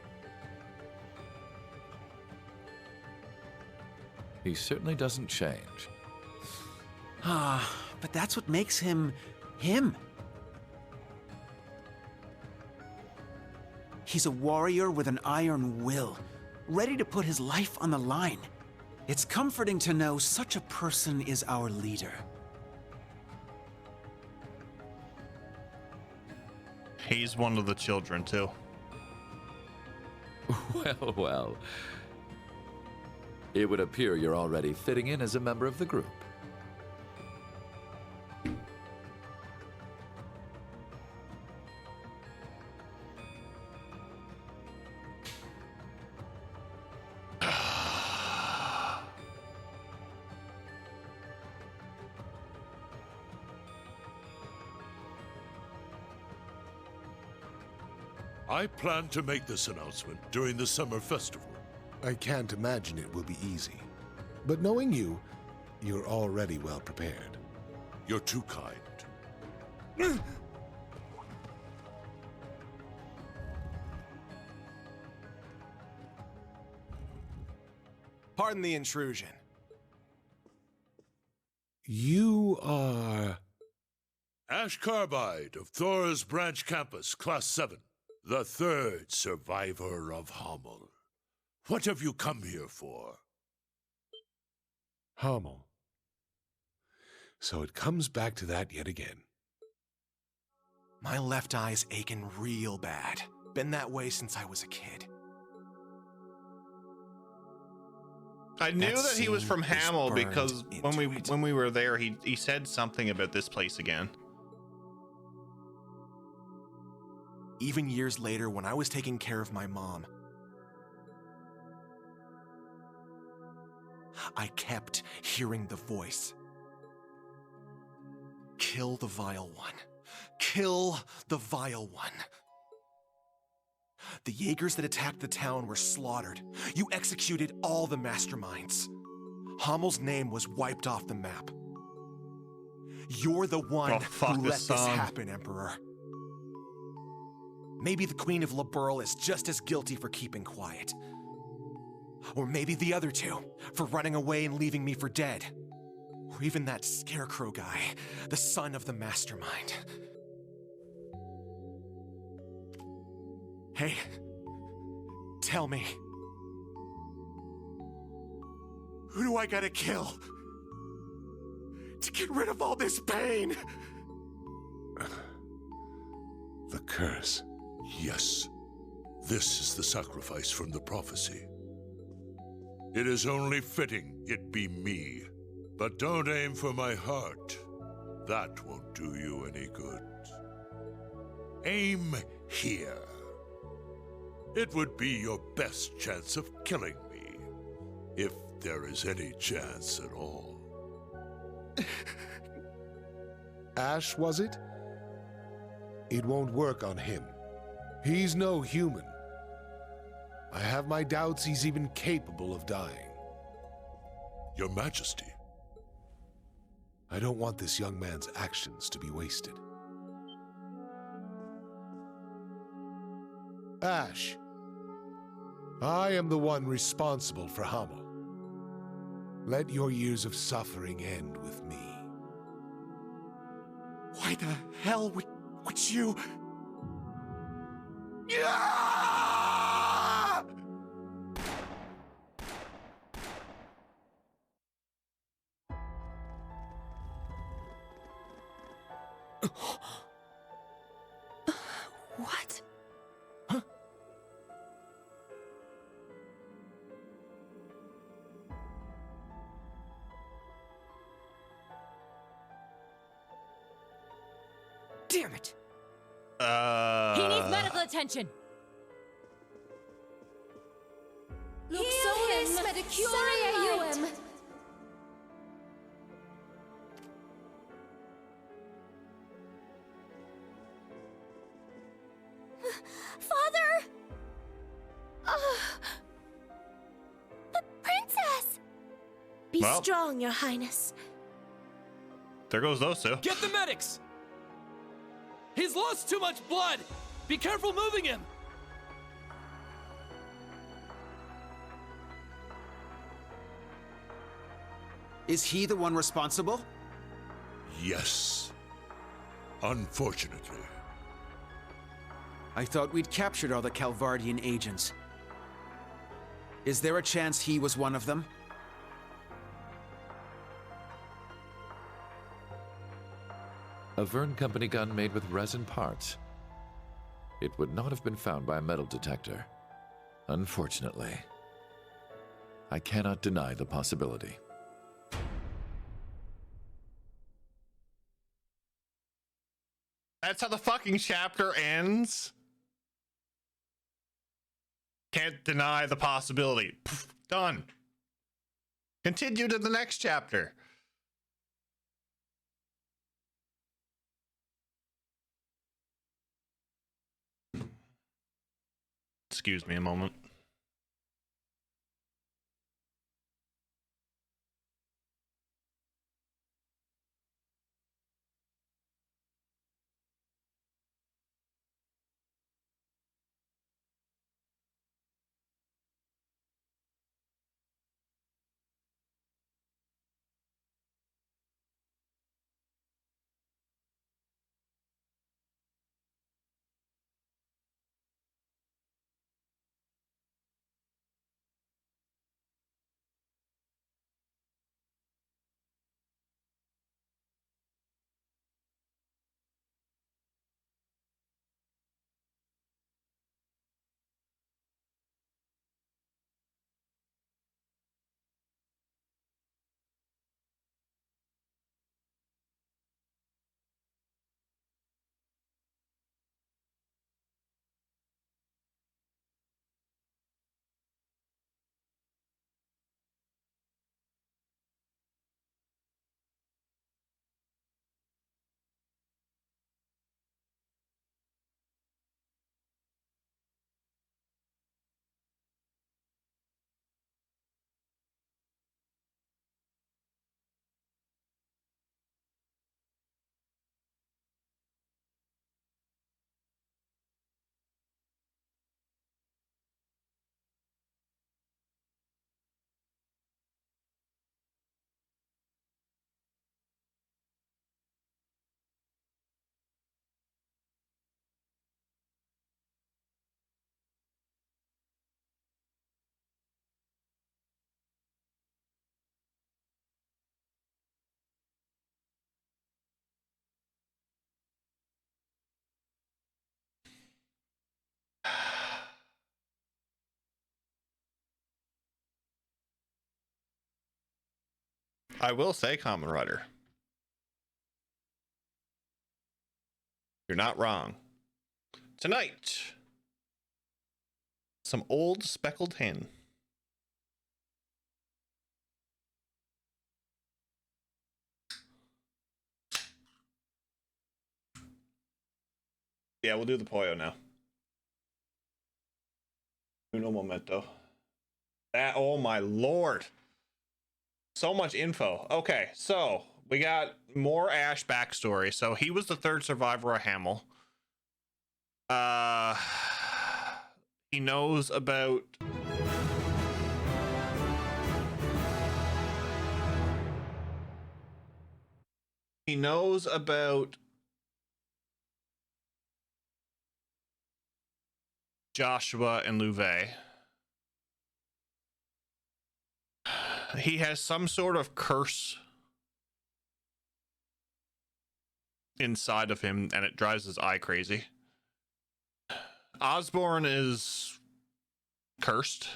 He certainly doesn't change. But that's what makes him him. He's a warrior with an iron will, ready to put his life on the line. It's comforting to know such a person is our leader. He's one of the children, too. Well, well. It would appear you're already fitting in as a member of the group. I plan to make this announcement during the summer festival. I can't imagine it will be easy. But knowing you, you're already well prepared. You're too kind. Pardon the intrusion. You are... Ash Carbide of Thor's Branch Campus, Class 7. The third survivor of Hammel. What have you come here for? Hammel. So it comes back to that yet again. My left eye's aching real bad. Been that way since I was a kid. I knew that he was from scene is Hammel burned because when we were there, he said something about this place again. Even years later, when I was taking care of my mom, I kept hearing the voice. Kill the Vile One. Kill the Vile One. The Jaegers that attacked the town were slaughtered. You executed all the masterminds. Hammel's name was wiped off the map. You're the one who let this happen, Emperor. Maybe the Queen of Laburl is just as guilty for keeping quiet. Or maybe the other two, for running away and leaving me for dead. Or even that Scarecrow guy, the son of the mastermind. Hey, tell me. Who do I gotta kill to get rid of all this pain? The curse. Yes, this is the sacrifice from the prophecy. It is only fitting it be me. But don't aim for my heart. That won't do you any good. Aim here. It would be your best chance of killing me, if there is any chance at all. Ash, was it? It won't work on him. He's no human. I have my doubts he's even capable of dying. Your Majesty. I don't want this young man's actions to be wasted. Ash, I am the one responsible for Hamel. Let your years of suffering end with me. Why the hell would you... What? Damn it! He needs medical attention. Luxonis Medicuria Eum. Father! The princess! Be Well. strong, Your Highness. There goes those two. Get the medics! He's lost too much blood! Be careful moving him! Is he the one responsible? Yes. Unfortunately. I thought we'd captured all the Calvardian agents. Is there a chance he was one of them? A Vern Company gun made with resin parts. It would not have been found by a metal detector. Unfortunately. I cannot deny the possibility. That's how the fucking chapter ends? Can't deny the possibility. Pff, done. Continue to the next chapter. Excuse me a moment. I will say, Kamen Rider, you're not wrong. Tonight, some old speckled hen. Yeah, we'll do the Poyo now. Uno momento. That, oh my lord. So much info. Okay, so we got more Ash backstory. So he was the third survivor of Hamel. He knows about Joshua and Louvet. He has some sort of curse inside of him, and it drives his eye crazy. Osborn is cursed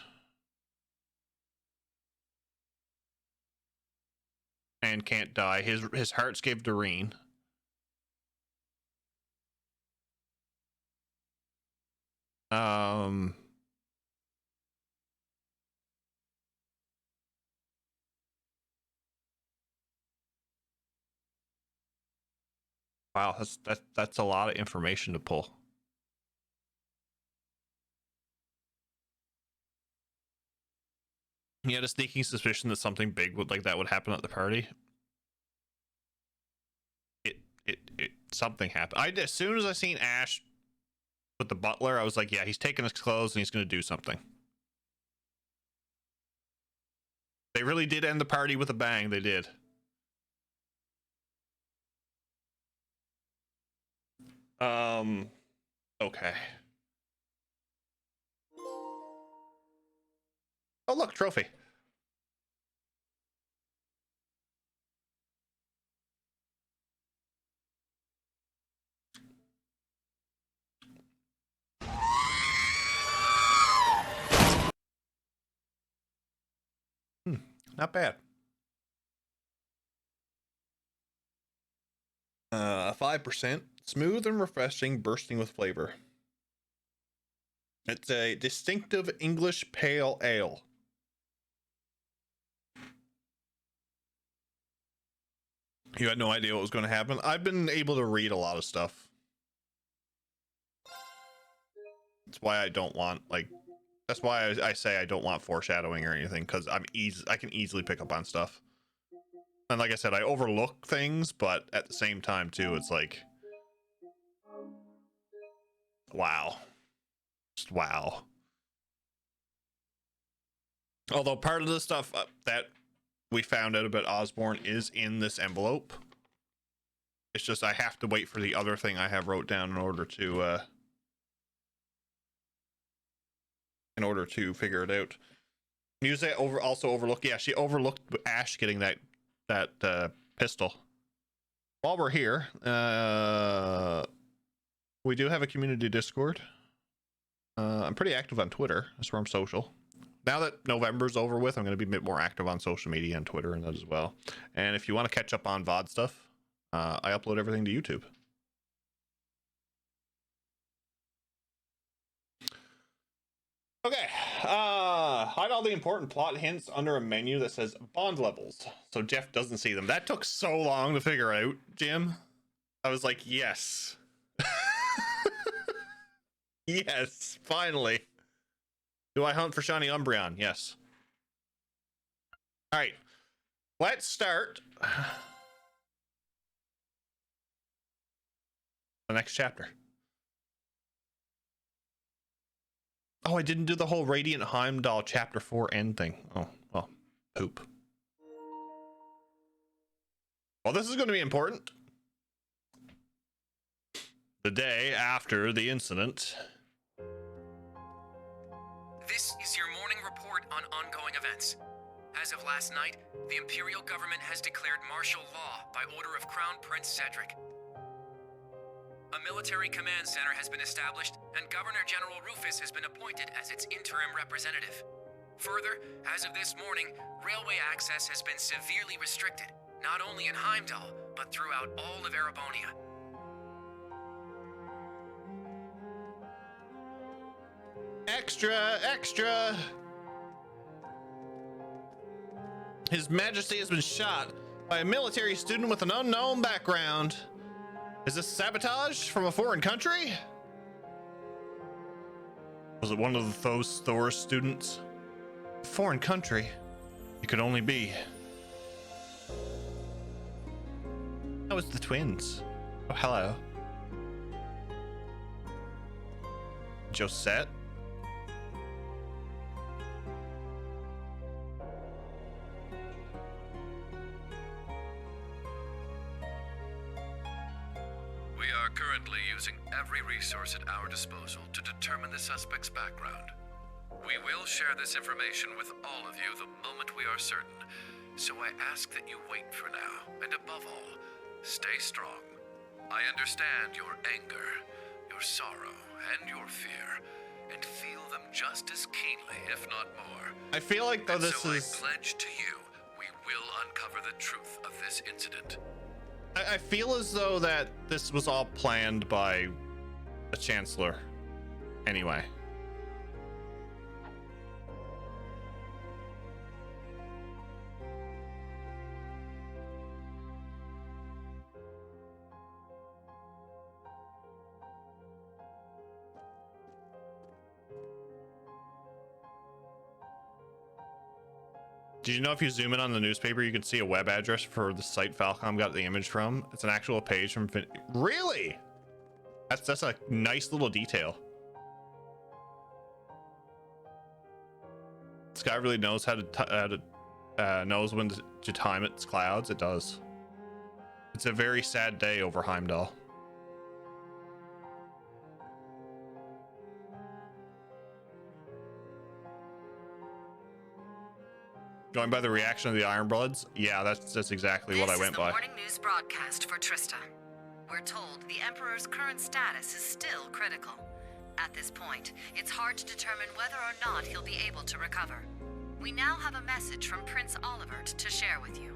and can't die. His heart's gave Doreen. Wow, that's a lot of information to pull. He had a sneaking suspicion that something big would happen at the party. Something happened. As soon as I seen Ash with the butler, I was like, yeah, he's taking his clothes and he's going to do something. They really did end the party with a bang. They did. Okay. Oh, look, trophy. Not bad. 5%. Smooth and refreshing, bursting with flavor. It's a distinctive English pale ale. You had no idea what was going to happen. I've been able to read a lot of stuff. That's why I don't want, that's why I say I don't want foreshadowing or anything, because I can easily pick up on stuff. And like I said, I overlook things, but at the same time too, it's like, wow. Just wow. Although part of the stuff that we found out about Osborn is in this envelope. It's just I have to wait for the other thing I have wrote down in order to figure it out. Muse also overlooked. Yeah, she overlooked Ash getting that pistol. While we're here, we do have a community Discord. I'm pretty active on Twitter. That's where I'm social. Now that November's over with, I'm going to be a bit more active on social media and Twitter and that as well. And if you want to catch up on VOD stuff, I upload everything to YouTube. Okay. Hide all the important plot hints under a menu that says bond levels, so Jeff doesn't see them. That took so long to figure out, Jim. I was like, yes. Yes, finally. Do I hunt for shiny Umbreon? Yes. All right. Let's start the next chapter. Oh, I didn't do the whole Radiant Heimdall chapter 4 end thing. Oh, well, poop. Well, this is going to be important. The day after the incident. This is your morning report on ongoing events. As of last night, the Imperial government has declared martial law by order of Crown Prince Cedric. A military command center has been established, and Governor General Rufus has been appointed as its interim representative. Further, as of this morning, railway access has been severely restricted, not only in Heimdall, but throughout all of Erebonia. Extra, extra! His Majesty has been shot by a military student with an unknown background. Is this sabotage from a foreign country? Was it one of those Thor students? Foreign country? It could only be. That was the twins. Oh, hello. Josette? to determine the suspect's background. We will share this information with all of you the moment we are certain, so I ask that you wait for now, and above all, stay strong. I understand your anger, your sorrow, and your fear, and feel them just as keenly, if not more. I feel like though this so is... I pledge to you, we will uncover the truth of this incident. I feel as though that this was all planned by the Chancellor. Anyway. Did you know if you zoom in on the newspaper, you can see a web address for the site Falcom got the image from? It's an actual page from Really? That's a nice little detail. This guy really knows how to knows when to time its clouds. It does. It's a very sad day over Heimdall. Going by the reaction of the Ironbloods, yeah, that's exactly what I went by. This is the morning news broadcast for Trista. We're told the Emperor's current status is still critical. At this point, it's hard to determine whether or not he'll be able to recover. We now have a message from Prince Olivert to share with you.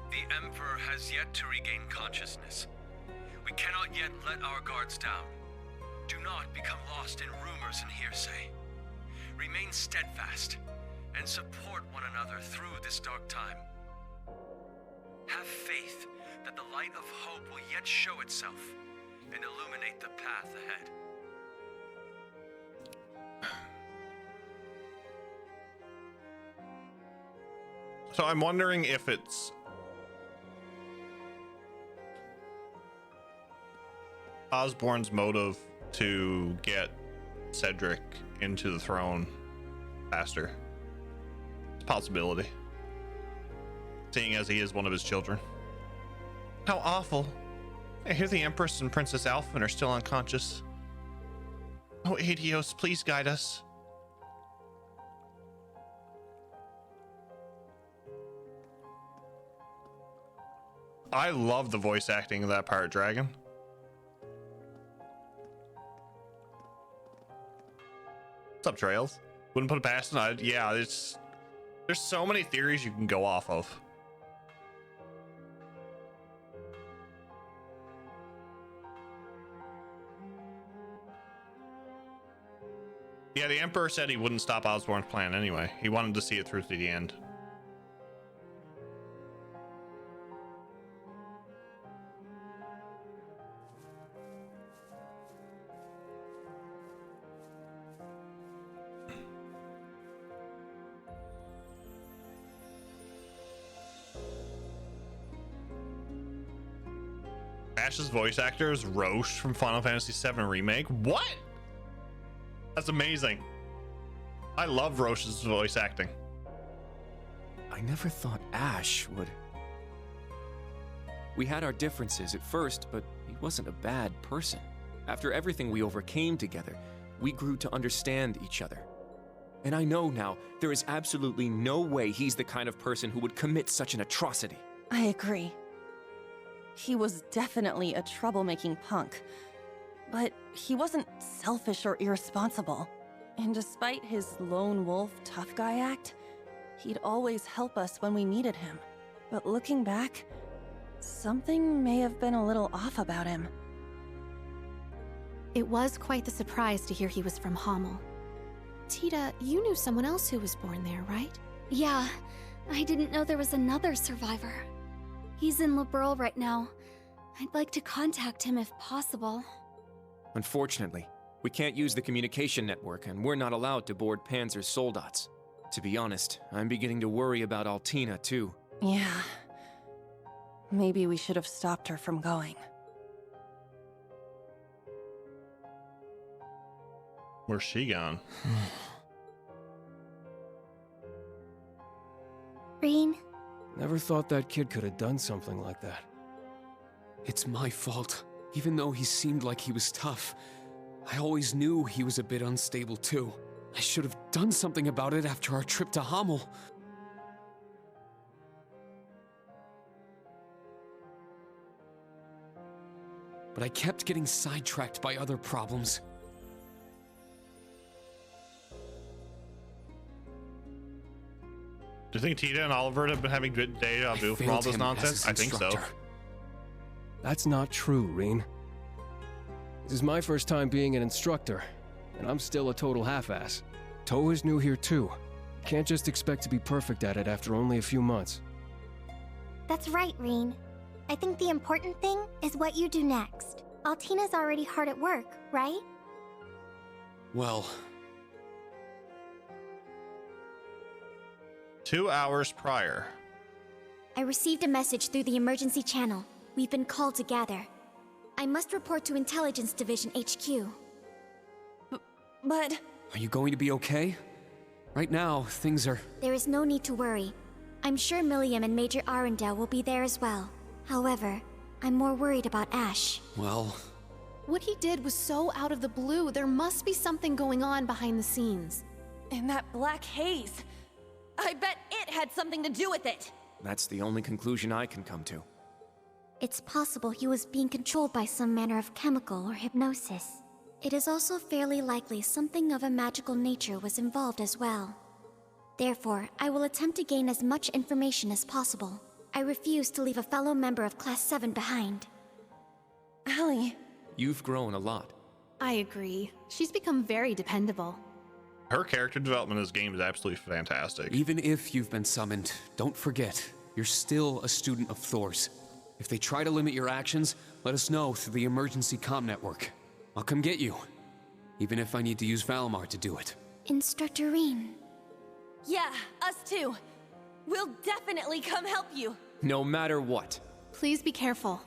The Emperor has yet to regain consciousness. We cannot yet let our guards down. Do not become lost in rumors and hearsay. Remain steadfast and support one another through this dark time. Have faith that the light of hope will yet show itself and illuminate the path ahead. So I'm wondering if it's Osborn's motive to get Cedric into the throne faster. It's a possibility, seeing as he is one of his children. How awful. I hear the Empress and Princess Alphen are still unconscious. Oh, Adios, please guide us. I love the voice acting of that pirate dragon. What's up, Trails? Wouldn't put it past it. Yeah, there's so many theories you can go off of. Yeah, the Emperor said he wouldn't stop Osborn's plan anyway. He wanted to see it through to the end. Ash's voice actor is Roche from Final Fantasy VII Remake. What? That's amazing. I love Roche's voice acting. I never thought Ash would. We had our differences at first, but he wasn't a bad person. After everything we overcame together, we grew to understand each other. And I know now there is absolutely no way he's the kind of person who would commit such an atrocity. I agree. He was definitely a troublemaking punk, but he wasn't selfish or irresponsible. And despite his lone wolf tough guy act, he'd always help us when we needed him. But looking back, something may have been a little off about him. It was quite the surprise to hear he was from Hamel. Tita, you knew someone else who was born there, right? Yeah, I didn't know there was another survivor. He's in Liberl right now. I'd like to contact him if possible. Unfortunately, we can't use the communication network, and we're not allowed to board Panzer's soldats. To be honest, I'm beginning to worry about Altina, too. Yeah. Maybe we should have stopped her from going. Where's she gone? Rean? Never thought that kid could have done something like that. It's my fault. Even though he seemed like he was tough, I always knew he was a bit unstable too. I should have done something about it after our trip to Hamel. But I kept getting sidetracked by other problems. Do you think Tita and Oliver have been having good deja vu from all this nonsense? I think so. That's not true, Rean. This is my first time being an instructor, and I'm still a total half-ass. Toa is new here too. Can't just expect to be perfect at it after only a few months. That's right, Rean. I think the important thing is what you do next. Altina's already hard at work, right? Well... 2 hours prior. I received a message through the emergency channel. We've been called to gather. I must report to Intelligence Division HQ. But... Are you going to be okay? Right now, things are... There is no need to worry. I'm sure Milliam and Major Arundel will be there as well. However, I'm more worried about Ash. Well... What he did was so out of the blue. There must be something going on behind the scenes. And that black haze... I bet it had something to do with it! That's the only conclusion I can come to. It's possible he was being controlled by some manner of chemical or hypnosis. It is also fairly likely something of a magical nature was involved as well. Therefore, I will attempt to gain as much information as possible. I refuse to leave a fellow member of Class 7 behind. Allie... You've grown a lot. I agree. She's become very dependable. Her character development in this game is absolutely fantastic. Even if you've been summoned, don't forget, you're still a student of Thor's. If they try to limit your actions, let us know through the emergency comm network. I'll come get you, even if I need to use Valimar to do it. Instructor Rean. Yeah, us too. We'll definitely come help you. No matter what. Please be careful.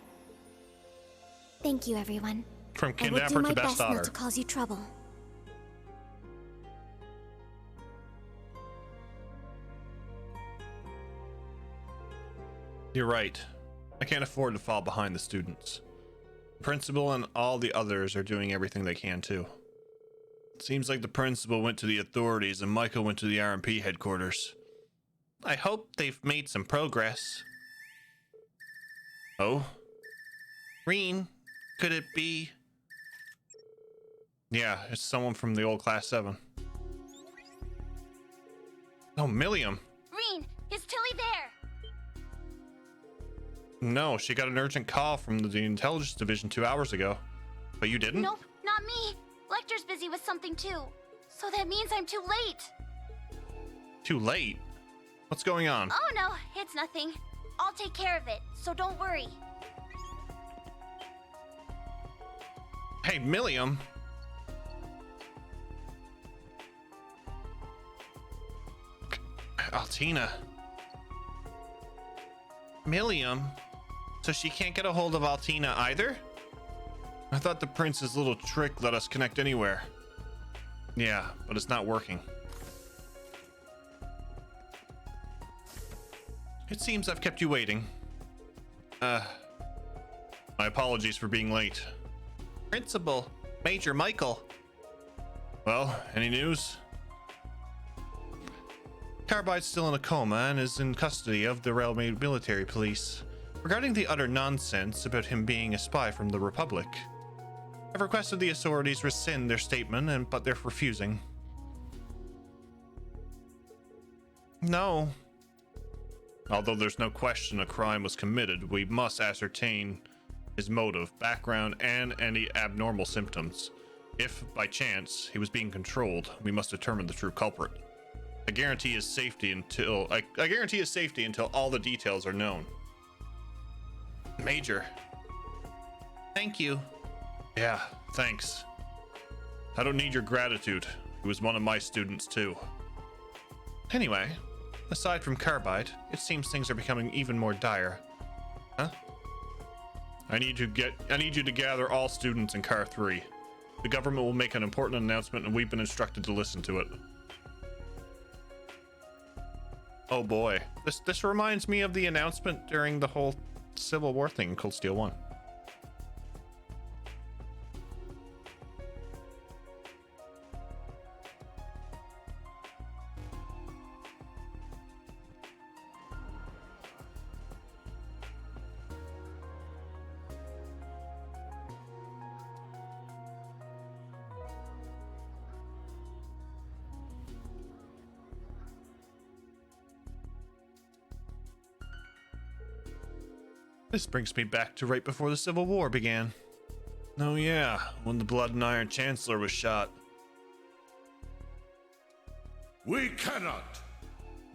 Thank you, everyone. From I will do kidnapper my to best best daughter. not to cause you trouble. You're right. I can't afford to fall behind the students. The principal and all the others are doing everything they can too. It seems like the principal went to the authorities and Michael went to the RMP headquarters. I hope they've made some progress. Oh? Rean, could it be? Yeah, it's someone from the old Class 7. Oh, Milliam. Rean, is Tilly there? No, she got an urgent call from the Intelligence Division 2 hours ago. But you didn't? Nope, not me. Lecter's busy with something too. So that means I'm too late. Too late? What's going on? Oh no, it's nothing. I'll take care of it, so don't worry. Hey, Milliam. Altina. Milliam? So she can't get a hold of Altina either? I thought the prince's little trick let us connect anywhere. Yeah, but it's not working. It seems I've kept you waiting. My apologies for being late. Principal, Major Michael. Well, any news? Carbide's still in a coma and is in custody of the Realm military police. Regarding the utter nonsense about him being a spy from the Republic, I've requested the authorities rescind their statement, but they're refusing. No. Although there's no question a crime was committed, we must ascertain his motive, background, and any abnormal symptoms. If, by chance, he was being controlled, we must determine the true culprit. I guarantee his safety until all the details are known. Major. Thank you. Yeah, thanks. I don't need your gratitude. He was one of my students too. Anyway, aside from Carbide, it seems things are becoming even more dire. Huh? I need you to gather all students in Car 3. The government will make an important announcement and we've been instructed to listen to it. Oh boy. This reminds me of the announcement during the whole Civil War thing in Cold Steel 1. This brings me back to right before the Civil War began. Oh yeah, when the Blood and Iron Chancellor was shot. We cannot.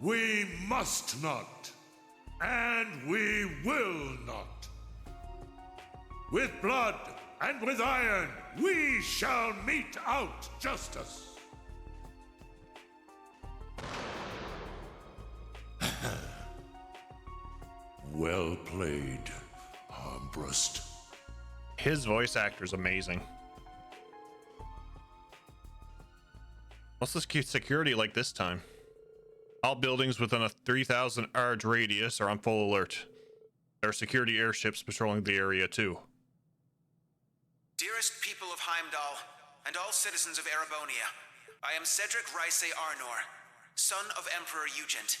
We must not. And we will not. With blood and with iron, we shall mete out justice. Well played, Armbrust. His voice actor is amazing. What's this cute security like this time? All buildings within a 3,000 arge radius are on full alert. There are security airships patrolling the area too. Dearest people of Heimdall, and all citizens of Erebonia, I am Cedric Ryce Arnor, son of Emperor Eugent.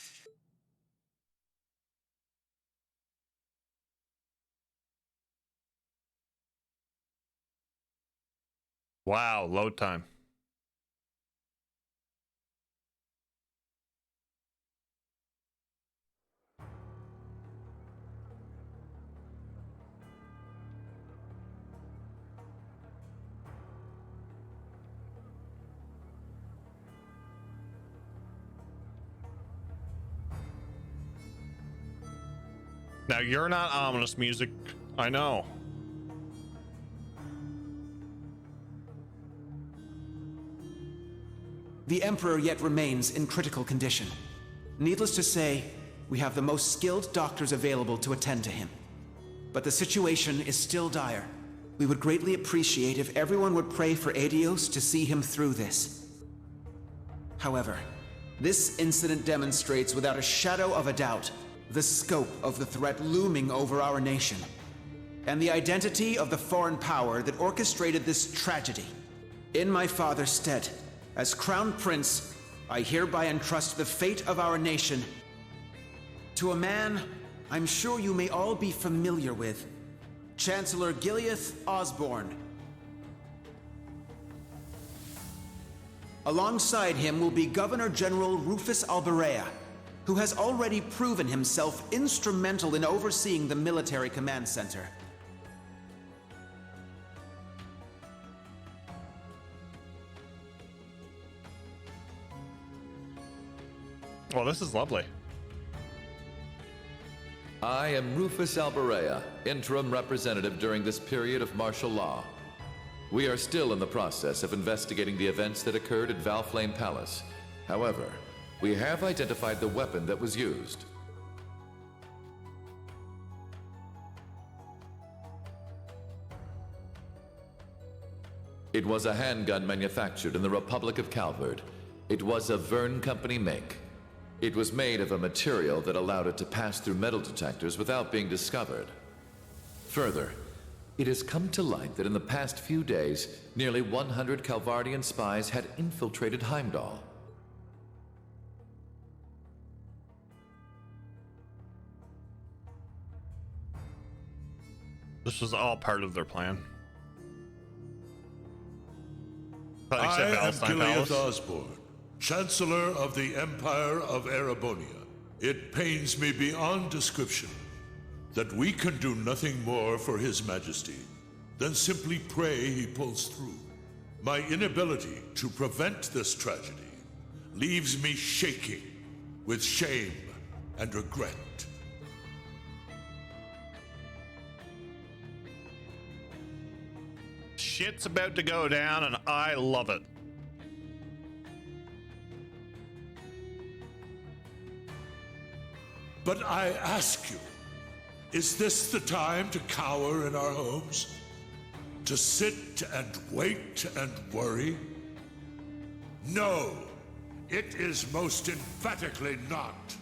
Wow, load time. Now you're not ominous music, I know. The Emperor yet remains in critical condition. Needless to say, we have the most skilled doctors available to attend to him. But the situation is still dire. We would greatly appreciate if everyone would pray for Aidios to see him through this. However, this incident demonstrates without a shadow of a doubt the scope of the threat looming over our nation, and the identity of the foreign power that orchestrated this tragedy. In my father's stead, as Crown Prince, I hereby entrust the fate of our nation to a man I'm sure you may all be familiar with, Chancellor Gileath Osborne. Alongside him will be Governor General Rufus Alberea, who has already proven himself instrumental in overseeing the military command center. Well, this is lovely. I am Rufus Alberea, interim representative during this period of martial law. We are still in the process of investigating the events that occurred at Valflame Palace. However, we have identified the weapon that was used. It was a handgun manufactured in the Republic of Calvard. It was a Verne Company make. It was made of a material that allowed it to pass through metal detectors without being discovered. Further, it has come to light that in the past few days, nearly 100 Calvardian spies had infiltrated Heimdall. This was all part of their plan. I am Gileath Osborne, Chancellor of the Empire of Erebonia. It pains me beyond description that we can do nothing more for His Majesty than simply pray he pulls through. My inability to prevent this tragedy leaves me shaking with shame and regret. Shit's about to go down and I love it. But I ask you, is this the time to cower in our homes? To sit and wait and worry? No, it is most emphatically not.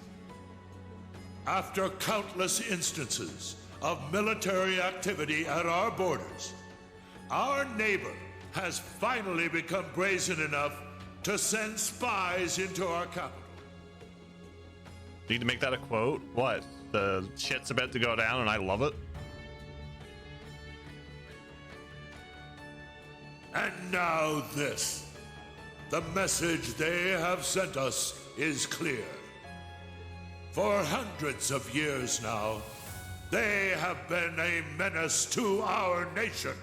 After countless instances of military activity at our borders, our neighbor has finally become brazen enough to send spies into our capital. Need to make that a quote? What? The shit's about to go down and I love it? And now this. The message they have sent us is clear. For hundreds of years now, They have been a menace to our nation.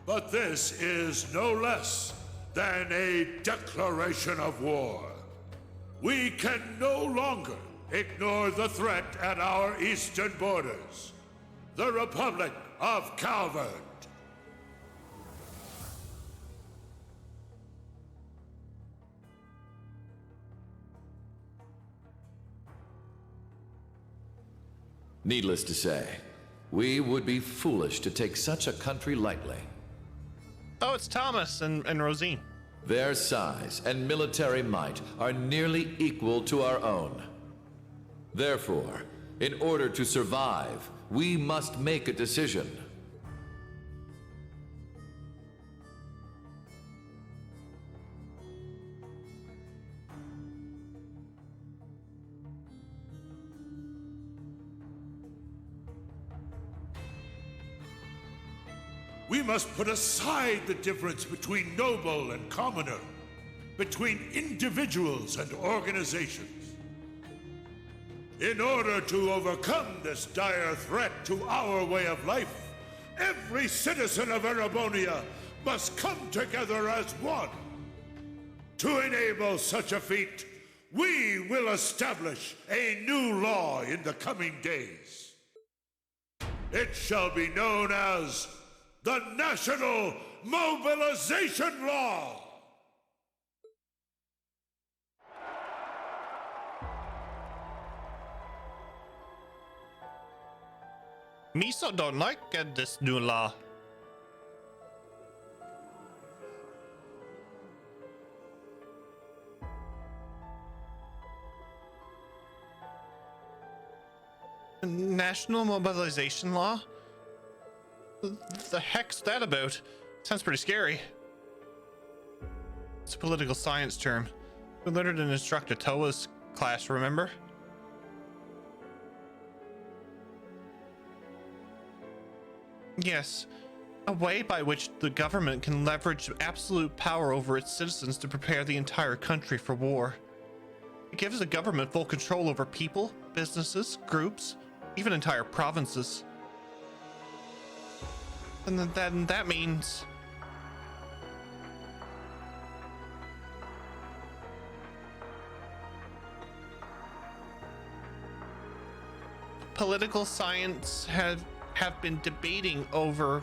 But this is no less than a declaration of war. We can no longer ignore the threat at our eastern borders. The Republic of Calvard. Needless to say, we would be foolish to take such a country lightly. Oh, it's Thomas and Rosine. Their size and military might are nearly equal to our own. Therefore, in order to survive, we must make a decision. We must put aside the difference between noble and commoner, between individuals and organizations. In order to overcome this dire threat to our way of life, every citizen of Erebonia must come together as one. To enable such a feat, we will establish a new law in the coming days. It shall be known as the National Mobilization Law! Miso don't like this new law. National mobilization law? The heck's that about? Sounds pretty scary. It's a political science term. We learned it in Instructor Toa's class, remember? Yes, a way by which the government can leverage absolute power over its citizens to prepare the entire country for war. It gives the government full control over people, businesses, groups, even entire provinces. And then that means... political science have been debating over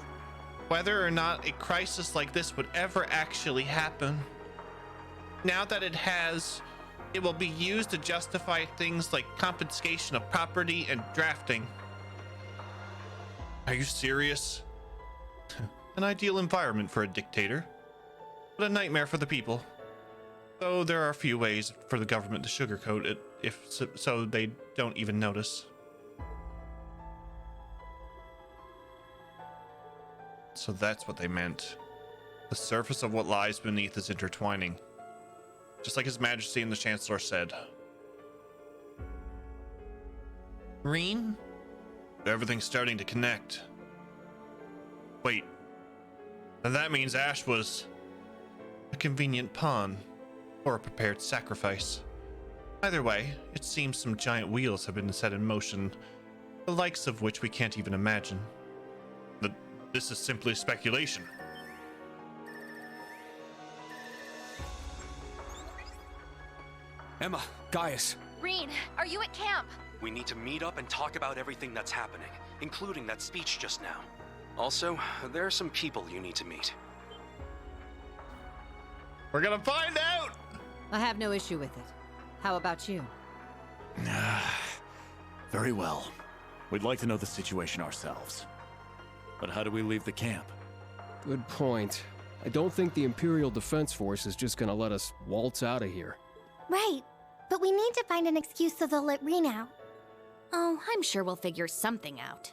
whether or not a crisis like this would ever actually happen. Now that it has, it will be used to justify things like confiscation of property and drafting. Are you serious? An ideal environment for a dictator, but a nightmare for the people. Though there are a few ways for the government to sugarcoat it, so they don't even notice. So that's what they meant. The surface of what lies beneath is intertwining. Just like His Majesty and the Chancellor said. Reen? Everything's starting to connect. Wait. And that means Ash was a convenient pawn, or a prepared sacrifice. Either way, it seems some giant wheels have been set in motion, the likes of which we can't even imagine. But this is simply speculation. Emma, Gaius. Reen, are you at camp? We need to meet up and talk about everything that's happening, including that speech just now. Also, there are some people you need to meet. We're gonna find out! I have no issue with it. How about you? Very well. We'd like to know the situation ourselves. But how do we leave the camp? Good point. I don't think the Imperial Defense Force is just gonna let us waltz out of here. Right, but we need to find an excuse so they'll let Reen out. Oh, I'm sure we'll figure something out.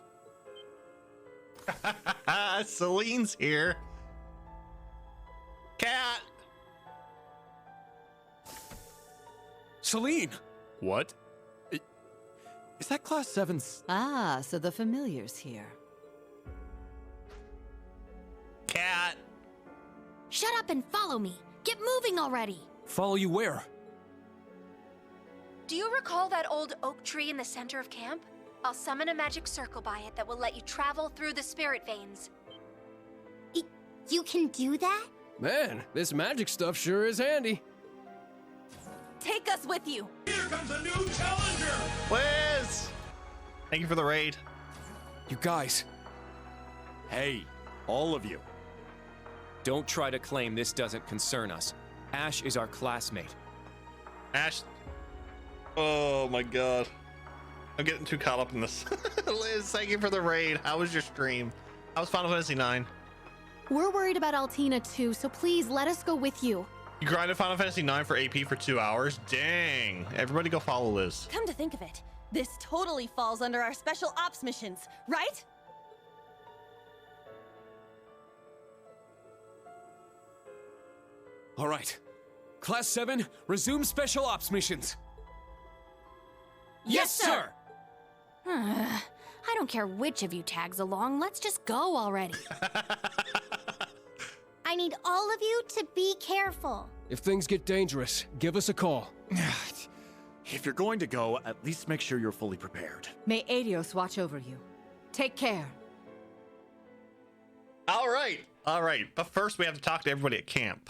Celine's here. Cat! Celine! What? Is that Class 7's... Ah, so the familiar's here. Cat! Shut up and follow me. Get moving already. Follow you where? Do you recall that old oak tree in the center of camp? I'll summon a magic circle by it that will let you travel through the spirit veins. You can do that? Man, this magic stuff sure is handy. Take us with you. Here comes a new challenger! Liz! Thank you for the raid. You guys. Hey, all of you. Don't try to claim this doesn't concern us. Ash is our classmate. Ash. Oh my god. I'm getting too caught up in this. Liz, thank you for the raid. How was your stream? How was Final Fantasy 9? We're worried about Altina too, so please let us go with you. You grinded Final Fantasy 9 for AP for 2 hours? Dang. Everybody go follow Liz. Come to think of it, this totally falls under our special ops missions, right? All right. Class 7, resume special ops missions. Yes, sir! I don't care which of you tags along, let's just go already. I need all of you to be careful. If things get dangerous, give us a call. If you're going to go, at least make sure you're fully prepared. May Adios watch over you. Take care. All right. But first we have to talk to everybody at camp.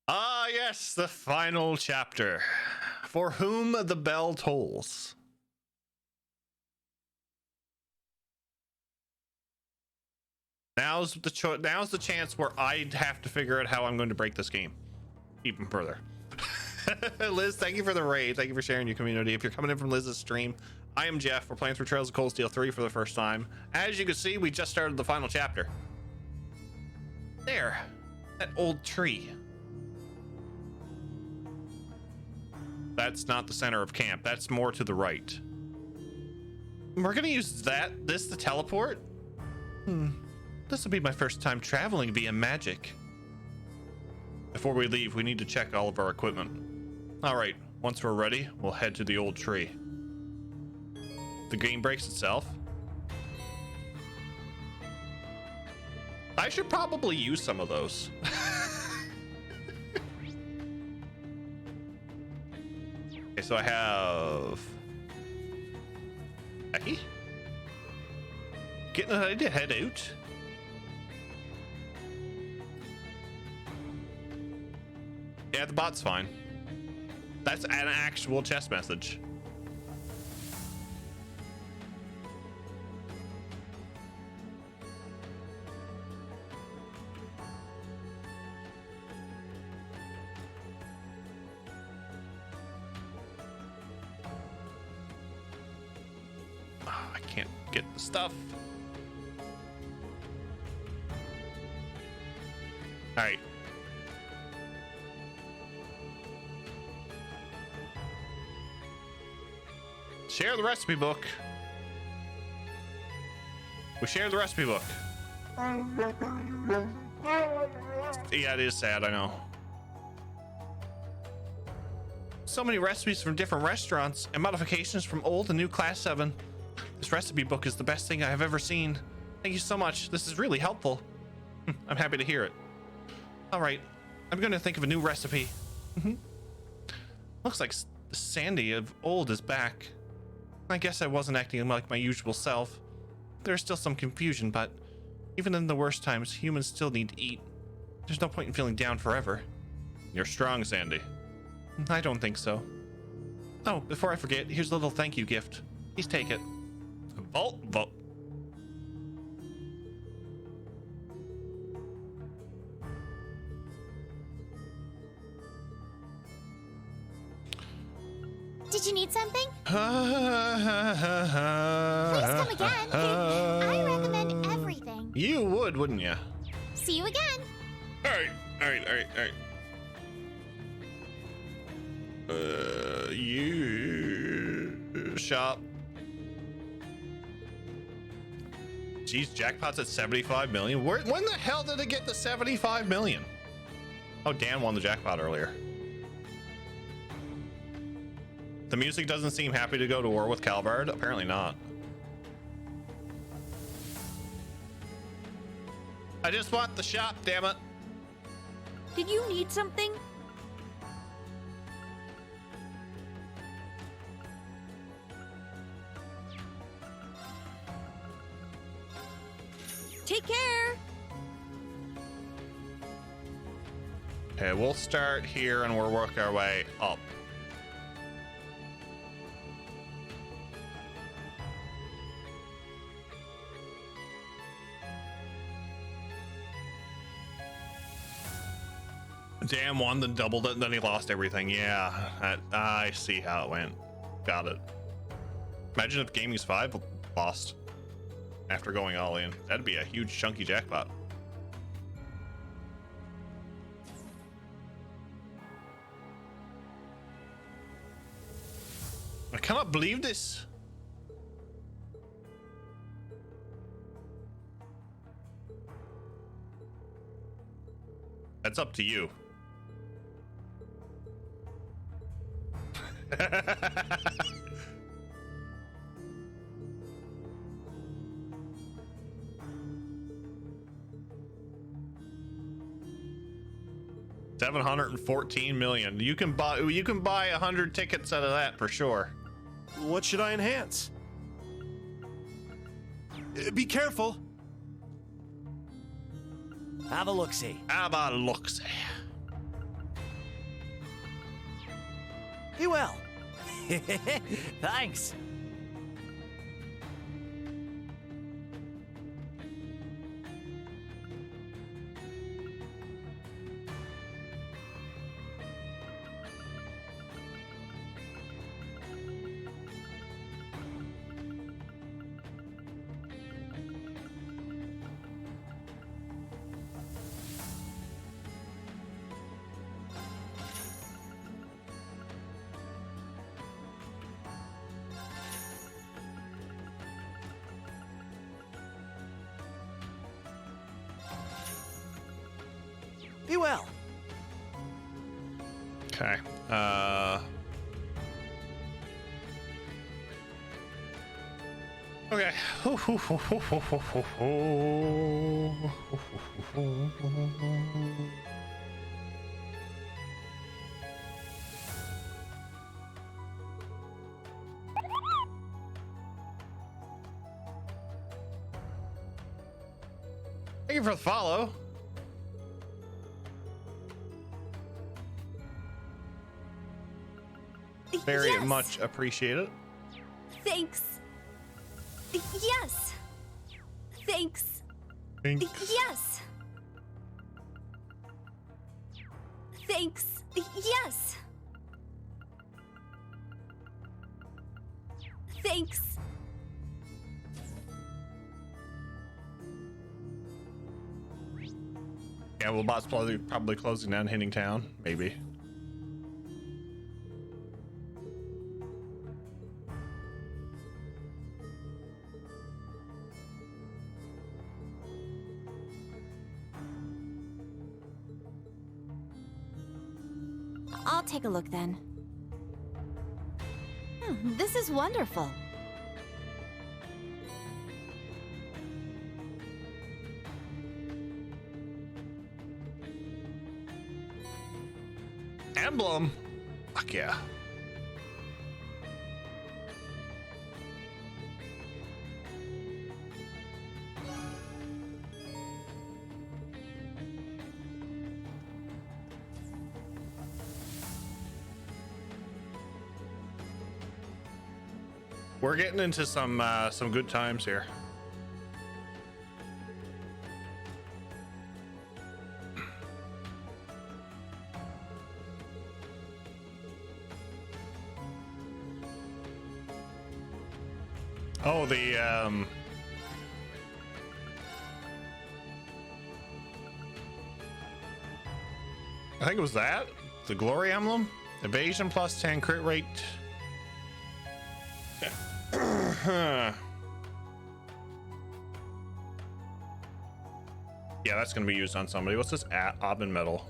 Ah, yes, the final chapter. For whom the bell tolls. Now's the chance where I have to figure out how I'm going to break this game even further. Liz, thank you for the raid. Thank you for sharing your community. If you're coming in from Liz's stream, I am Jeff. We're playing through Trails of Cold Steel 3 for the first time. As you can see, we just started the final chapter. There, that old tree. That's not the center of camp. That's more to the right. We're gonna use this to teleport? This will be my first time traveling via magic. Before we leave, we need to check all of our equipment. All right, once we're ready, we'll head to the old tree. The game breaks itself. I should probably use some of those. Okay, so I have Becky. Getting ready to head out. Yeah, the bot's fine. That's an actual chest message. Oh, I can't get the stuff. All right. Share the recipe book. We share the recipe book. Yeah, it is sad, I know. So many recipes from different restaurants and modifications from old and new Class 7. This recipe book is the best thing I have ever seen. Thank you so much. This is really helpful. I'm happy to hear it. All right, I'm going to think of a new recipe. Looks like Sandy of old is back. I guess I wasn't acting like my usual self. There's still some confusion, but even in the worst times, humans still need to eat. There's no point in feeling down forever. You're strong, Sandy. I don't think so. Oh, before I forget, here's a little thank you gift. Please take it. Vault. Did you need something? Please come again. I recommend everything. You would, wouldn't you? See you again. All right. You shop. Jeez, jackpot's at 75 million. When the hell did it get to 75 million? Oh, Dan won the jackpot earlier. The music doesn't seem happy to go to war with Calvard. Apparently not. I just want the shop, damn it. Did you need something? Take care! Okay, we'll start here and we'll work our way up. Damn, one, then doubled it, and then he lost everything. Yeah, I see how it went. Got it. Imagine if Gaming's 5 lost after going all in. That'd be a huge chunky jackpot. I cannot believe this. That's up to you. $714 million. You can buy 100 tickets out of that for sure. What should I enhance? Be careful. Have a look-see. Have a look-see. Be well. Thanks. Be well. Okay. Okay. Thank you for the follow. Very Yes. much appreciated. Thanks. Yes. Thanks. Thanks. Yes. Thanks. Yes. Thanks. Yeah, well, bot's probably closing down Hitting Town, maybe. I'll take a look then. This is wonderful. Emblem. Fuck yeah. We're getting into some good times here. Oh, the I think it was that. The Glory Emblem. Evasion plus 10 crit rate. Yeah, that's gonna be used on somebody. What's this? Obbin Metal.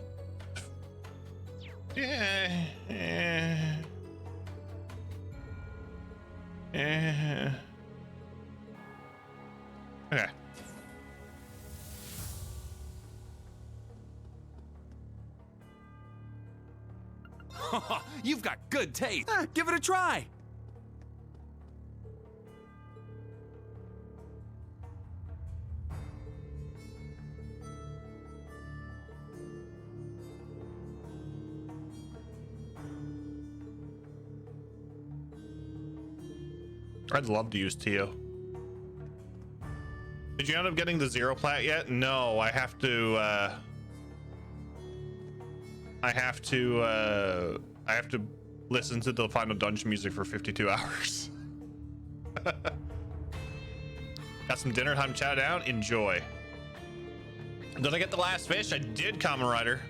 Yeah. Okay. You've got good taste. Give it a try. I'd love to use Tio. Did you end up getting the Zero Plat yet? No, I have to listen to the final dungeon music for 52 hours. Got some dinner time, chat out, enjoy. Did I get the last fish? I did, Kamen Rider.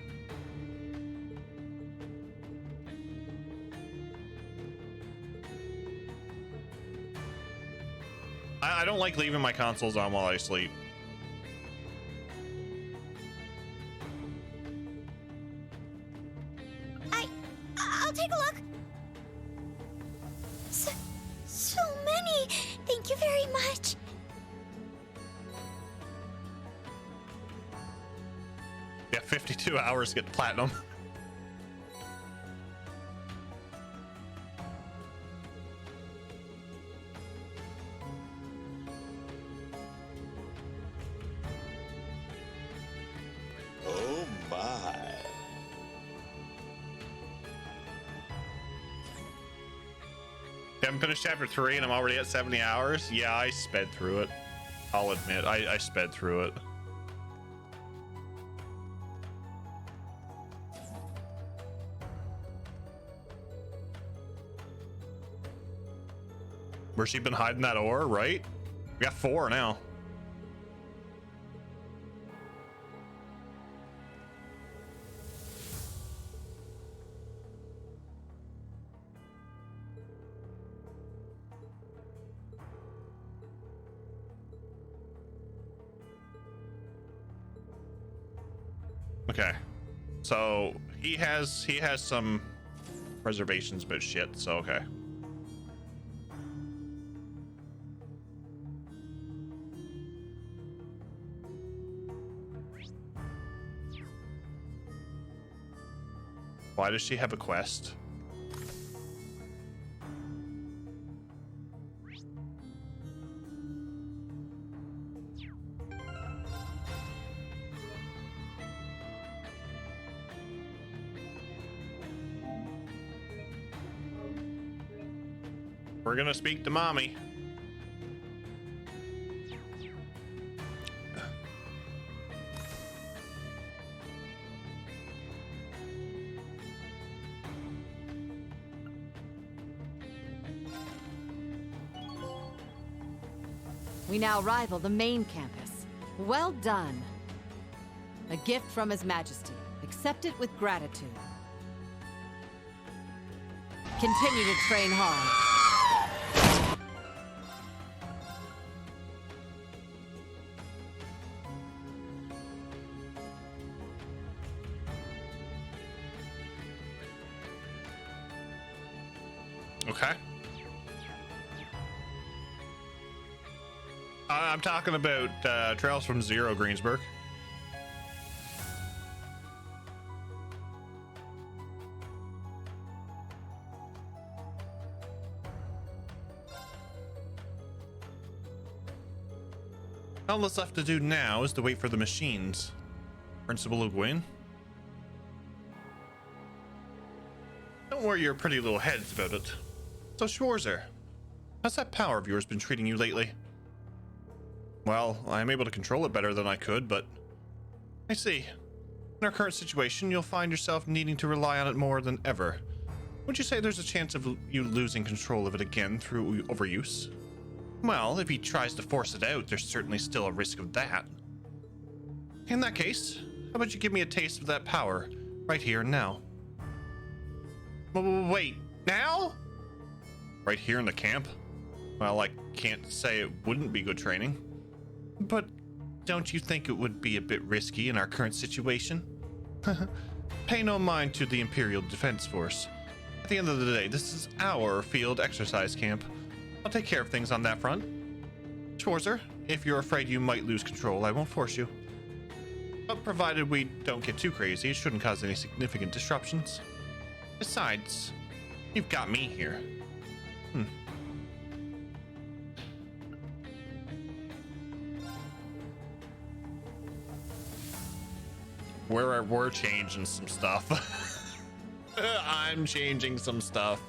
I don't like leaving my consoles on while I sleep. I'll take a look. So many. Thank you very much. Yeah, 52 hours to get platinum. Oh my. Haven't finished chapter 3 and I'm already at 70 hours. Yeah, I sped through it. I'll admit, I sped through it. Where's she been hiding that ore, right? We got 4 now. Okay, so he has some reservations about shit, so okay. Why does she have a quest? We're gonna speak to mommy. We now rival the main campus. Well done. A gift from His Majesty. Accept it with gratitude. Continue to train hard. Okay. I'm talking about Trails from Zero, Greensburg. All that's left to do now is to wait for the machines. Principal Uguin. Don't worry your pretty little heads about it. So Schwarzer, how's that power of yours been treating you lately? Well, I'm able to control it better than I could, but I see. In our current situation, you'll find yourself needing to rely on it more than ever. Would you say there's a chance of you losing control of it again through overuse? Well, if he tries to force it out, there's certainly still a risk of that. In that case, how about you give me a taste of that power, right here and now? Wait, now? Right here in the camp? Well, I can't say it wouldn't be good training. But don't you think it would be a bit risky in our current situation? Pay no mind to the Imperial Defense Force. At the end of the day, this is our field exercise camp. I'll take care of things on that front. Schwarzer, if you're afraid you might lose control, I won't force you. But provided we don't get too crazy, it shouldn't cause any significant disruptions. Besides, you've got me here. We're changing some stuff. I'm changing some stuff.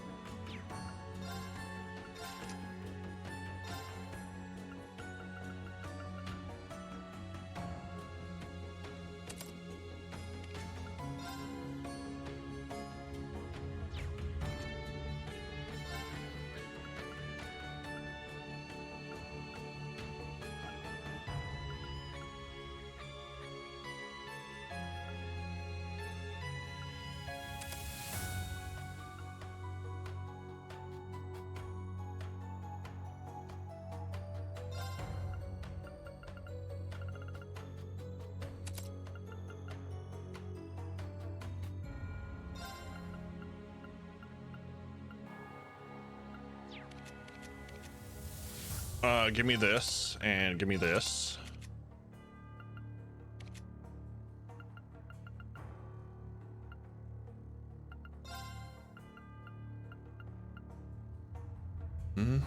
Give me this and give me this. Mm-hmm.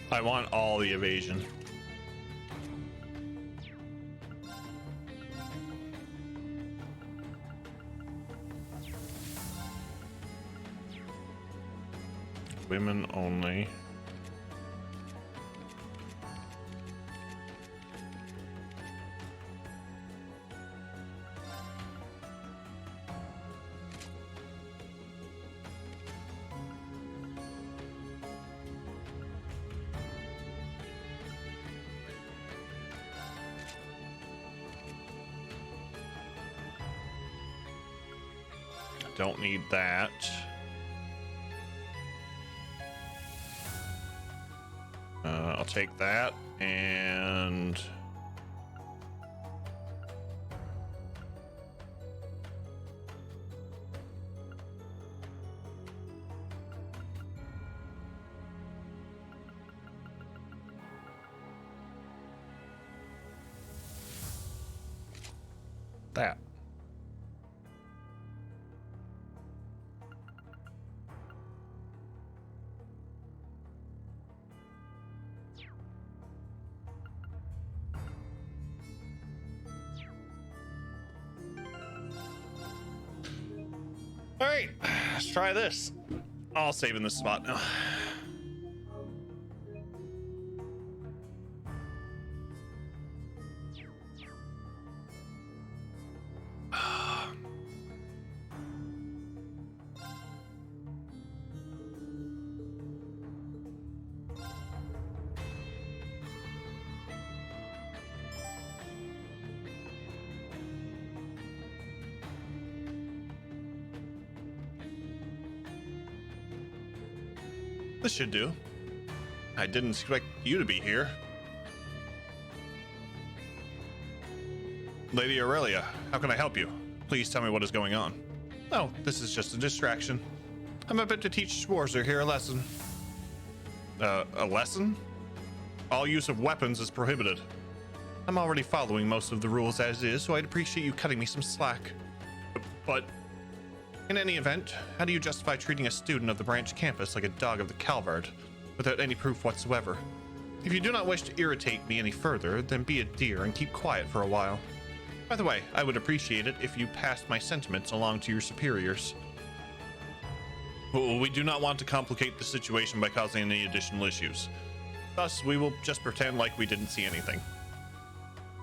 I want all the evasion. Women only. Don't need that. I'll take that and that. All right, let's try this. I'll save in this spot now. This should do. I didn't expect you to be here. Lady Aurelia, how can I help you? Please tell me what is going on. Oh, this is just a distraction. I'm about to teach Schwarzer here a lesson. A lesson? All use of weapons is prohibited. I'm already following most of the rules as is, so I'd appreciate you cutting me some slack. But in any event, how do you justify treating a student of the branch campus like a dog of the Calvard, without any proof whatsoever? If you do not wish to irritate me any further, then be a dear and keep quiet for a while. By the way, I would appreciate it if you passed my sentiments along to your superiors. We do not want to complicate the situation by causing any additional issues. Thus, we will just pretend like we didn't see anything.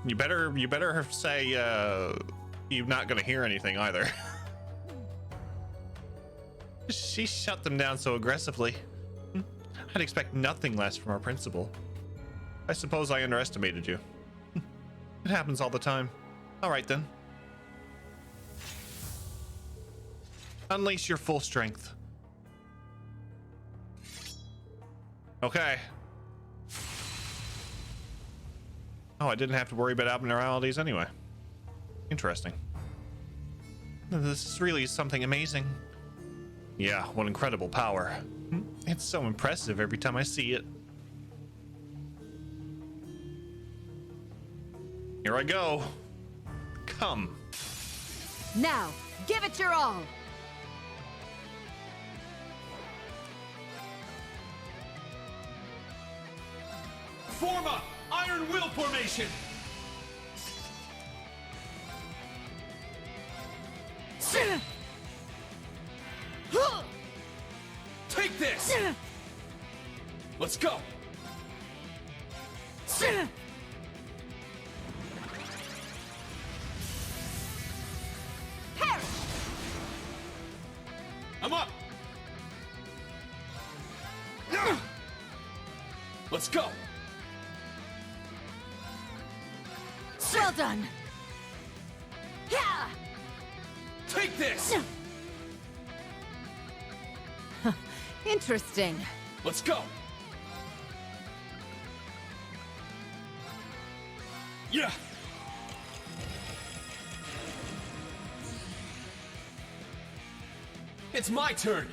You better say, you're not gonna hear anything either. She shut them down so aggressively. I'd expect nothing less from our principal. I suppose I underestimated you. It happens all the time. All right then. Unleash your full strength. Okay. Oh, I didn't have to worry about abnormalities anyway. Interesting. This is really something amazing. Yeah, what incredible power. It's so impressive every time I see it. Here I go. Come. Now, give it your all. Form up! Iron Will formation! Take this! Let's go! I'm up! Let's go! Well done! Yeah! Take this! Interesting. Let's go! Yeah! It's my turn!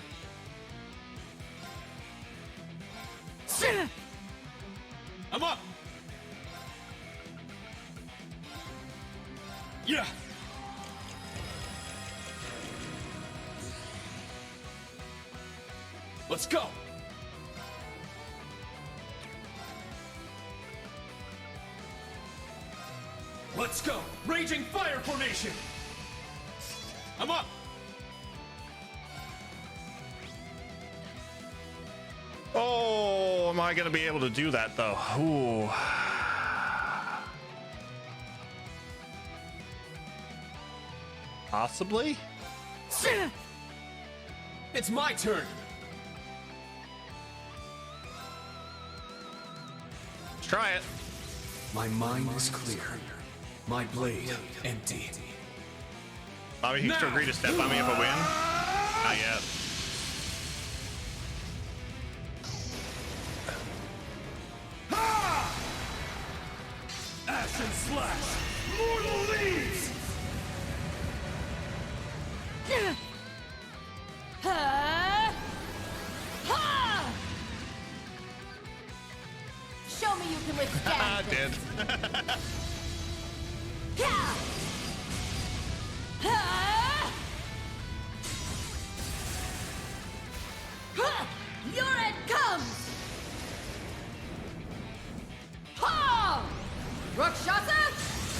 I'm up! Yeah! Let's go! Let's go! Raging fire formation! I'm up! Oh, am I gonna be able to do that though? Ooh. Possibly? It's my turn! Let's try it. My mind is clear. My blade empty. Bobby, you still agree to step on me if I win? Not yet. Ashen slash! Mortal leaves! Show me you can withstand I did. Your end comes! Ha! Rakshasa!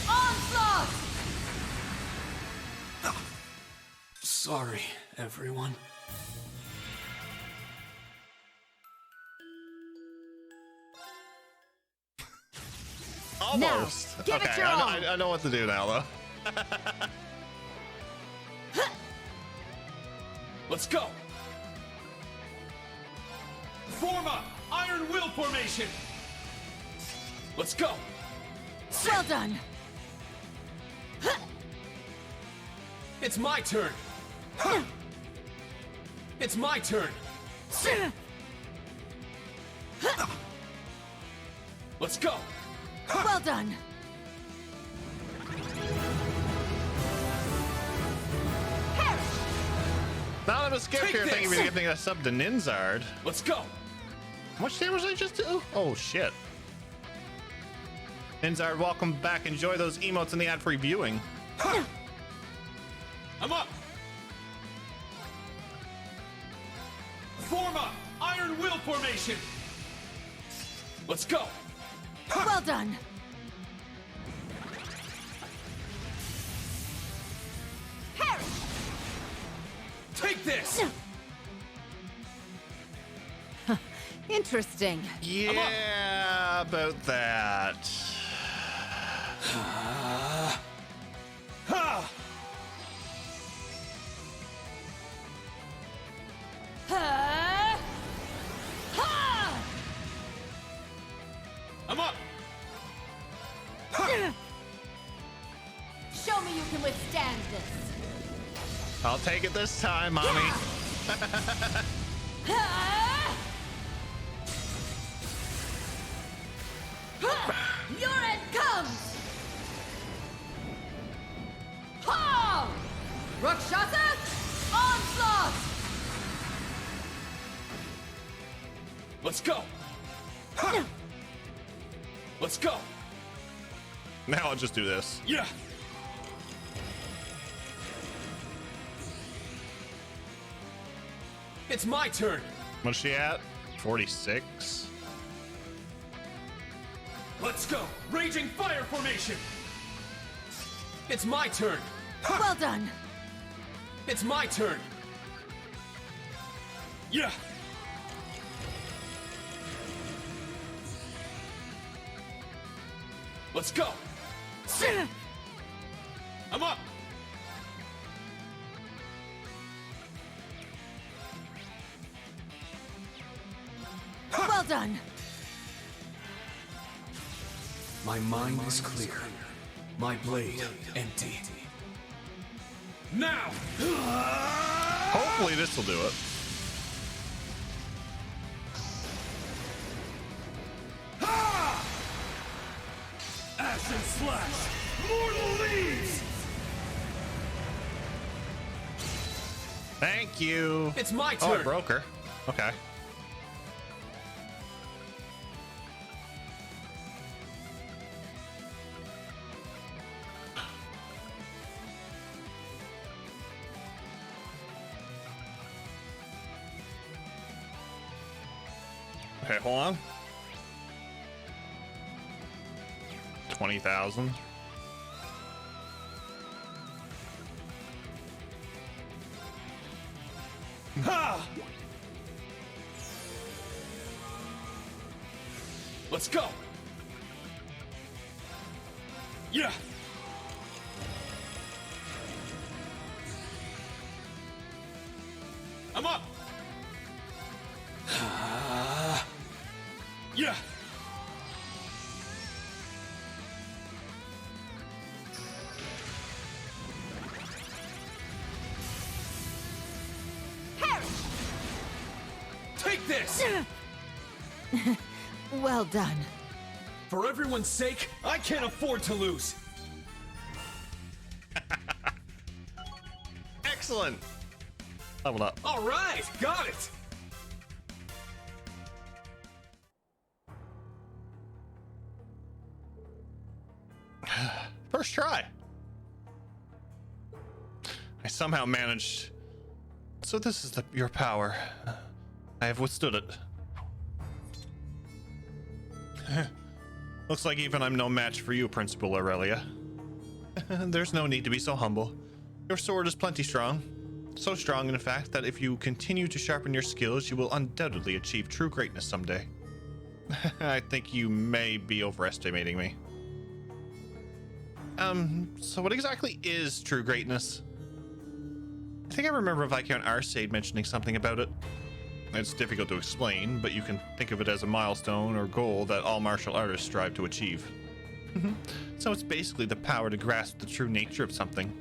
Onslaught! Sorry, everyone. Almost. Now, give it okay, your all. I know what to do now, though. Let's go! Form up! Iron Will formation! Let's go! Well done! It's my turn! It's my turn! Let's go! Well done! Now that I'm a skip here, thank you for getting a sub to Ninzard. Let's go! How much damage did I just do? Oh, shit. Ninzard, welcome back. Enjoy those emotes in the ad-free viewing. I'm up! Form up! Iron Will formation! Let's go! Well done! Take this! Interesting. Yeah, about that. I'm up! Show me you can withstand this. I'll take it this time, mommy. Your end comes! Ha! Rakshasa! Onslaught! Let's go! Let's go! Now I'll just do this. Yeah! It's my turn! What's she at? 46? Let's go! Raging fire formation! It's my turn! Well done! It's my turn! Yeah! Let's go! I'm up! Well done! My mind is clear. My blade empty. Now! Hopefully this will do it. Ashen slash! Mortal leaves! Thank you. It's my Oh, turn. it broke her. Okay. Okay, hold on. 20,000. Ha! Let's go! Yeah! I'm up! Yeah! Take this! Well done. For everyone's sake, I can't afford to lose. Excellent. Leveled up. All right, got it. First try. I somehow managed. So this is your power. I have withstood it. Looks like even I'm no match for you, Principal Aurelia. There's no need to be so humble. Your sword is plenty strong. So strong, in fact, that if you continue to sharpen your skills, you will undoubtedly achieve true greatness someday. I think you may be overestimating me. So what exactly is true greatness? I think I remember Viscount Arcade mentioning something about it. It's difficult to explain, but you can think of it as a milestone or goal that all martial artists strive to achieve. So it's basically the power to grasp the true nature of something.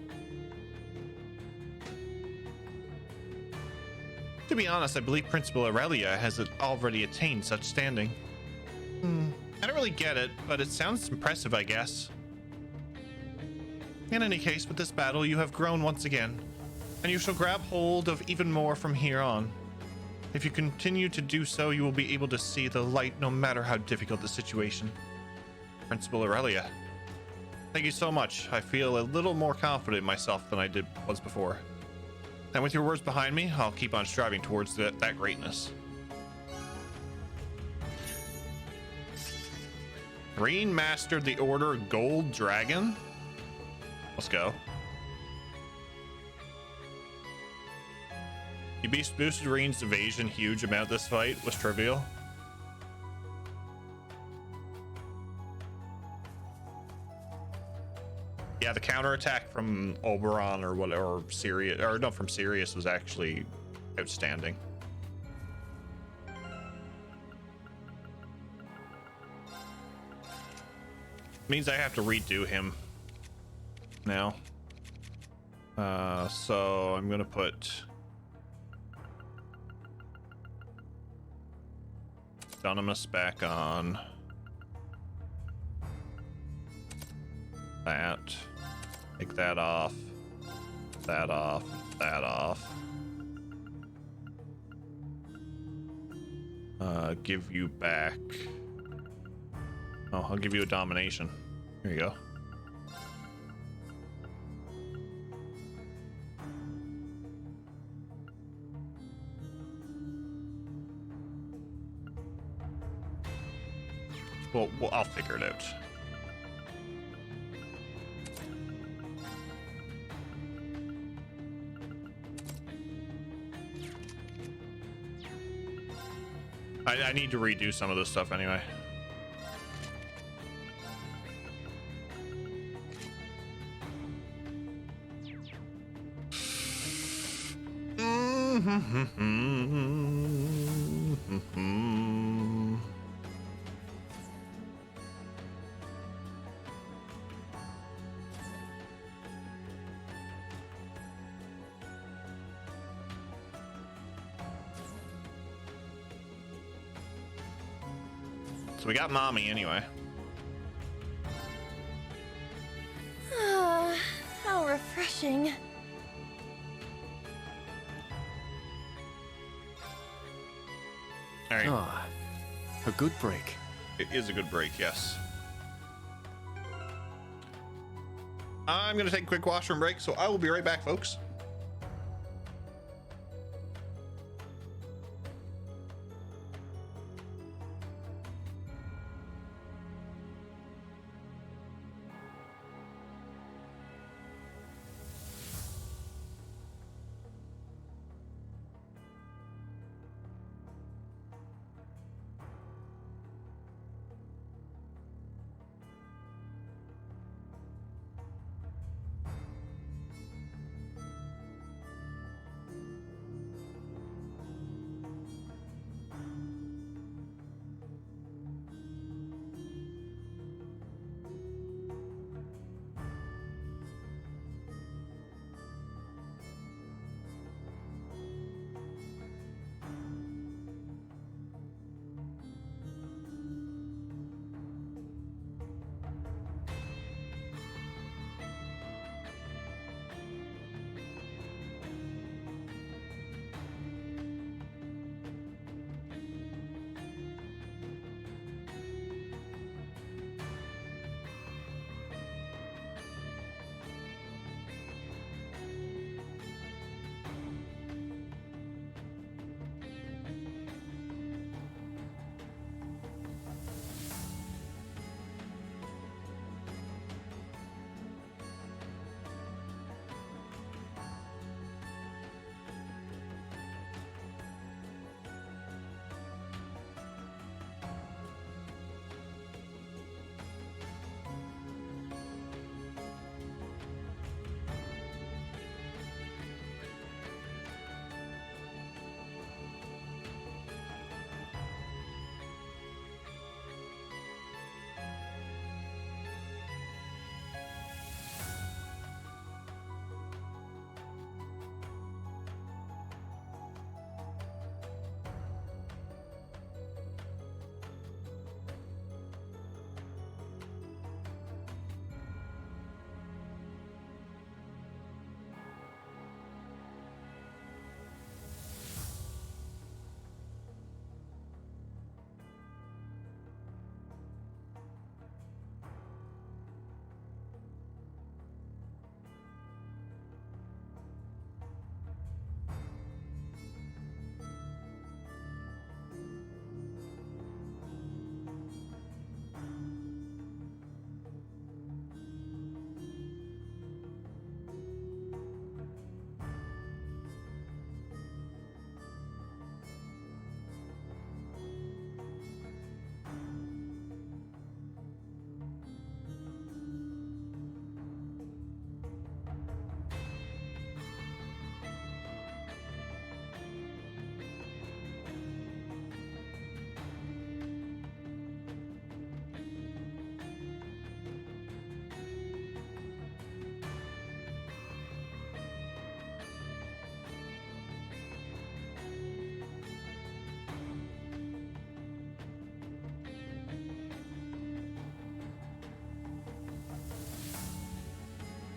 To be honest, I believe Principal Aurelia has already attained such standing. I don't really get it, but it sounds impressive, I guess. In any case, with this battle, you have grown once again, and you shall grab hold of even more from here on. If you continue to do so, you will be able to see the light no matter how difficult the situation. Principal Aurelia, thank you so much. I feel a little more confident in myself than I was before. And with your words behind me, I'll keep on striving towards that greatness. Green mastered the Order Gold Dragon? Let's go. You boosted Reen's evasion huge amount this fight was trivial. Yeah, the counterattack from Oberon or whatever, or Sirius, or no, from Sirius was actually outstanding. Means I have to redo him now. So I'm gonna put Dunamis back on that. Take that off. That off. That off. Give you back. Oh, I'll give you a domination. Here you go. Well, I'll figure it out. I need to redo some of this stuff anyway. So we got mommy anyway. How refreshing. All right. Ah, a good break. It is a good break, yes. I'm gonna take a quick washroom break, so I will be right back, folks.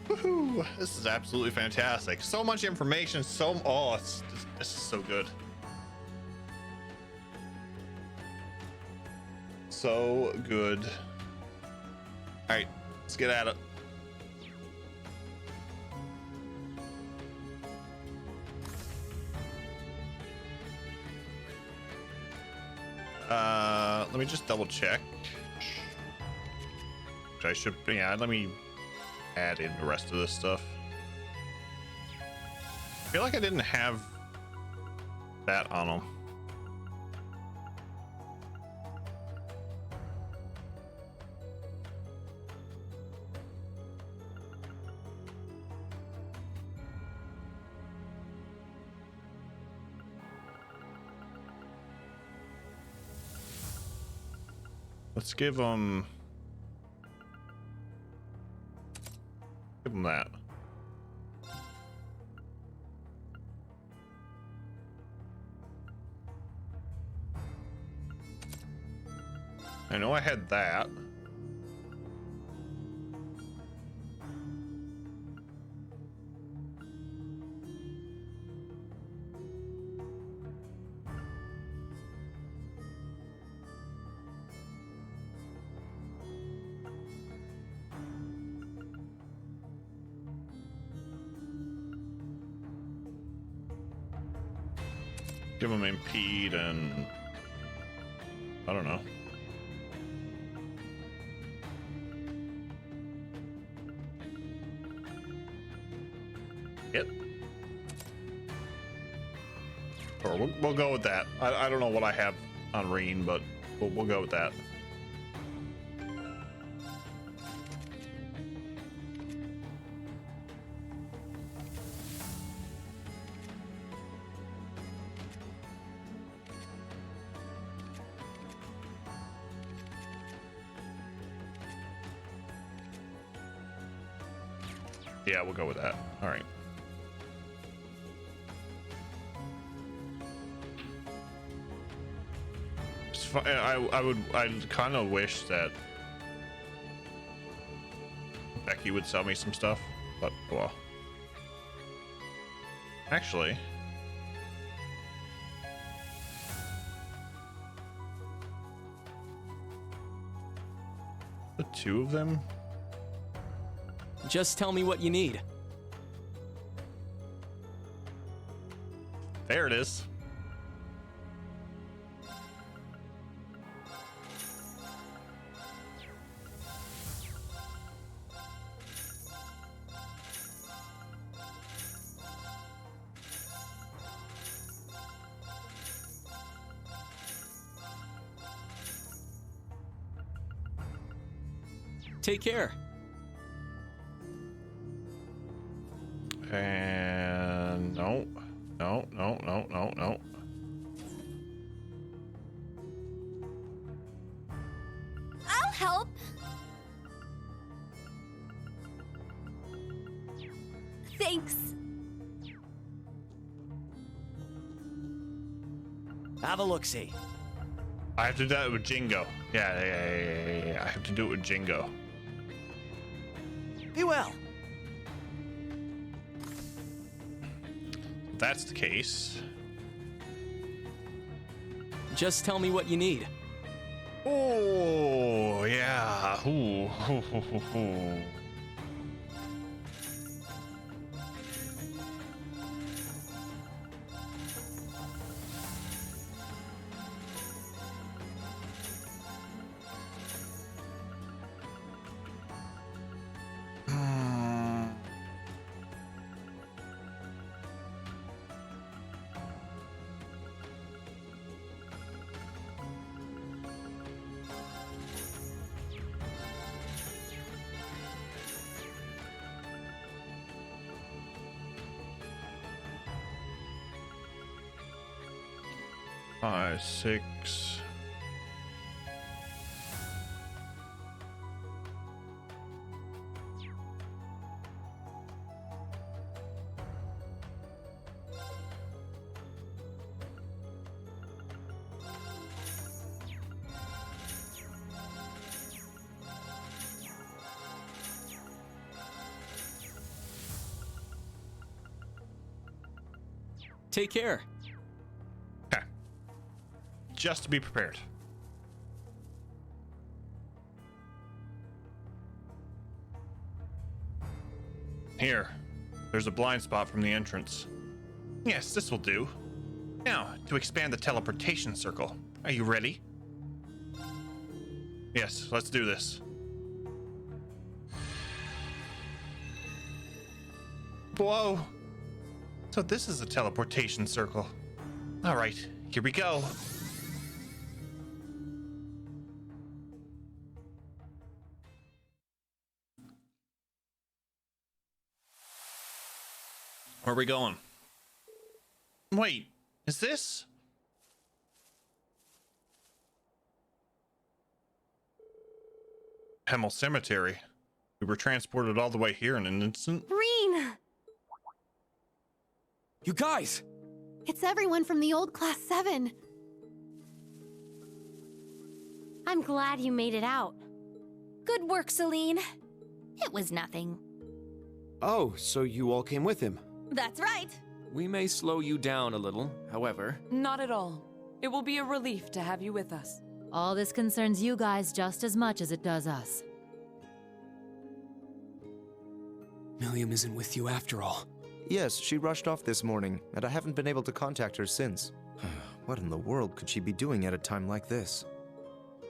Woohoo! This is absolutely fantastic. So much information. This is so good. So good. All right, let's get at it. Let me just double check. I should, yeah, let me add in the rest of this stuff. I feel like I didn't have that on them. Let's give him that. I know I had that. Give him impede and I don't know. Yep. Or we'll go with that. I don't know what I have on Reen, but we'll go with that. Yeah, we'll go with that. All right. I kind of wish that Becky would sell me some stuff, but well. Actually, the two of them. Just tell me what you need. There it is. Take care. And no. I'll help. Thanks. Have a look-see. I have to do that with Jingo. Yeah. I have to do it with Jingo. Be well. If that's the case. Just tell me what you need. Oh, yeah. Ooh. Five, 6. Take care. Okay. Just to be prepared. Here. There's a blind spot from the entrance. Yes, this will do. Now, to expand the teleportation circle. Are you ready? Yes, let's do this. Whoa! So this is a teleportation circle. All right, here we go. Where are we going? Wait, is this? Hemel Cemetery. We were transported all the way here in an instant. Reen! You guys! It's everyone from the old Class 7. I'm glad you made it out. Good work, Celine. It was nothing. Oh, so you all came with him? That's right. We may slow you down a little, however. Not at all. It will be a relief to have you with us. All this concerns you guys just as much as it does us. Milliam isn't with you after all. Yes, she rushed off this morning, and I haven't been able to contact her since. What in the world could she be doing at a time like this?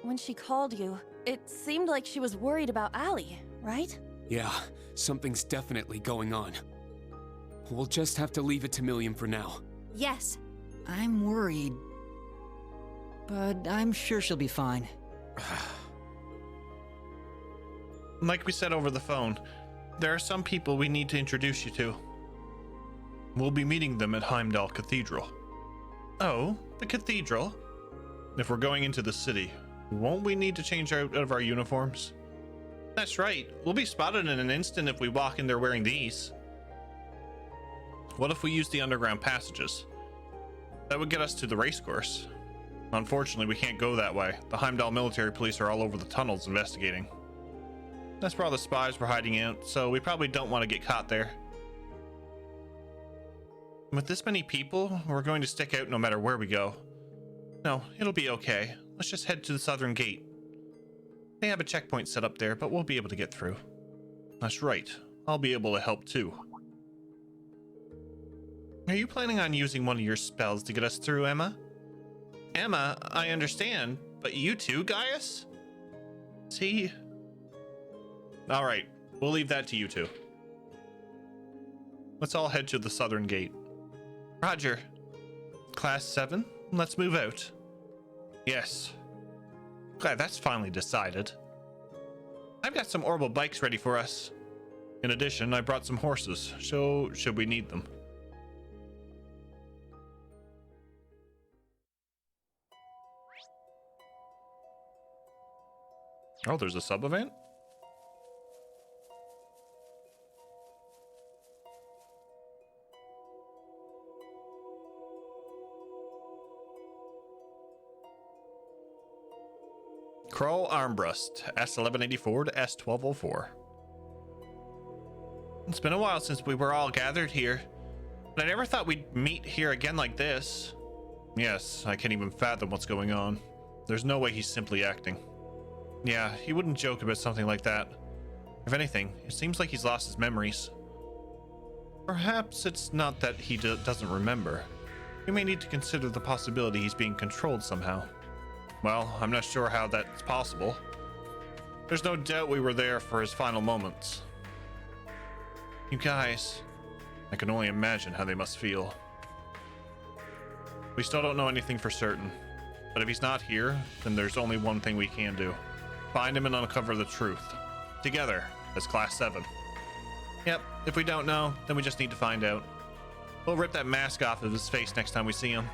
When she called you, it seemed like she was worried about Allie, right? Yeah, something's definitely going on. We'll just have to leave it to Milliam for now. Yes. I'm worried. But I'm sure she'll be fine. Like we said over the phone, there are some people we need to introduce you to. We'll be meeting them at Heimdall Cathedral. Oh, the cathedral? If we're going into the city, won't we need to change out of our uniforms? That's right, we'll be spotted in an instant if we walk in there wearing these. What if we use the underground passages? That would get us to the racecourse. Unfortunately, we can't go that way. The Heimdall military police are all over the tunnels investigating. That's where all the spies were hiding out, so we probably don't want to get caught there. With this many people, we're going to stick out no matter where we go. No, it'll be okay. Let's just head to the southern gate. They have a checkpoint set up there, but we'll be able to get through. That's right. I'll be able to help too. Are you planning on using one of your spells to get us through, Emma? Emma, I understand, but you too, Gaius? See? All right, we'll leave that to you two. Let's all head to the southern gate. Roger. Class 7, let's move out. Yes. Glad that's finally decided. I've got some orbital bikes ready for us. In addition, I brought some horses, so should we need them. Oh, there's a sub-event? Kroll Armbrust, S1184 to S1204. It's been a while since we were all gathered here, but I never thought we'd meet here again like this. Yes, I can't even fathom what's going on. There's no way he's simply acting. Yeah, he wouldn't joke about something like that. If anything, it seems like he's lost his memories. Perhaps it's not that he doesn't remember. We may need to consider the possibility he's being controlled somehow. Well, I'm not sure how that's possible. There's no doubt we were there for his final moments. You guys, I can only imagine how they must feel. We still don't know anything for certain, but if he's not here, then there's only one thing we can do. Find him and uncover the truth. Together, as Class 7. Yep, if we don't know, then we just need to find out. We'll rip that mask off of his face next time we see him.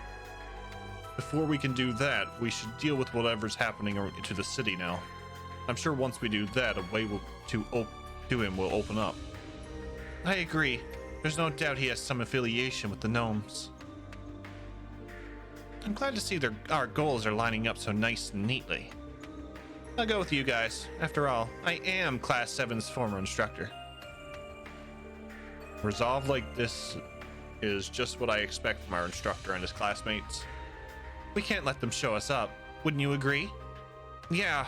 Before we can do that, we should deal with whatever's happening to the city now. I'm sure once we do that, a way to him will open up. I agree. There's no doubt he has some affiliation with the gnomes. I'm glad to see our goals are lining up so nice and neatly. I'll go with you guys. After all, I am Class 7's former instructor. Resolve like this is just what I expect from our instructor and his classmates. We can't let them show us up. Wouldn't you agree? Yeah,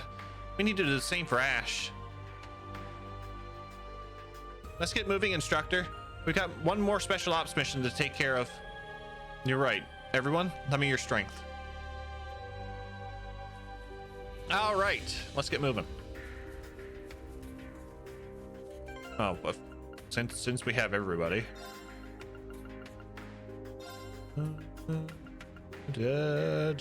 we need to do the same for Ash. Let's get moving, instructor. We've got one more special ops mission to take care of. You're right. Everyone, lend me your strength. All right, let's get moving. Oh, well, since we have everybody. Yeah,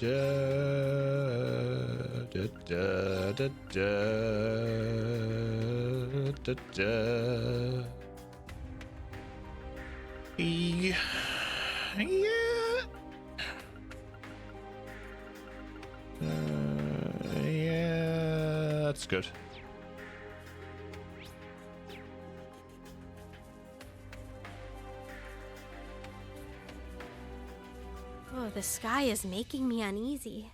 that's good. the sky is making me uneasy.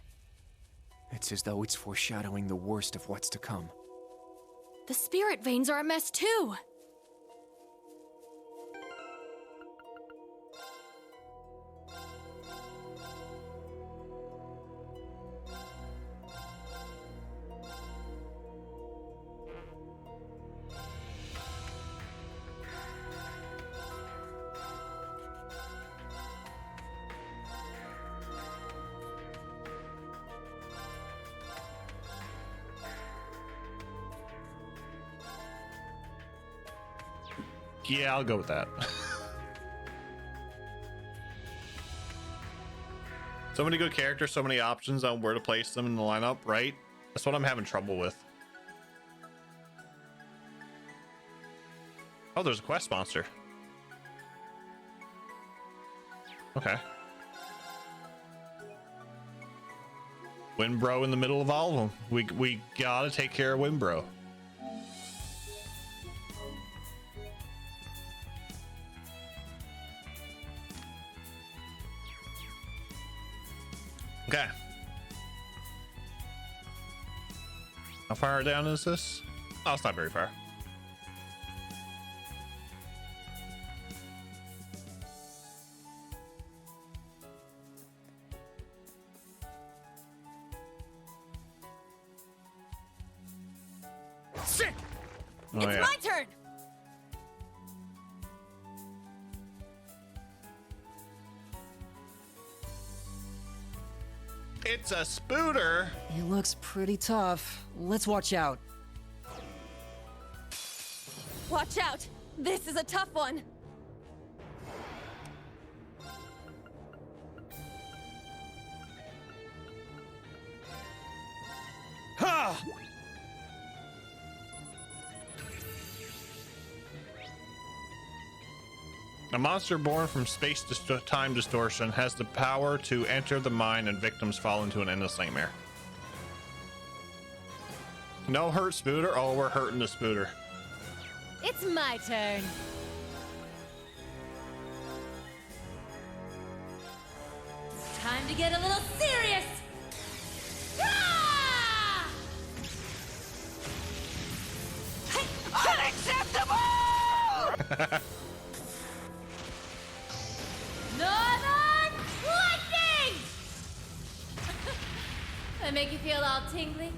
It's as though it's foreshadowing the worst of what's to come. The spirit veins are a mess too. Yeah, I'll go with that. So many good characters, so many options on where to place them in the lineup, right? That's what I'm having trouble with. Oh, there's a quest monster. Okay. Windbro in the middle of all of them. We gotta take care of Windbro. Okay. How far down is this? Oh, it's not very far. Shit! Oh, It's yeah. my turn! It's a Spooter. He looks pretty tough. Let's watch out. Watch out! This is a tough one! Ha! A monster born from space-time distortion has the power to enter the mind and victims fall into an endless nightmare. No hurt, Spooter. Oh, we're hurting the Spooter. It's my turn. It's time to get a little serious. Ah! Unacceptable! Northern Lightning! That make you feel all tingly?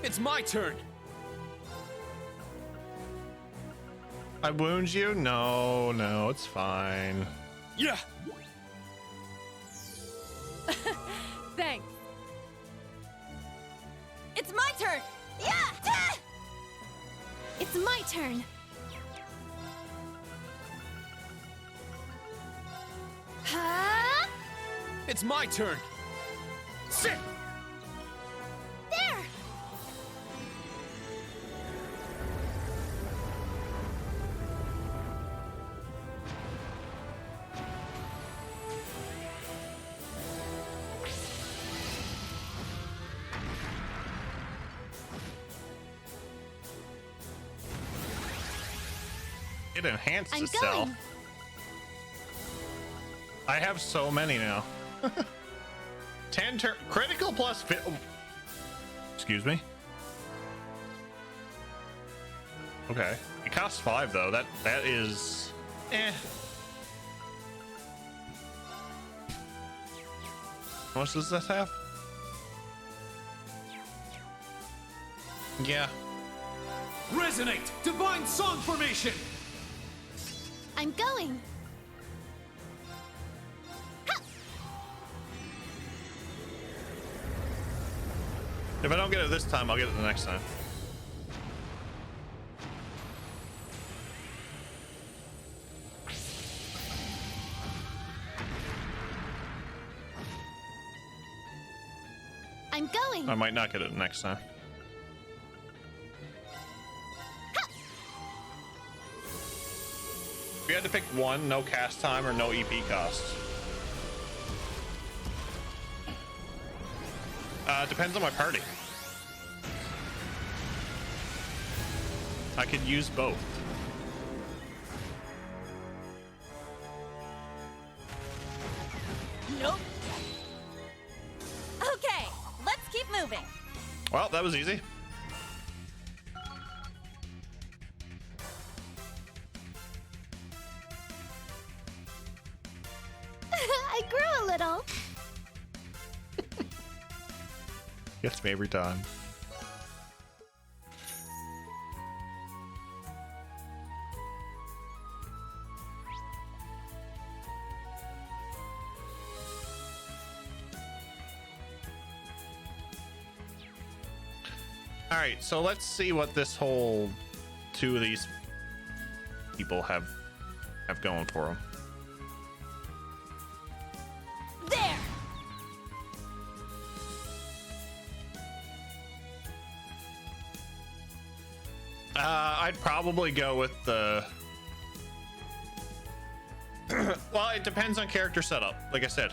It's my turn. I wound you? No, no, it's fine. Yeah. Thanks. It's my turn! Yeah! Ah! It's my turn. Huh? It's my turn. Sit. There! It enhanced I'm itself. going. I have so many now. 10 turn critical plus excuse me. Okay. It costs 5 though. That is How much does this have? Yeah. Resonate! Divine Song Formation! I'm going. If I don't get it this time, I'll get it the next time. I'm going. I might not get it next time. If you had to pick one, no cast time or no EP cost. Depends on my party. I could use both. Nope. Okay, let's keep moving. Well, that was easy. I grew a little. Gets me every time. All right, so let's see what this whole two of these people have going for them. There. I'd probably go with the. Well, it depends on character setup. Like I said,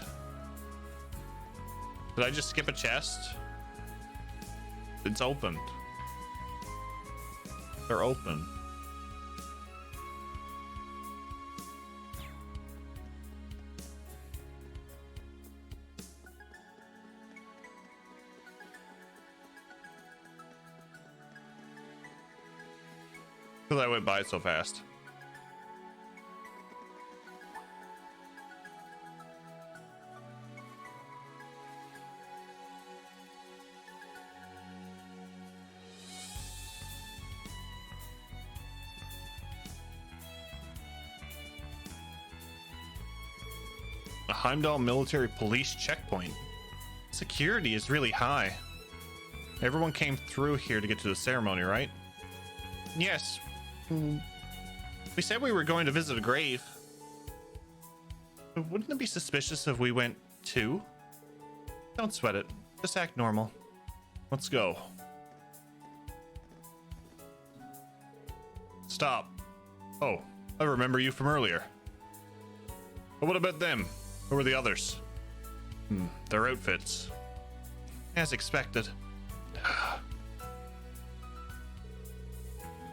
did I just skip a chest? It's open. They're open. Because I went by it so fast. A Heimdall military police checkpoint. Security is really high. Everyone came through here to get to the ceremony, right? Yes. We said we were going to visit a grave. Wouldn't it be suspicious if we went too? Don't sweat it. Just act normal. Let's go. Stop. Oh, I remember you from earlier. But what about them? Who were the others? Their outfits. As expected.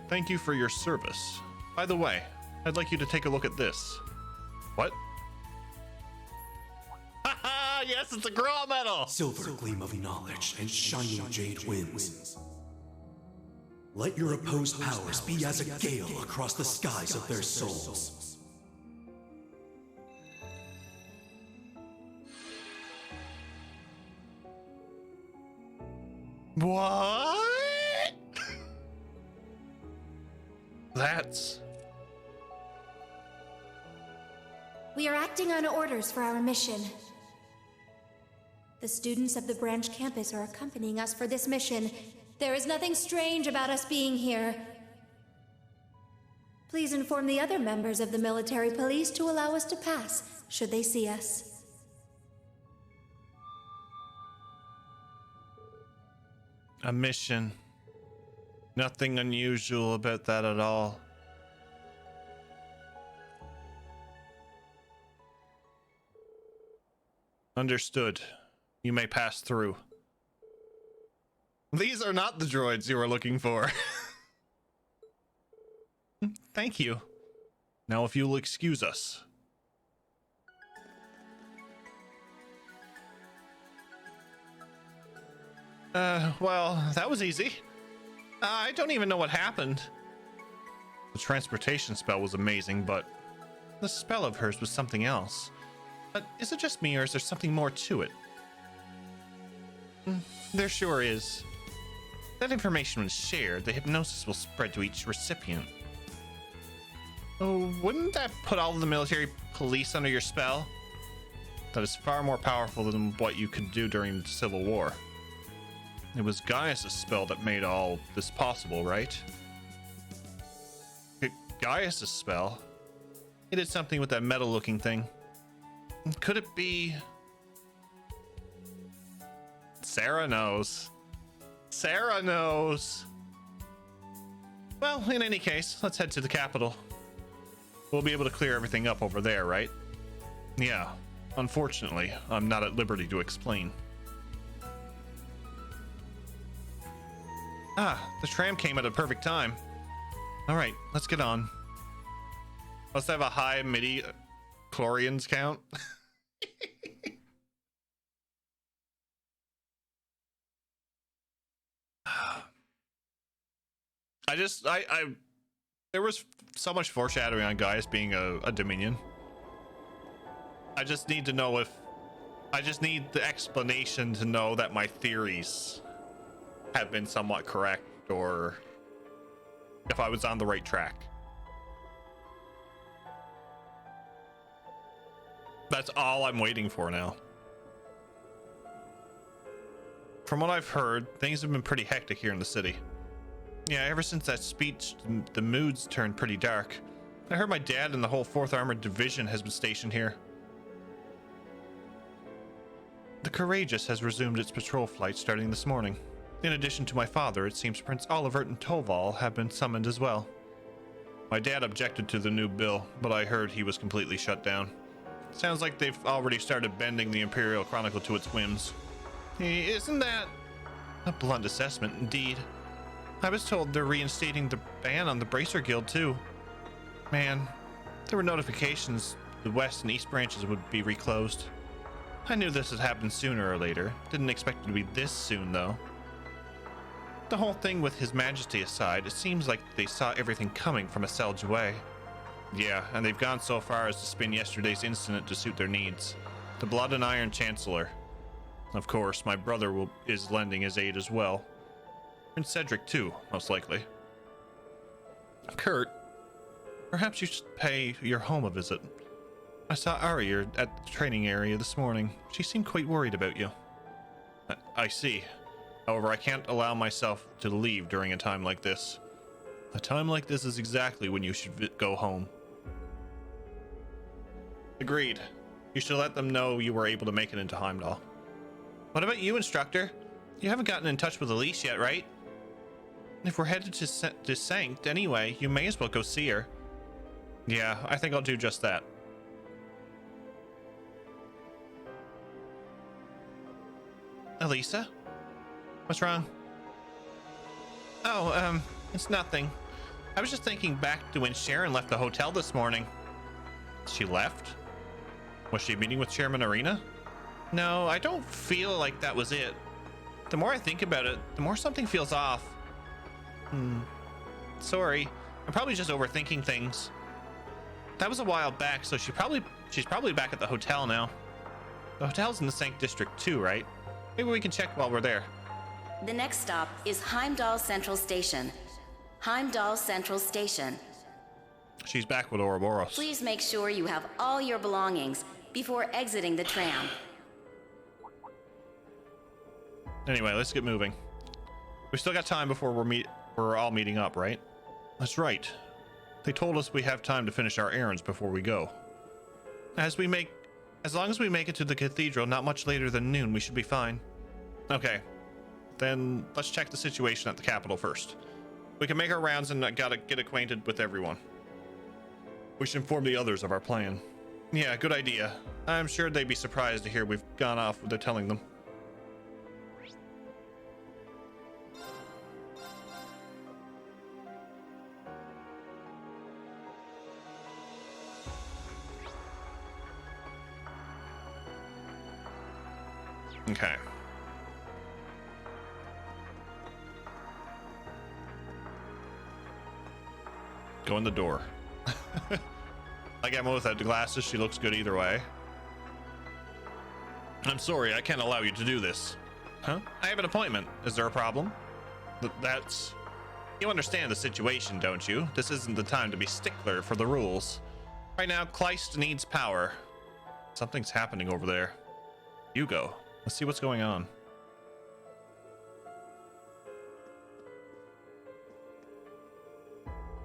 Thank you for your service. By the way, I'd like you to take a look at this. What? Haha! Yes, it's a Graw medal! Silver gleam of knowledge and shining jade winds. Let your opposed powers be as a gale across the skies of their souls. What? That's... We are acting on orders for our mission. The students of the branch campus are accompanying us for this mission. There is nothing strange about us being here. Please inform the other members of the military police to allow us to pass, should they see us. A mission. Nothing unusual about that at all. Understood. You may pass through. These are not the droids you were looking for. Thank you. Now if you'll excuse us. Well, that was easy. I don't even know what happened. The transportation spell was amazing, but the spell of hers was something else. But is it just me, or is there something more to it? There sure is. If that information was shared, the hypnosis will spread to each recipient. Oh, wouldn't that put all of the military police under your spell? That is far more powerful than what you could do during the Civil War. It was Gaius' spell that made all this possible, right? Gaius' spell? He did something with that metal-looking thing. Could it be... Sarah knows. Sarah knows. Well, in any case, let's head to the capital. We'll be able to clear everything up over there, right? Yeah. Unfortunately, I'm not at liberty to explain. Ah, the tram came at a perfect time. All right, let's get on. Let's have a high midi chlorians count. There was so much foreshadowing on Gaius being a Dominion. I just need to know if... I just need the explanation to know that my theories have been somewhat correct, or if I was on the right track. That's all I'm waiting for now. From what I've heard, things have been pretty hectic here in the city. Yeah, ever since that speech, the mood's turned pretty dark. I heard my dad and the whole 4th Armored Division has been stationed here. The Courageous has resumed its patrol flight starting this morning. In addition to my father, it seems Prince Olivert and Toval have been summoned as well. My dad objected to the new bill, but I heard he was completely shut down. Sounds like they've already started bending the Imperial Chronicle to its whims. Isn't that a blunt assessment, indeed? I was told they're reinstating the ban on the Bracer Guild, too. Man, there were notifications the West and East branches would be reclosed. I knew this would happen sooner or later. Didn't expect it to be this soon, though. The whole thing with His Majesty aside, it seems like they saw everything coming from a Selge away. Yeah, and they've gone so far as to spin yesterday's incident to suit their needs. The Blood and Iron Chancellor. Of course, my brother is lending his aid as well. Prince Cedric, too, most likely. Kurt, perhaps you should pay your home a visit. I saw Ari at the training area this morning. She seemed quite worried about you. I see. However, I can't allow myself to leave during a time like this. A time like this is exactly when you should go home. Agreed. You should let them know you were able to make it into Heimdall. What about you, Instructor? You haven't gotten in touch with Elise yet, right? If we're headed to Sanct anyway, you may as well go see her. Yeah, I think I'll do just that. Elisa? What's wrong? Oh, it's nothing. I was just thinking back to when Sharon left the hotel this morning. She left? Was she meeting with Chairman Arena? No, I don't feel like that was it. The more I think about it, the more something feels off. Sorry. I'm probably just overthinking things. That was a while back, so she's probably back at the hotel now. The hotel's in the Sanct District too, right? Maybe we can check while we're there. The next stop is Heimdall Central Station. Heimdall Central Station. She's back with Ouroboros. Please make sure you have all your belongings before exiting the tram. Anyway, let's get moving. We still got time before we're all meeting up, right? That's right. They told us we have time to finish our errands before we go. As long as we make it to the cathedral not much later than noon, we should be fine. Okay. Then let's check the situation at the capital first. We can make our rounds and gotta get acquainted with everyone. We should inform the others of our plan. Yeah, good idea. I'm sure they'd be surprised to hear we've gone off without telling them. Okay. Go in the door. Like Emma without the glasses, she looks good either way. I'm sorry, I can't allow you to do this. Huh? I have an appointment. Is there a problem? That's... You understand the situation, don't you? This isn't the time to be stickler for the rules. Right now, Kleist needs power. Something's happening over there. Hugo, let's see what's going on.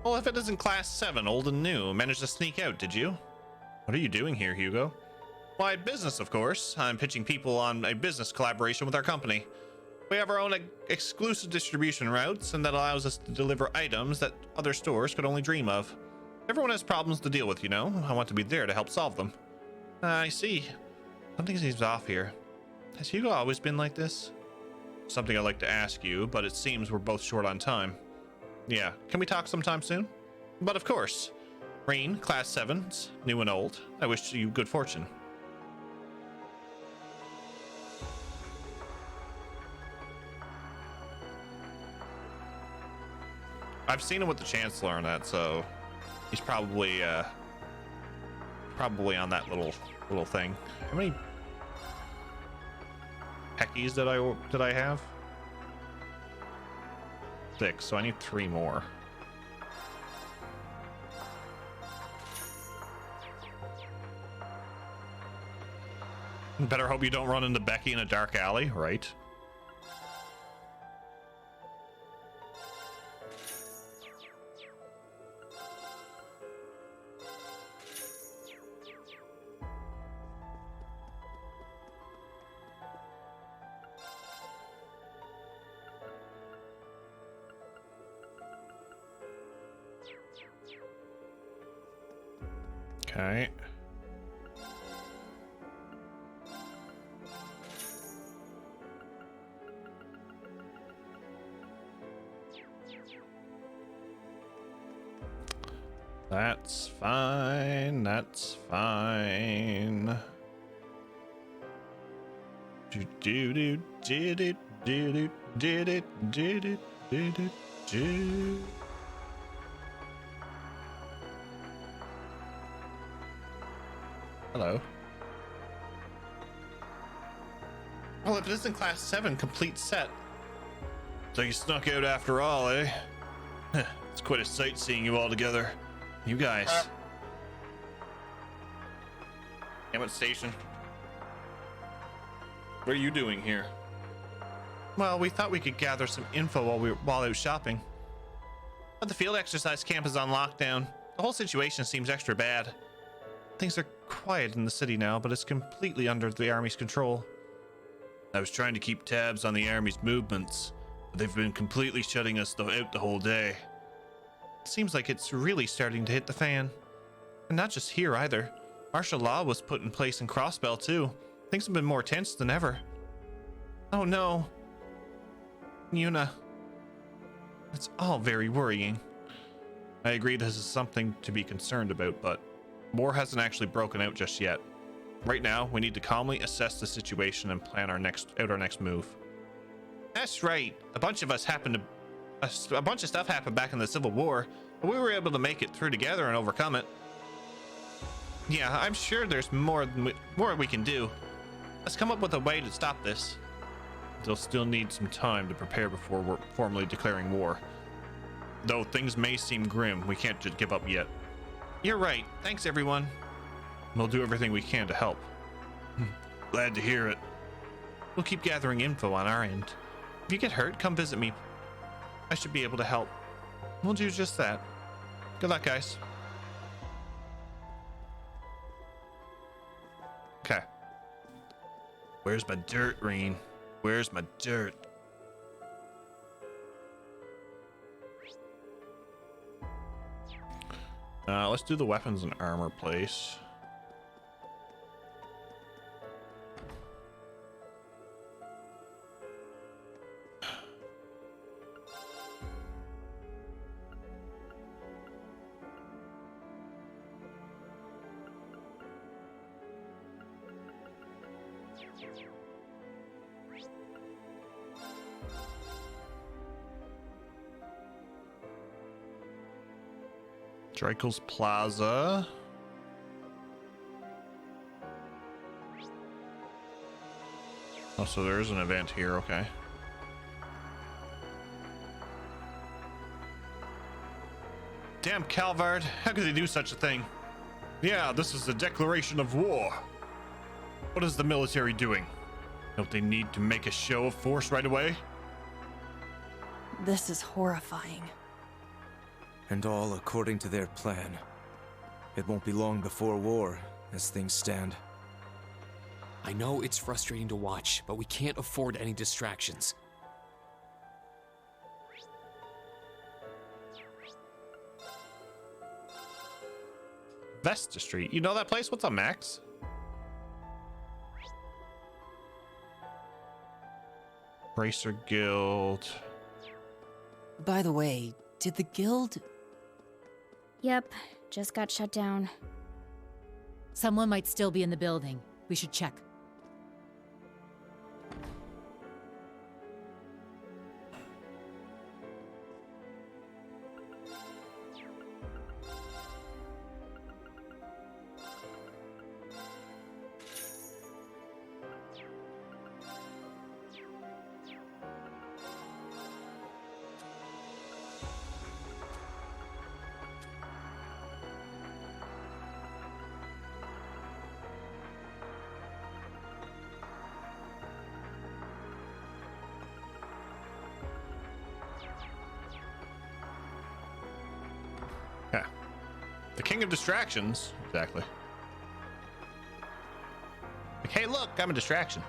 Well, if it isn't Class 7, old and new, managed to sneak out, did you? What are you doing here, Hugo? Why, business, of course. I'm pitching people on a business collaboration with our company. We have our own exclusive distribution routes, and that allows us to deliver items that other stores could only dream of. Everyone has problems to deal with, you know. I want to be there to help solve them. I see. Something seems off here. Has Hugo always been like this? Something I'd like to ask you, but it seems we're both short on time. Yeah, can we talk sometime soon? But of course. Rain, Class 7s, new and old. I wish you good fortune. I've seen him with the Chancellor on that, so he's probably probably on that little thing. How many Peckies did I have? 6, so I need 3 more. Better hope you don't run into Becky in a dark alley, right? Okay. That's fine. That's fine. Do do do do do do do do do do do do. Hello. Well, if it isn't class 7 complete set. So you snuck out after all, eh? It's quite a sight seeing you all together. You guys. Emmett Station. What are you doing here? Well, we thought we could gather some info while out shopping. But the field exercise camp is on lockdown. The whole situation seems extra bad. Things are quiet in the city now, but it's completely under the army's control. I was trying to keep tabs on the army's movements, but they've been completely shutting us out the whole day. It seems like it's really starting to hit the fan. And not just here either. Martial law was put in place in Crossbell too. Things have been more tense than ever. Oh no. Yuna. It's all very worrying. I agree this is something to be concerned about, but war hasn't actually broken out just yet. Right now, we need to calmly assess the situation and plan our next move. That's right. A bunch of stuff happened back in the Civil War, but we were able to make it through together and overcome it. Yeah, I'm sure there's more we can do. Let's come up with a way to stop this. They'll still need some time to prepare before we're formally declaring war. Though things may seem grim, we can't just give up yet. You're right. Thanks, everyone. We'll do everything we can to help. Glad to hear it. We'll keep gathering info on our end. If you get hurt, come visit me. I should be able to help. We'll do just that. Good luck, guys. Okay. Where's my dirt, Reen? Where's my dirt? Let's do the weapons and armor place. Drakel's Plaza. Oh, so there is an event here, okay. Damn Calvard, how could they do such a thing? Yeah, this is a declaration of war. What is the military doing? Don't they need to make a show of force right away? This is horrifying. And all according to their plan. It won't be long before war, as things stand. I know it's frustrating to watch, but we can't afford any distractions. Vesta Street. You know that place? What's up, Max? Bracer Guild. By the way, did the guild... Yep, just got shut down. Someone might still be in the building. We should check. The king of distractions. Exactly. Like, hey, look, I'm a distraction.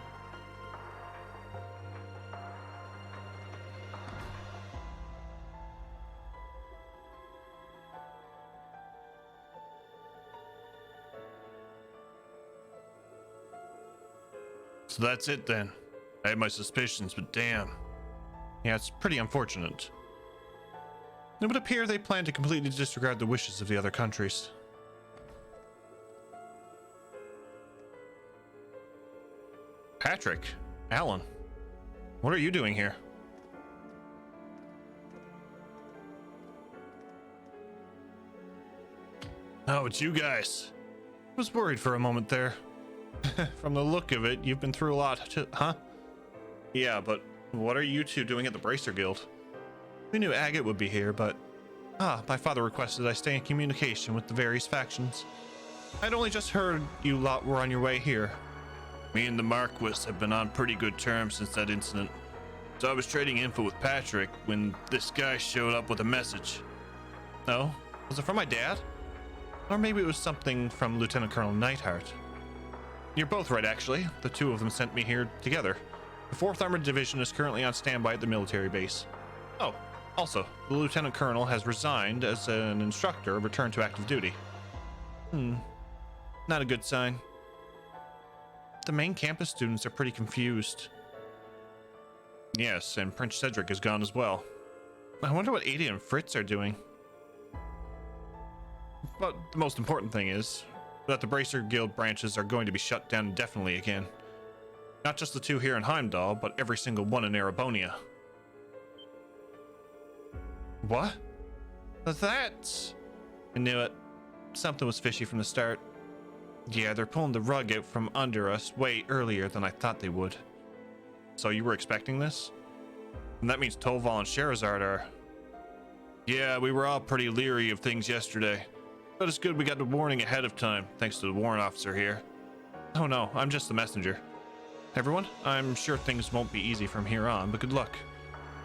So that's it then. I had my suspicions, but damn. Yeah, it's pretty unfortunate. It would appear they plan to completely disregard the wishes of the other countries. Patrick, Alan, what are you doing here? Oh, it's you guys. I was worried for a moment there. From the look of it, you've been through a lot, huh? Yeah, but what are you two doing at the Bracer Guild? We knew Agate would be here, but... my father requested I stay in communication with the various factions. I'd only just heard you lot were on your way here. Me and the Marquis have been on pretty good terms since that incident. So I was trading info with Patrick when this guy showed up with a message. Oh? Was it from my dad? Or maybe it was something from Lieutenant Colonel Neidhart. You're both right, actually. The two of them sent me here together. The 4th Armored Division is currently on standby at the military base. Oh, also, the Lieutenant Colonel has resigned as an instructor and returned to active duty. Not a good sign. The main campus students are pretty confused. Yes, and Prince Cedric is gone as well. I wonder what Ada and Fritz are doing. But the most important thing is that the Bracer Guild branches are going to be shut down indefinitely again. Not just the two here in Heimdall, but every single one in Erebonia. What? That's... I knew it. Something was fishy from the start. Yeah, they're pulling the rug out from under us way earlier than I thought they would. So you were expecting this? And that means Toval and Sherazard are... Yeah, we were all pretty leery of things yesterday. But it's good we got the warning ahead of time, thanks to the warrant officer here. Oh no, I'm just the messenger. Everyone, I'm sure things won't be easy from here on, but good luck.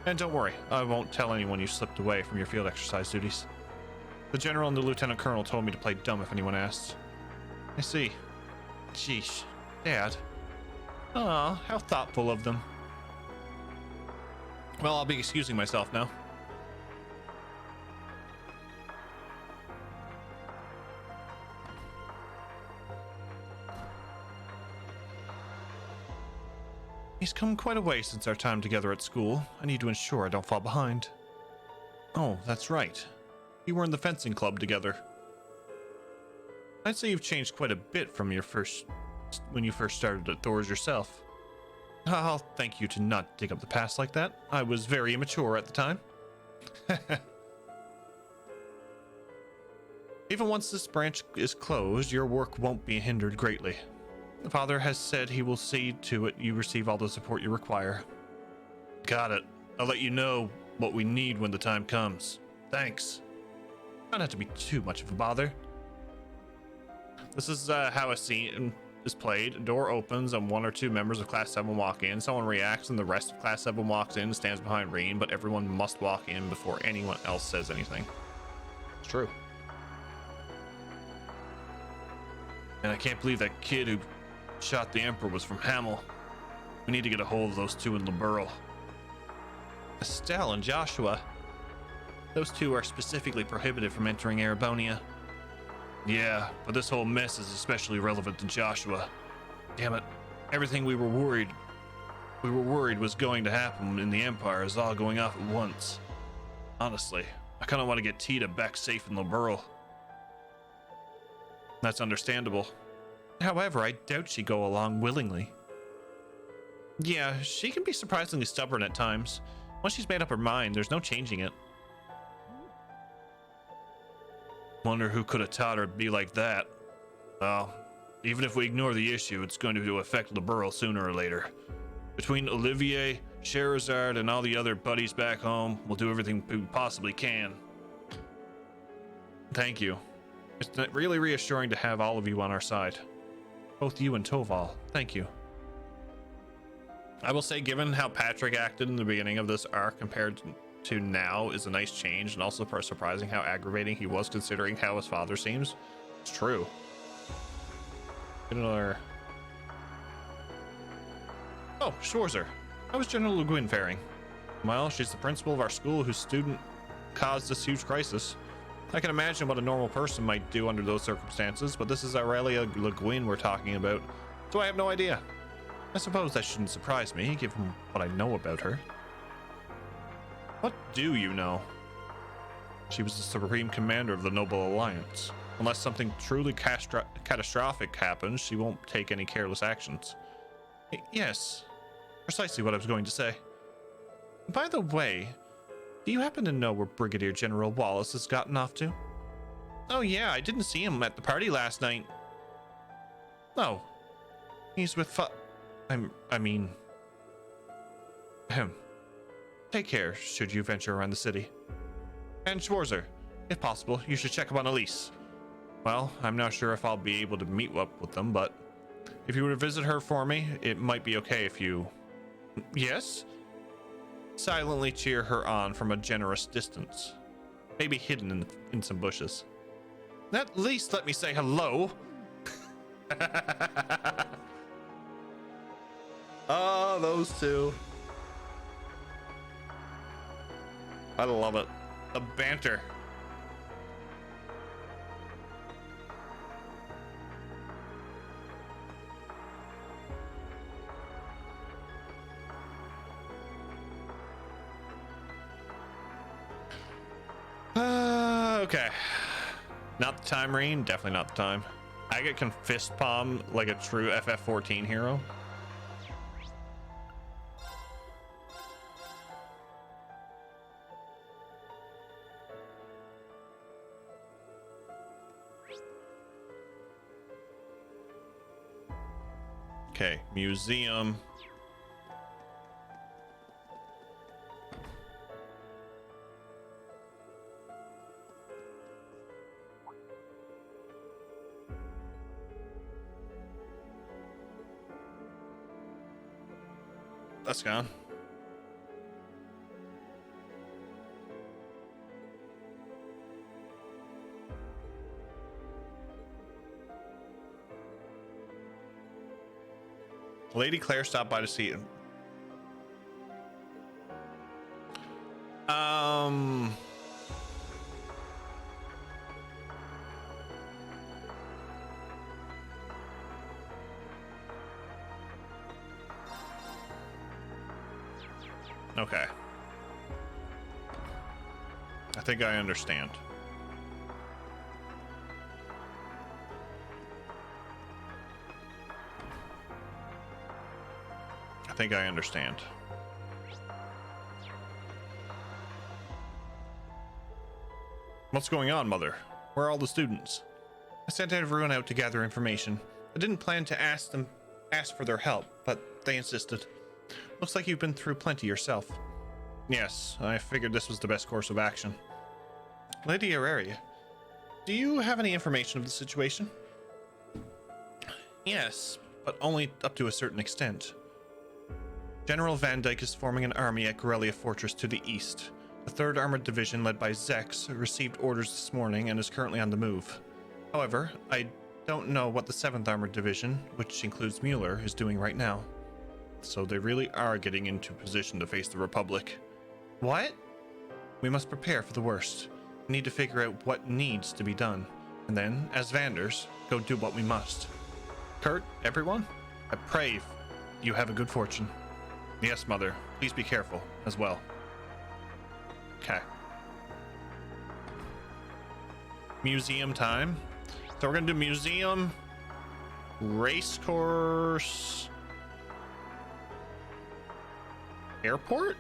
And don't worry, I won't tell anyone you slipped away from your field exercise duties. The General and the Lieutenant Colonel told me to play dumb if anyone asks. I see. Sheesh. Dad. Aw, how thoughtful of them. Well, I'll be excusing myself now. He's come quite a way since our time together at school. I need to ensure I don't fall behind. Oh, that's right. You were in the fencing club together. I'd say you've changed quite a bit from when you first started at Thor's yourself. I'll thank you to not dig up the past like that. I was very immature at the time. Even once this branch is closed, your work won't be hindered greatly. The father has said he will see to it you receive all the support you require. Got it. I'll let you know what we need when the time comes. Thanks. Try not to be too much of a bother. This is how a scene is played. A door opens and 1 or 2 members of Class 7 walk in. Someone reacts and the rest of Class 7 walks in and stands behind Reen, but everyone must walk in before anyone else says anything. It's true. And I can't believe that kid who shot the Emperor was from Hamel. We need to get a hold of those two in Liberl. Estelle and Joshua. Those two are specifically prohibited from entering Erebonia. Yeah, but this whole mess is especially relevant to Joshua. Damn it. Everything we were worried was going to happen in the Empire is all going off at once. Honestly, I kind of want to get Tita back safe in Liberl. That's understandable. However, I doubt she'd go along willingly. Yeah, she can be surprisingly stubborn at times. Once she's made up her mind, there's no changing it. Wonder who could have taught her to be like that. Well, even if we ignore the issue, it's going to affect Liberl sooner or later. Between Olivier, Sherazard, and all the other buddies back home, we'll do everything we possibly can. Thank you. It's really reassuring to have all of you on our side. Both you and Toval, thank you. I will say, given how Patrick acted in the beginning of this arc compared to now is a nice change, and also surprising how aggravating he was considering how his father seems. It's true. Get another. Oh, Schwarzer. How is General Le Guin faring? Well, she's the principal of our school whose student caused this huge crisis. I can imagine what a normal person might do under those circumstances, but this is Aurelia Le Guin we're talking about, so I have no idea. I suppose that shouldn't surprise me, given what I know about her. What do you know? She was the supreme commander of the Noble Alliance. Unless something truly catastrophic happens, she won't take any careless actions. Yes, precisely what I was going to say. By the way, do you happen to know where Brigadier General Wallace has gotten off to? Oh yeah, I didn't see him at the party last night. Oh, he's with I mean... Take care, should you venture around the city. And Schwarzer, if possible, you should check up on Elise. Well, I'm not sure if I'll be able to meet up with them, but if you were to visit her for me, it might be okay if you... Yes? Silently cheer her on from a generous distance. Maybe hidden in some bushes. At least let me say hello. Oh, those two. I love it. The banter. Okay. Not the time, Reen. Definitely not the time. Agate can fist palm like a true FF14 hero. Okay, museum. That's gone. Lady Claire stopped by to see him. Okay. I think I understand. I think I understand. What's going on, Mother? Where are all the students? I sent everyone out to gather information. I didn't plan to ask for their help, but they insisted. Looks like you've been through plenty yourself. Yes, I figured this was the best course of action. Lady Aurelia, do you have any information of the situation? Yes, but only up to a certain extent. General Van Dyke is forming an army at Corellia Fortress to the east. The 3rd Armored Division, led by Zex, received orders this morning and is currently on the move. However, I don't know what the 7th Armored Division, which includes Mueller, is doing right now. So they really are getting into position to face the Republic. What? We must prepare for the worst. We need to figure out what needs to be done. And then, as Vanders, go do what we must. Kurt, everyone, I pray you have a good fortune. Yes, Mother. Please be careful as well. Okay. Museum time. So we're gonna do museum, race course, airport?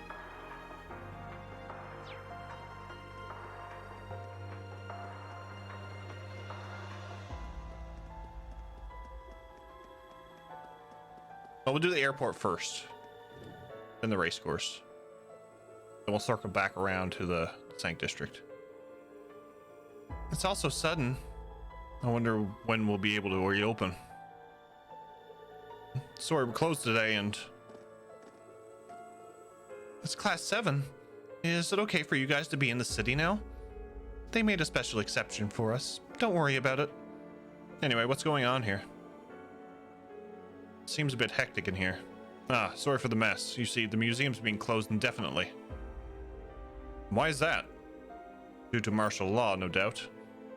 Well, we'll do the airport first. Then the race course. Then we'll circle back around to the Sank District. It's all so sudden. I wonder when we'll be able to reopen. Sorry, we're closed today and... It's class 7. Is it okay for you guys to be in the city now? They made a special exception for us. Don't worry about it. Anyway, what's going on here? Seems a bit hectic in here. Ah, sorry for the mess. You see, the museum's being closed indefinitely. Why is that? Due to martial law, no doubt.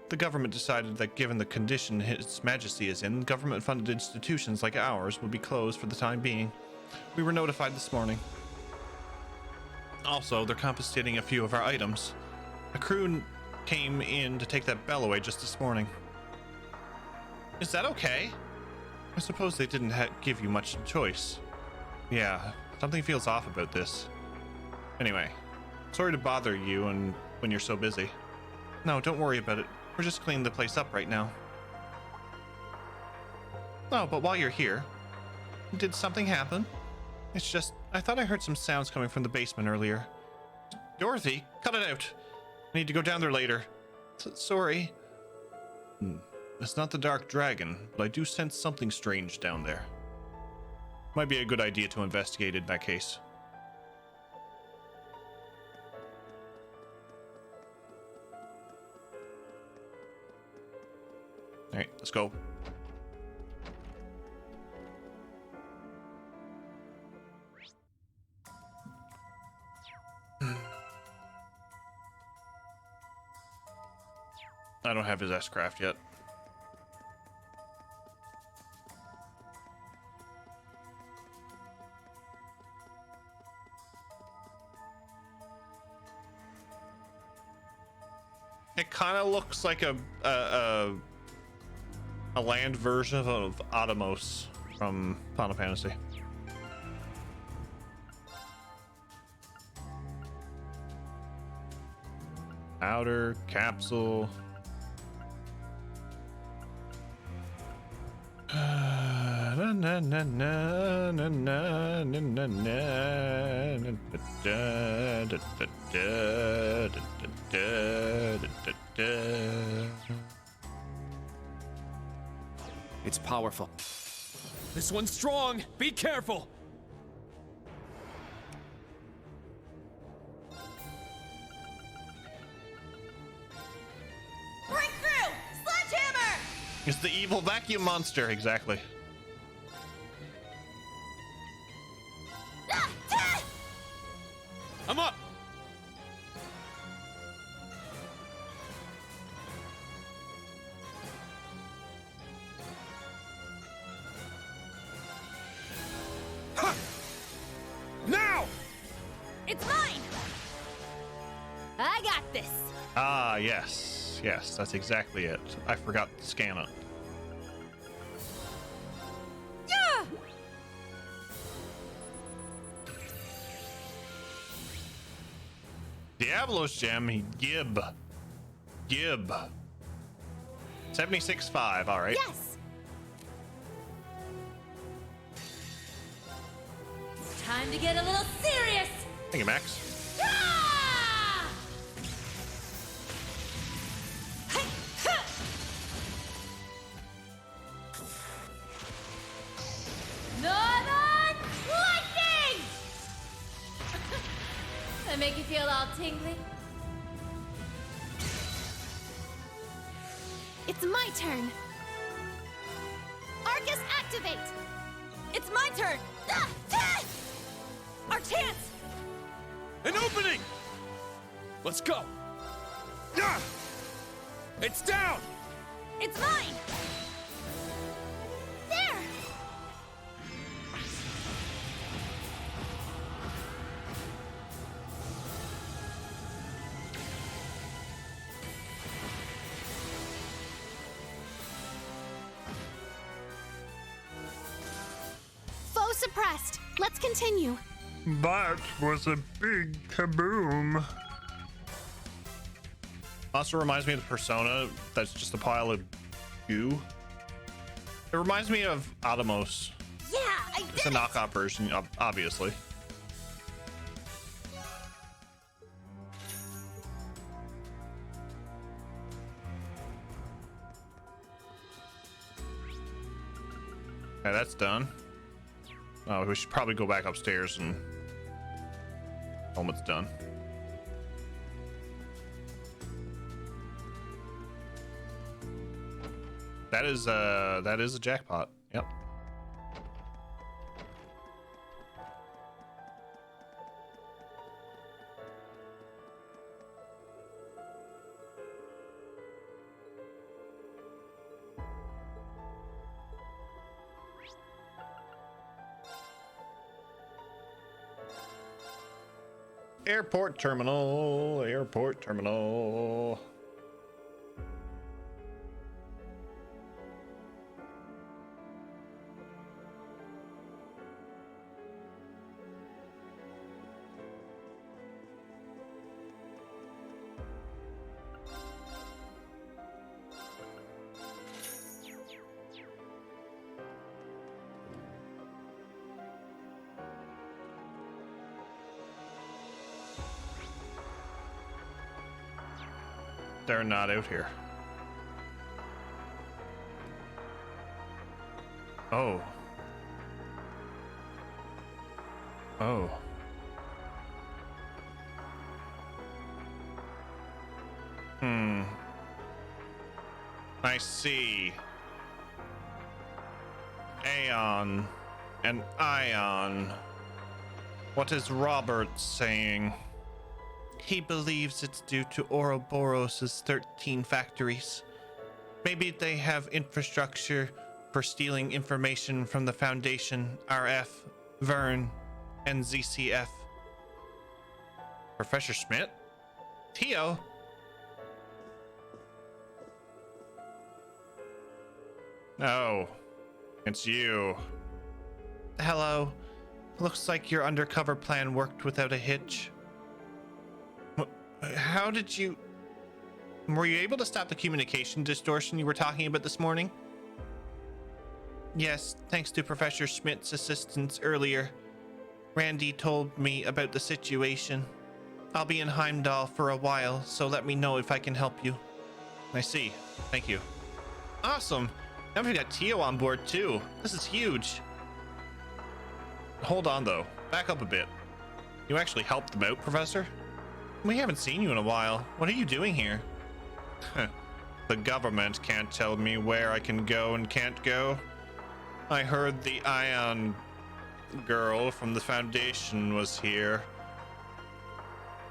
The government decided that given the condition His Majesty is in, government-funded institutions like ours will be closed for the time being. We were notified this morning. Also, they're confiscating a few of our items. A crew came in to take that bell away just this morning. Is that okay? I suppose they didn't give you much choice. Yeah, something feels off about this. Anyway, sorry to bother you and when you're so busy. No, don't worry about it. We're just cleaning the place up right now. Oh, but while you're here, did something happen? It's just, I thought I heard some sounds coming from the basement earlier. Dorothy, cut it out. I need to go down there later. Sorry. It's not the Dark Dragon, but I do sense something strange down there. Might be a good idea to investigate in that case. Alright, let's go. I don't have his S-Craft yet. It kind of looks like a land version of Atomos from Final Fantasy. Outer capsule. It's powerful. This one's strong. Be careful. Break through! Sledgehammer! It's the evil vacuum monster, exactly. I'm up. Now! It's mine! I got this. Ah, yes. Yes, that's exactly it. I forgot to scan it. Yeah! Diablo's gem, Gib. 76.5, alright. Yes! Time to get a little serious! Thank you, Max. Ah! Northern Lightning! That make you feel all tingly? It's my turn. Arcus, activate! It's my turn! Our chance! An opening! Let's go! Yeah! It's down! It's mine! There! Foe suppressed. Let's continue. That was a big kaboom. Also reminds me of the Persona that's just a pile of goo. It reminds me of Atomos. Yeah, I did. It's a knockoff version, obviously. Okay, that's done. Oh, we should probably go back upstairs and tell them it's done. That is a jackpot. Yep. Airport terminal, airport terminal. They're not out here. Oh. Oh. I see. Aeon and Ion. What is Robert saying? He believes it's due to Ouroboros' 13 factories. Maybe they have infrastructure for stealing information from the Foundation, RF, Vern, and ZCF. Professor Schmidt? Tio? Oh, it's you. Hello. Looks like your undercover plan worked without a hitch. How did you... Were you able to stop the communication distortion you were talking about this morning? Yes, thanks to Professor Schmidt's assistance earlier. Randy told me about the situation. I'll be in Heimdall for a while, so let me know if I can help you. I see. Thank you. Awesome. Now we've got Tio on board too. This is huge. Hold on though. Back up a bit. You actually helped them out, Professor? We haven't seen you in a while. What are you doing here? The government can't tell me where I can go and can't go. I heard the Ion girl from the Foundation was here,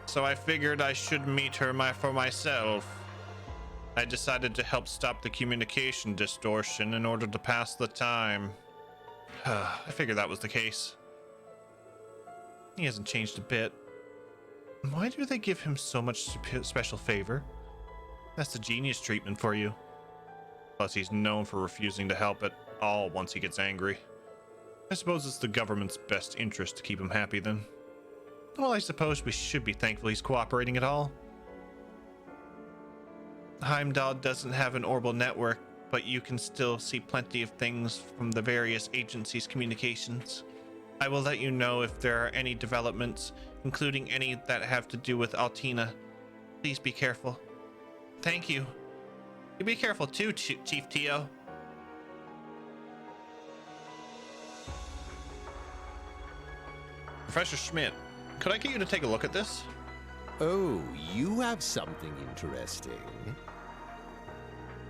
so I figured I should meet her for myself. I decided to help stop the communication distortion in order to pass the time. I figured that was the case. He hasn't changed a bit. Why do they give him so much special favor? That's the genius treatment for you. Plus, he's known for refusing to help at all once he gets angry. I suppose it's the government's best interest to keep him happy then. Well, I suppose we should be thankful he's cooperating at all. Heimdall doesn't have an orbital network, but you can still see plenty of things from the various agencies' communications. I will let you know if there are any developments, including any that have to do with Altina. Please be careful. Thank you. You be careful too, Chief Tio. Professor Schmidt, could I get you to take a look at this? Oh, you have something interesting.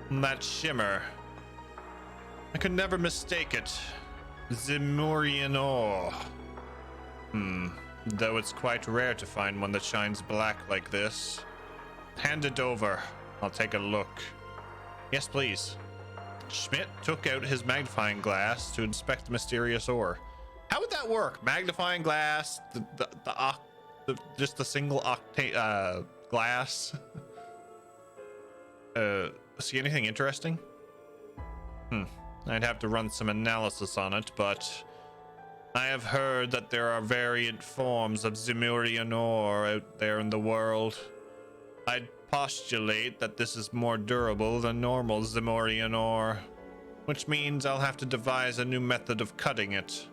That shimmer. I could never mistake it. Zemurian ore. Though it's quite rare to find one that shines black like this. Hand it over. I'll take a look. Yes, please. Schmidt took out his magnifying glass to inspect the mysterious ore. How would that work? Magnifying glass, just the single octane glass. See anything interesting? I'd have to run some analysis on it, but I have heard that there are variant forms of Zemurian ore out there in the world. I'd postulate that this is more durable than normal Zemurian ore, which means I'll have to devise a new method of cutting it.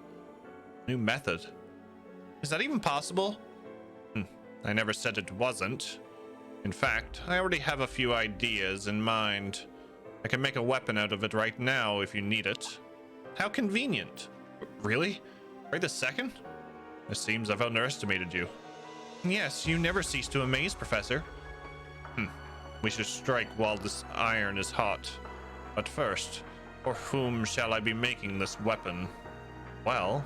New method? Is that even possible? I never said it wasn't. In fact, I already have a few ideas in mind. I can make a weapon out of it right now if you need it. How convenient. Really? Right this second? It seems I've underestimated you. Yes, you never cease to amaze, Professor. We should strike while this iron is hot. But first, for whom shall I be making this weapon? Well,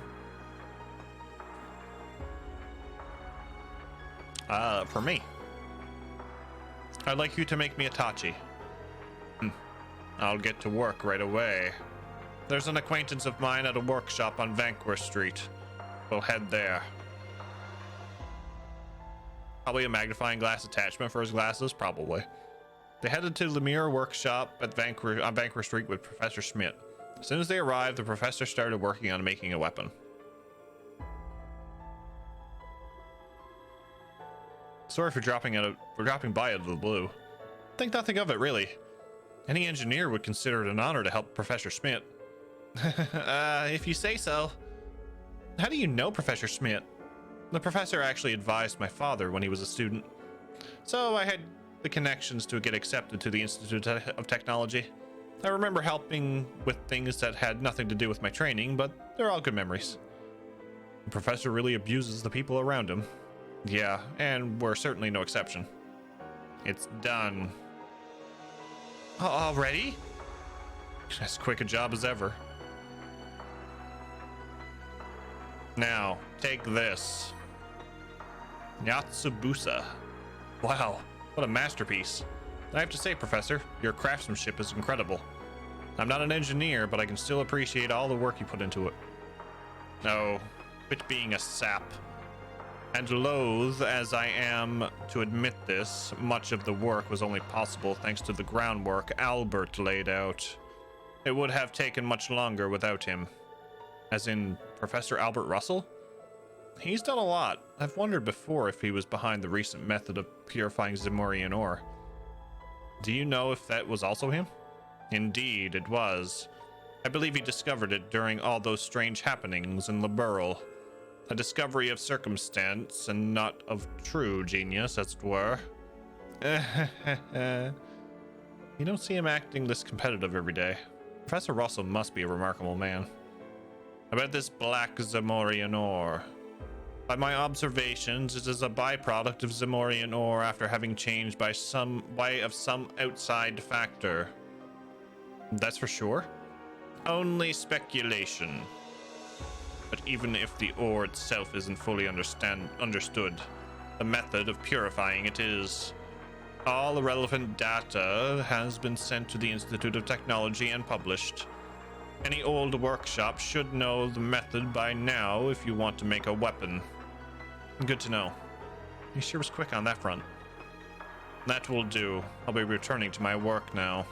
for me. I'd like you to make me a Tachi. I'll get to work right away. There's an acquaintance of mine at a workshop on Vanquish Street. We'll head there. Probably a magnifying glass attachment for his glasses, probably. They headed to the mirror workshop at on Vanquish Street with Professor Schmidt. As soon as they arrived, the professor started working on making a weapon. Sorry for dropping by out of the blue. Think nothing of it, really. Any engineer would consider it an honor to help Professor Schmidt. If you say so. How do you know Professor Schmidt? The professor actually advised my father when he was a student. So I had the connections to get accepted to the Institute of Technology. I remember helping with things that had nothing to do with my training, but they're all good memories. The professor really abuses the people around him. Yeah, and we're certainly no exception. It's done. Already? As quick a job as ever. Now, take this. Yatsubusa. Wow, what a masterpiece. I have to say, Professor, your craftsmanship is incredible. I'm not an engineer, but I can still appreciate all the work you put into it. No, quit being a sap. And loath as I am to admit this, much of the work was only possible thanks to the groundwork Albert laid out. It would have taken much longer without him. As in Professor Albert Russell? He's done a lot. I've wondered before if he was behind the recent method of purifying Zamorian ore. Do you know if that was also him? Indeed, it was. I believe he discovered it during all those strange happenings in Liberl. A discovery of circumstance and not of true genius, as it were. You don't see him acting this competitive every day. Professor Russell must be a remarkable man. About this black Zamorian ore. By my observations, it is a byproduct of Zamorian ore after having changed by some way of some outside factor. That's for sure? Only speculation. But even if the ore itself isn't fully understood, the method of purifying it is. All the relevant data has been sent to the Institute of Technology and published. Any old workshop should know the method by now if you want to make a weapon. Good to know. He sure was quick on that front. That will do. I'll be returning to my work now.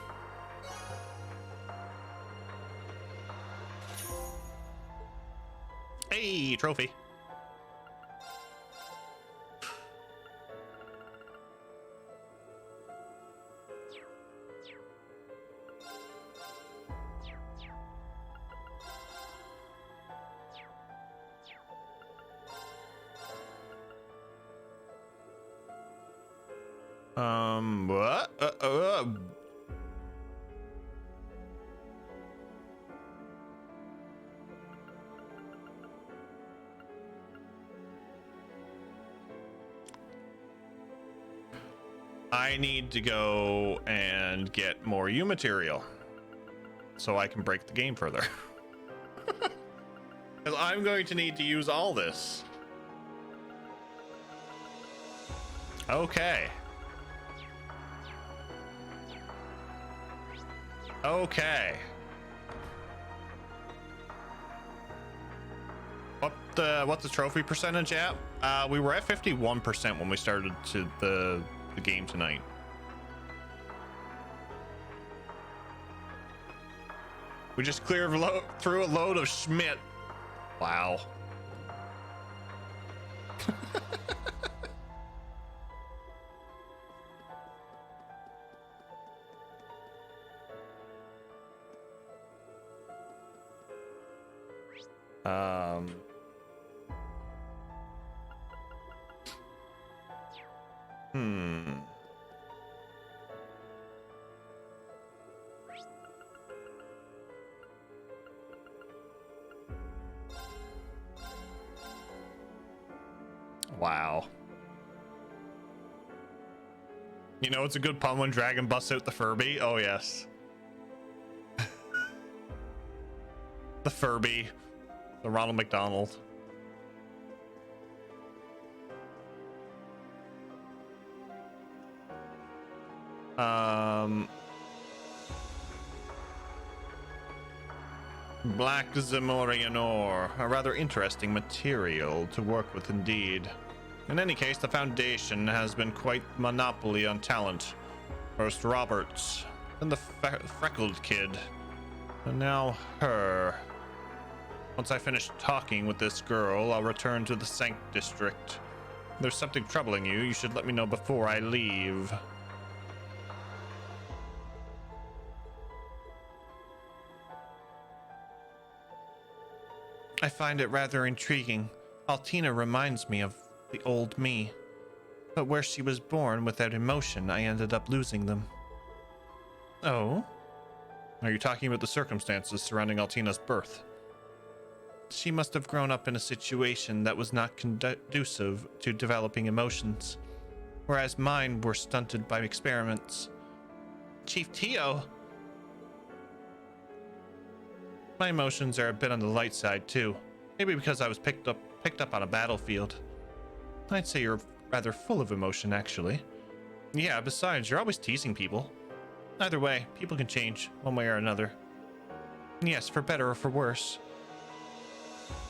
Hey, trophy. What? I need to go and get more U material so I can break the game further. Because I'm going to need to use all this. Okay. Okay. What's the trophy percentage at? We were at 51% when we started the game tonight. We just cleared through a load of Schmidt. Wow. Wow. You know, it's a good pun when Dragon busts out the Furby. Oh, yes. The Furby. The Ronald McDonald. Black Zemorian ore. A rather interesting material to work with indeed. In any case, the Foundation has been quite monopoly on talent. First Roberts, then the freckled kid, and now her. Once I finish talking with this girl, I'll return to the Sanct District. If there's something troubling you, you should let me know before I leave. I find it rather intriguing. Altina reminds me of the old me. But where she was born without emotion, I ended up losing them. Oh? Are you talking about the circumstances surrounding Altina's birth? She must have grown up in a situation that was not conducive to developing emotions, whereas mine were stunted by experiments. Chief Tio? My emotions are a bit on the light side too. Maybe because I was picked up on a battlefield. I'd say you're rather full of emotion, actually. Yeah, besides, you're always teasing people. Either way, people can change, one way or another. Yes, for better or for worse.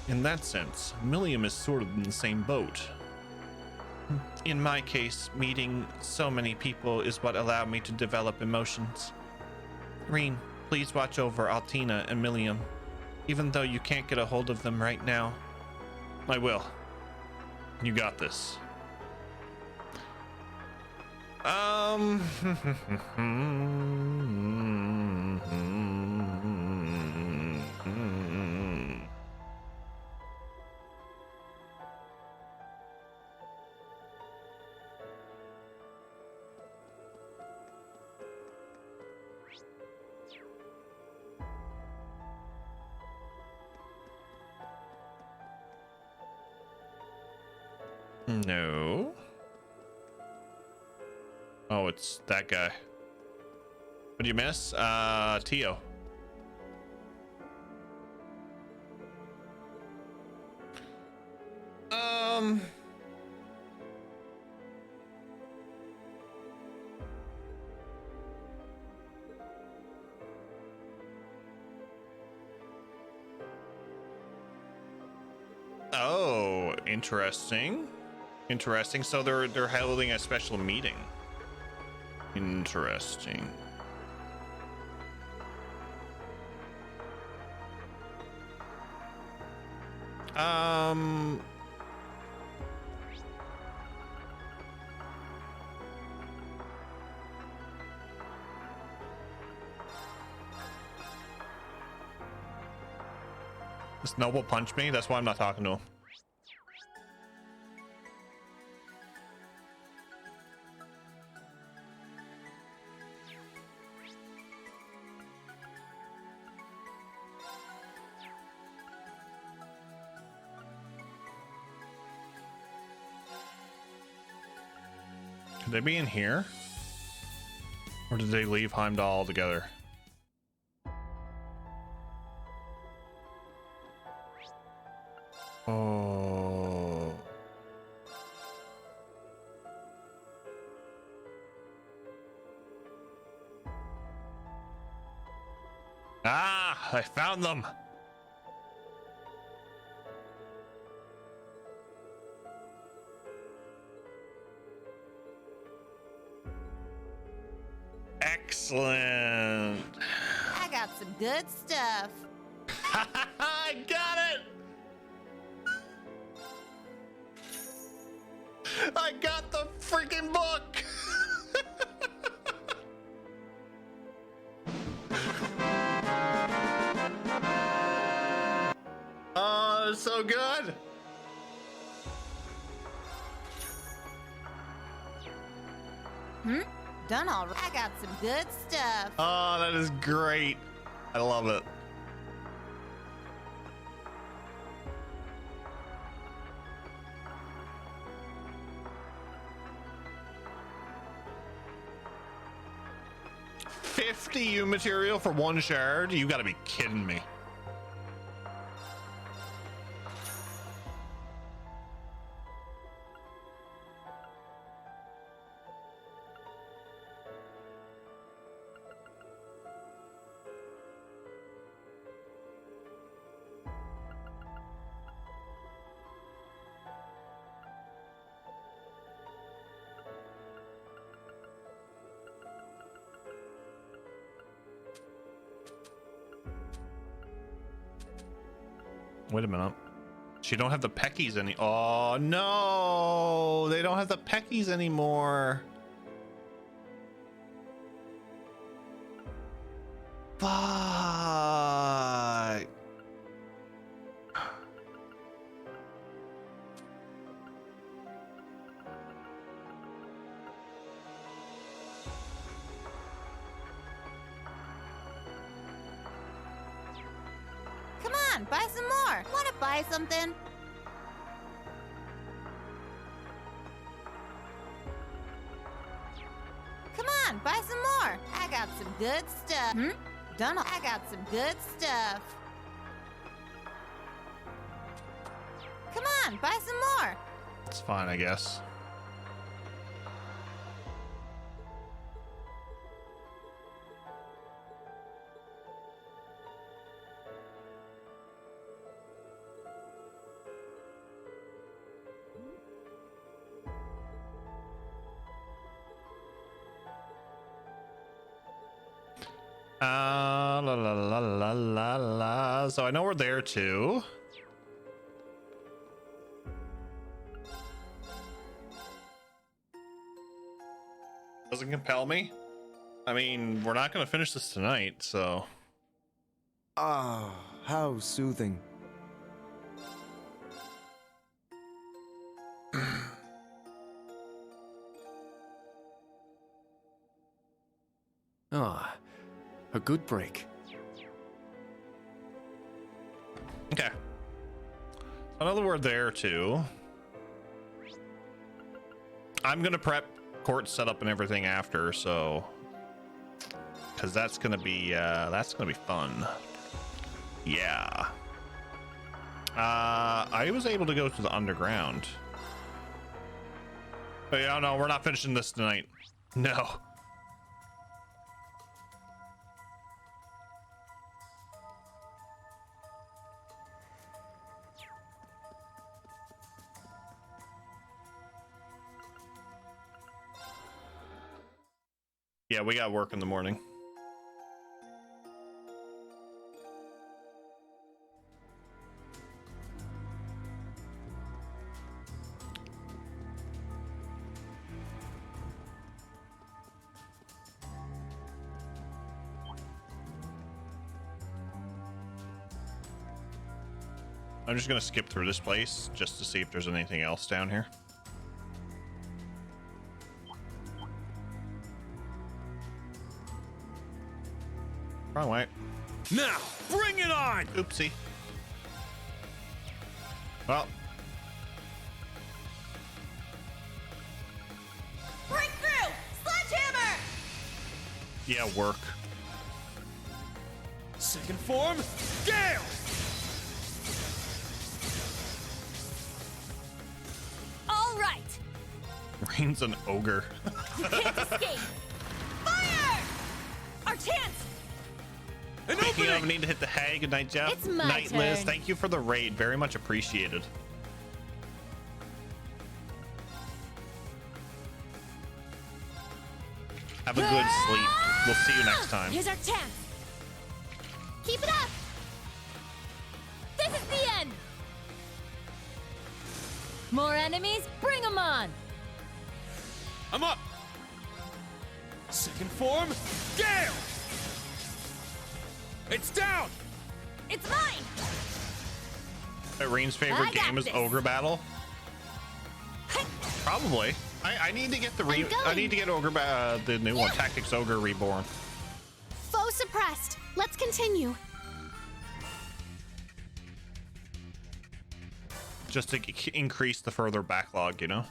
In that sense, Milliam is sort of in the same boat. In my case, meeting so many people is what allowed me to develop emotions. Rean, please watch over Altina and Milliam, even though you can't get a hold of them right now. I will. You got this. No. Oh, it's that guy. What do you miss? Tio. Oh, interesting. Interesting. So they're holding a special meeting. Interesting. This Noble punched me. That's why I'm not talking to him. Could they be in here? Or did they leave Heimdall altogether? Oh. Ah, I found them. Excellent. I got some good stuff. I got it. I got the freaking book. Oh, it's so good. Done all right. I got some good stuff. Oh, that is great. I love it. $50 material for one shard? You gotta be kidding me. Wait a minute. She don't have the Peckies any. Oh no, they don't have the Peckies anymore. Fuck. Come on, buy some more. Wanna buy something? Come on, buy some more. I got some good stuff. Done. I got some good stuff. Come on, buy some more. It's fine, I guess. La la la la la la. So I know we're there too. Doesn't compel me. I mean, we're not going to finish this tonight, so. Ah, how soothing. Ah, a good break. Okay. Another word there too. I'm gonna prep court setup and everything after, so because that's gonna be fun. Yeah. I was able to go to the underground. But yeah, no, we're not finishing this tonight. No. Yeah, we got work in the morning. I'm just gonna skip through this place just to see if there's anything else down here. Wrong way. Now, bring it on! Oopsie. Well. Break through! Sledgehammer! Yeah, work. Second form, Gale! All right. Rain's an ogre. You can't escape. Fire! Our chance. Speaking of, need to hit the hay. Good night, Jeff. It's my Night, Liz. turn. Thank you for the raid. Very much appreciated. Have a good sleep. We'll see you next time. Here's our chance. Keep it up. This is the end. More enemies? Bring them on. I'm up! Second form, Gale! It's down! It's mine. Irene's favorite I got game is this. Ogre Battle. Probably. I need to get the I need to get Ogre the new one, Tactics Ogre Reborn. Foe suppressed. Let's continue. Just to increase the further backlog, you know?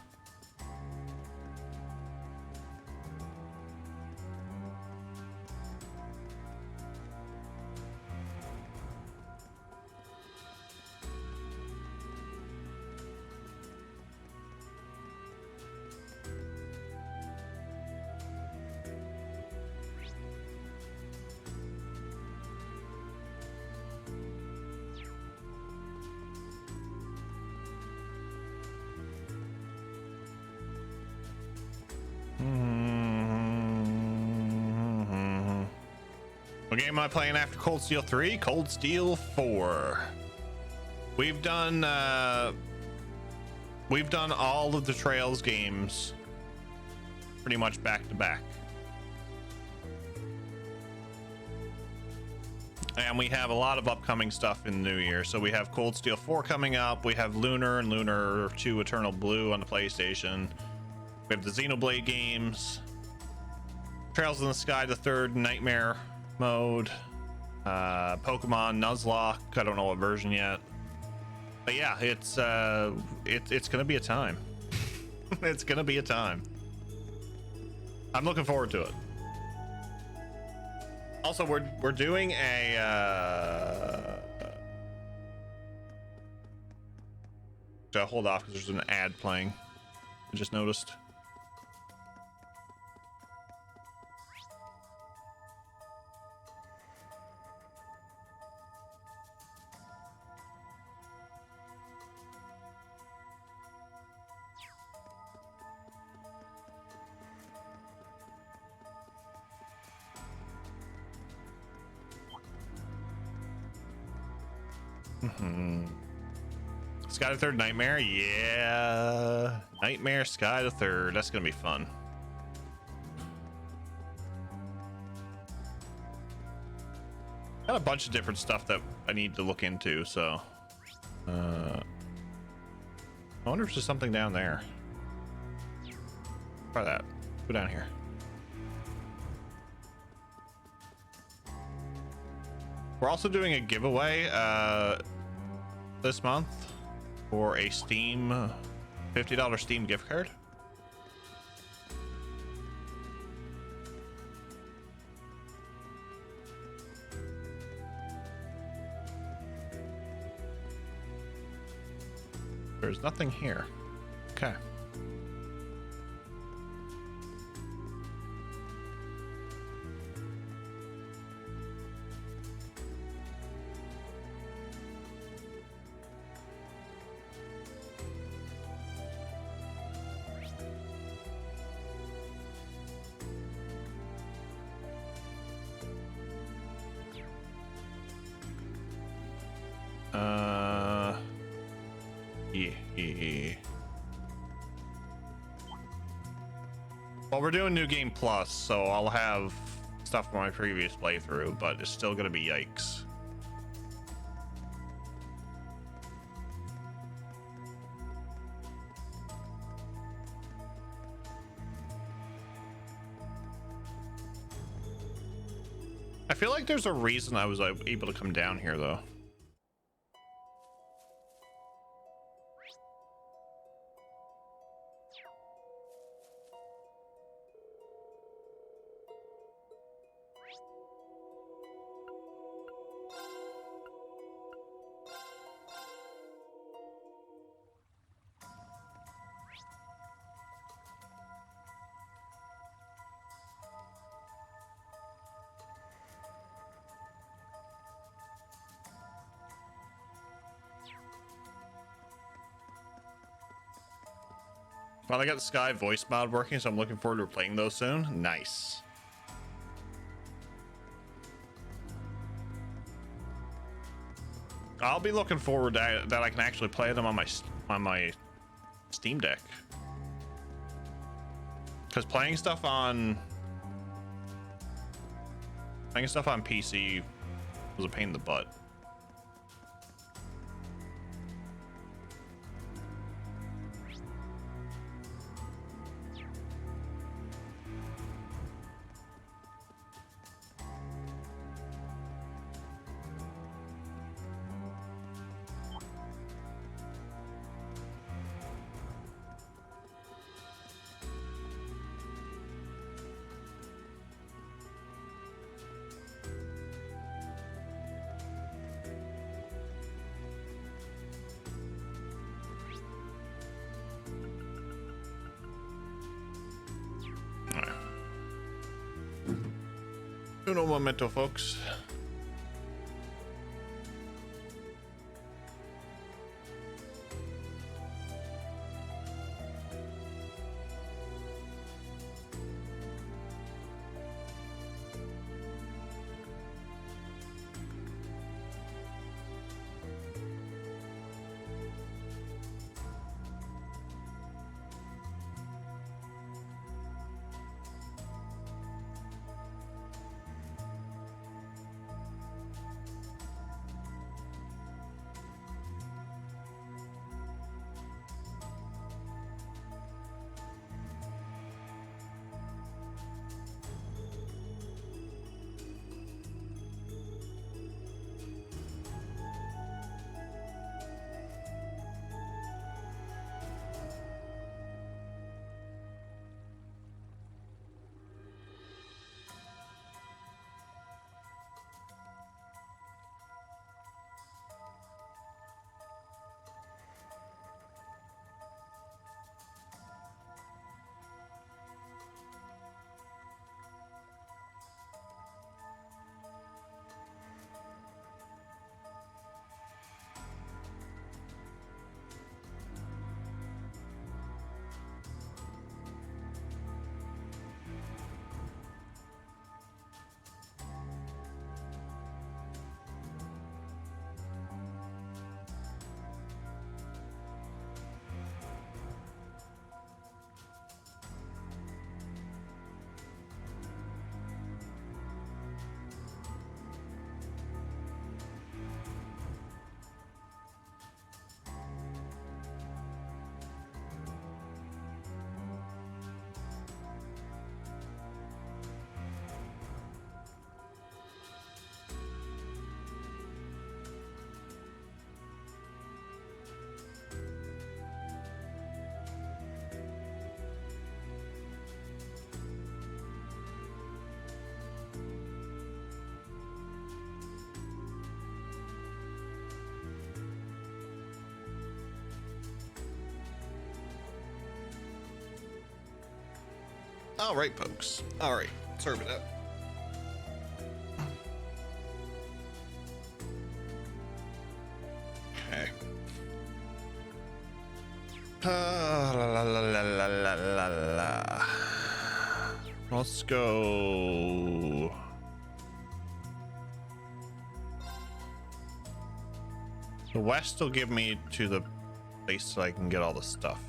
What game am I playing after Cold Steel 3? Cold Steel 4. We've done all of the Trails games pretty much back to back. And we have a lot of upcoming stuff in the new year. So we have Cold Steel 4 coming up. We have Lunar and Lunar 2 Eternal Blue on the PlayStation. We have the Xenoblade games. Trails in the Sky, the third Nightmare mode. Pokemon Nuzlocke. I don't know what version yet. But yeah, it's gonna be a time. It's gonna be a time. I'm looking forward to it. Also, we're doing a hold off because there's an ad playing. I just noticed. Sky the Third Nightmare, yeah. Nightmare Sky the Third. That's gonna be fun. Got a bunch of different stuff that I need to look into, so I wonder if there's something down there. Try that. Go down here. We're also doing a giveaway this month for a Steam $50 Steam gift card. There's nothing here. Okay. Yeah. Well, we're doing New Game Plus, so I'll have stuff from my previous playthrough, but it's still gonna be yikes. I feel like there's a reason I was able to come down here, though. Well, I got the Sky voice mod working, so I'm looking forward to playing those soon. Nice. I'll be looking forward to that I can actually play them on my Steam Deck. Because playing stuff on PC was a pain in the butt. Uno momento, folks. All right, folks. All right, serve it up. Okay. La, la, la, la, la, la, la. Let's go. The west will give me to the place so I can get all the stuff.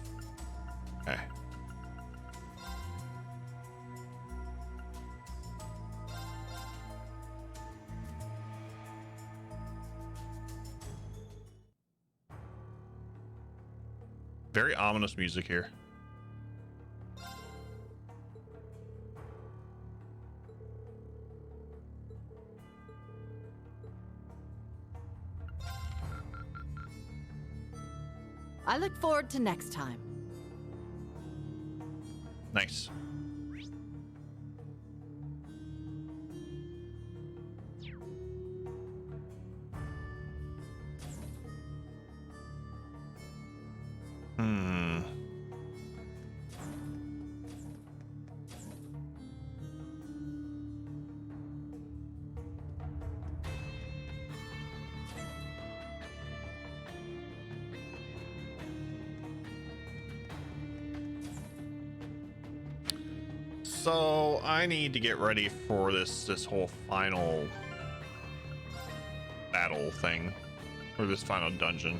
Okay. Very ominous music here. I look forward to next time. Nice. So I need to get ready for this whole final battle thing, or this final dungeon.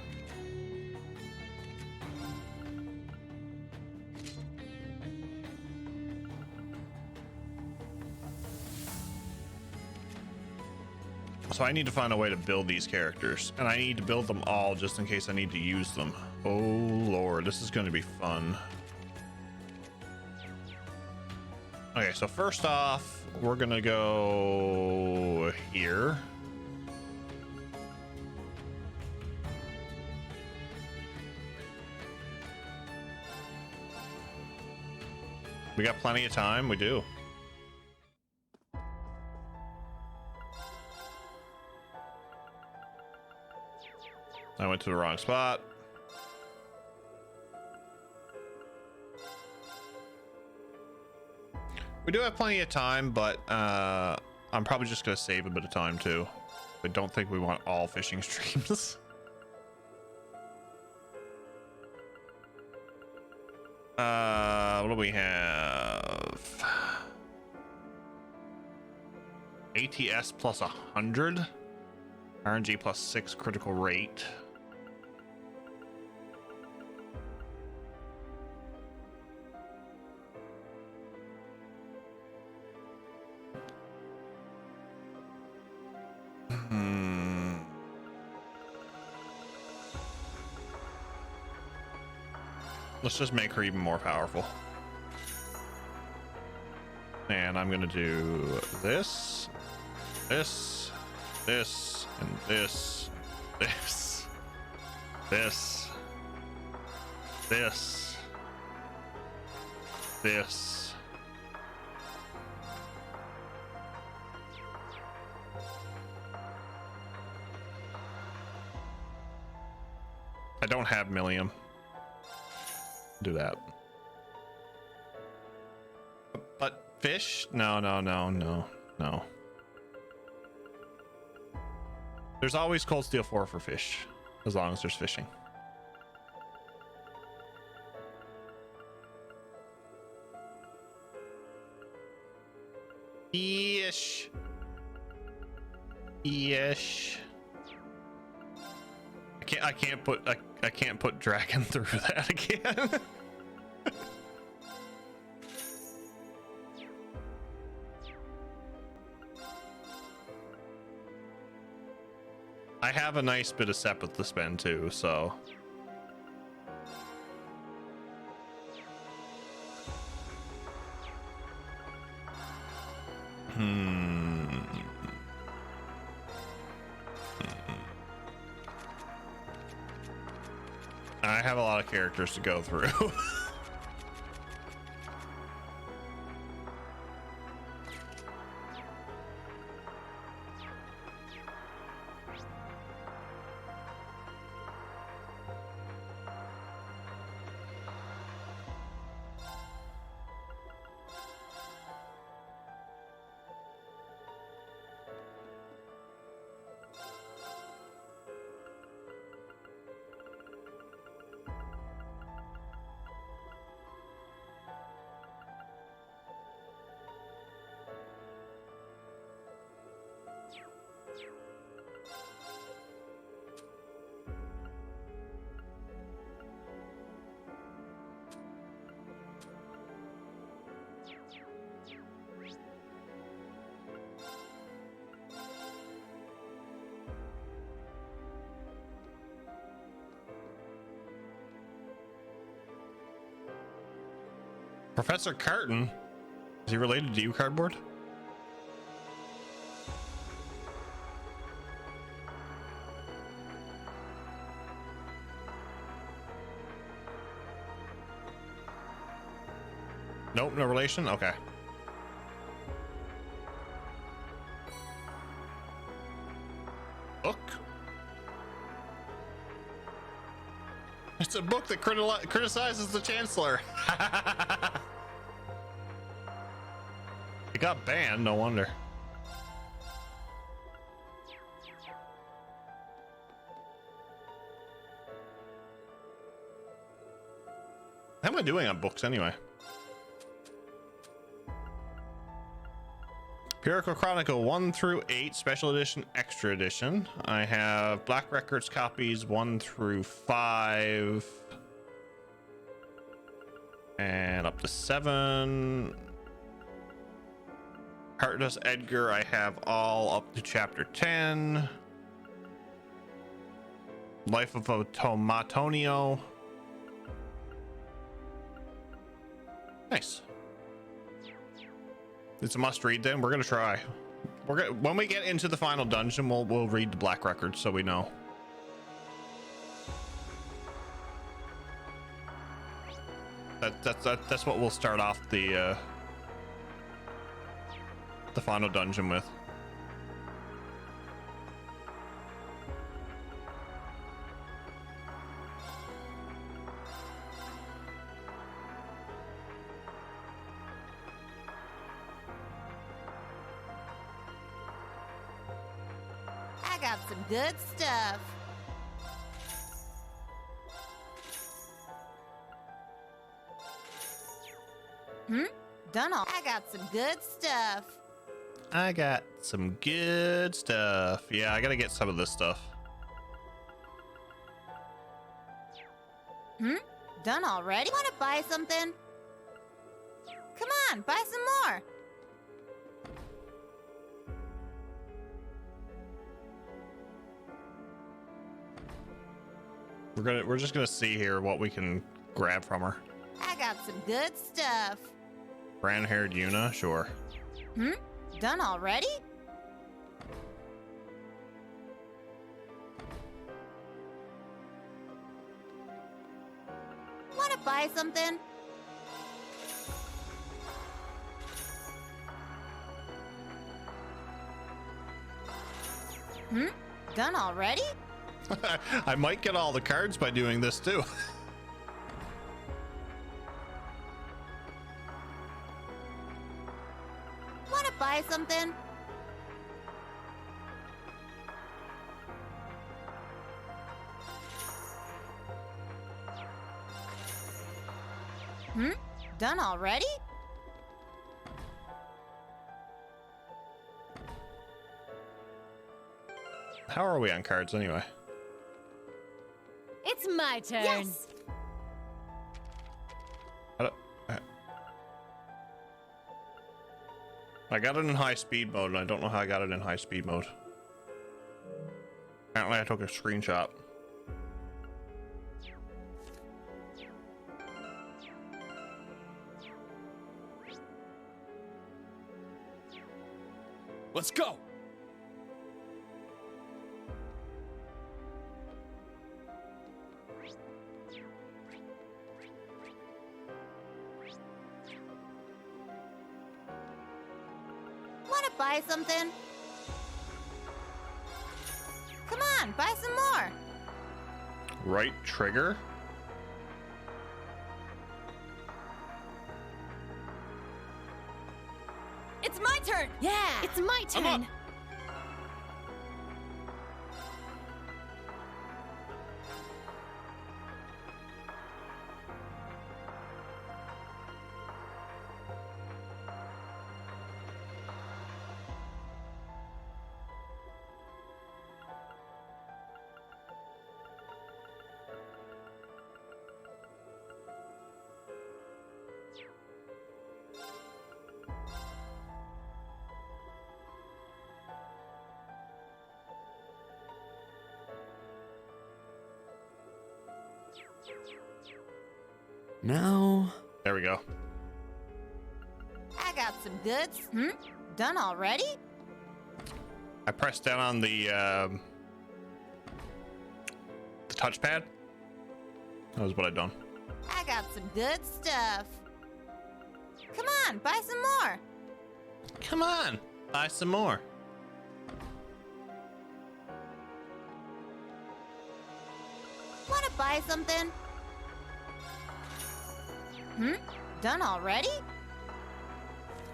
So I need to find a way to build these characters, and I need to build them all just in case I need to use them. Oh Lord, this is going to be fun. Okay, so first off, we're gonna go here. We got plenty of time, we do. I went to the wrong spot. We do have plenty of time, but I'm probably just gonna save a bit of time too. I don't think we want all fishing streams. What do we have? ATS plus 100, RNG plus 6 critical rate. Let's just make her even more powerful. And I'm gonna do this, this, this, and this, this, this, this, this. I don't have Millium. Do that. But fish? No, no, no, no, no. There's always Cold Steel 4 for fish, as long as there's fishing. Yesh. Yesh. I can't put dragon through that again. I have a nice bit of Sepith to spend too, so. I have a lot of characters to go through. Professor Carton? Is he related to you, Cardboard? Nope, no relation? Okay. Book? It's a book that criticizes the Chancellor. It got banned, no wonder. How am I doing on books anyway? Purical Chronicle 1 through 8, Special Edition, Extra Edition. I have Black Records copies 1 through 5. And up to 7. Heartless Edgar, I have all up to chapter 10. Life of Tomatonio. Nice. It's a must read then. We're gonna try. When we get into the final dungeon, we'll read the Black Records so we know. That's what we'll start off the final dungeon with. I got some good stuff. Done all. I got some good stuff. I got some good stuff. Yeah, I gotta get some of this stuff. Done already? Want to buy something? Come on, buy some more. We're just gonna see here what we can grab from her. I got some good stuff. Brown-haired Yuna, sure. Done already? Want to buy something? Done already? I might get all the cards by doing this too. Want to buy something? Done already? How are we on cards anyway? It's my turn. Yes. I got it in high speed mode, and I don't know how I got it in high speed mode. Apparently I took a screenshot. Let's go! Want to buy something? Come on, buy some more. Right trigger? It's my turn. Yeah, it's my turn. Now... There we go. some goods. Done already? I pressed down on the touchpad. That was what I'd done. I got some good stuff. Come on, buy some more. Come on, buy some more. Wanna buy something? Done already?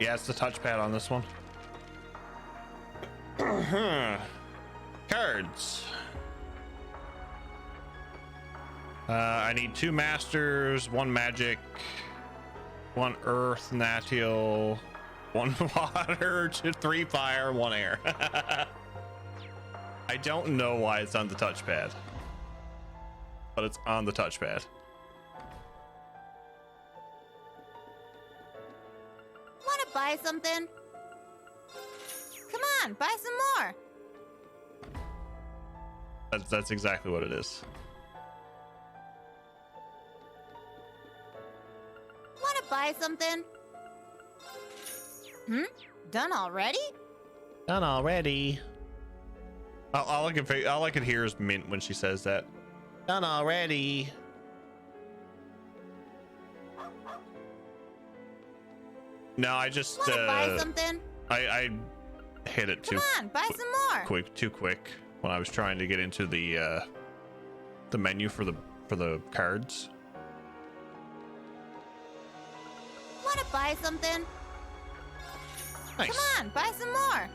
Yeah, it's the touchpad on this one. Cards. I need 2 masters, 1 magic, 1 earth, Natiel, 1 water, 3 fire, 1 air. I don't know why it's on the touchpad, but it's on the touchpad. Wanna buy something? Come on, buy some more. That's exactly what it is. Wanna buy something? Done already? Done already. All I can hear is Mint when she says that. Done already. No, I just Wanna buy something? I hit it too. Come on, buy some more. Too quick when I was trying to get into the menu for the cards. Wanna buy something? Nice. Come on, buy some more.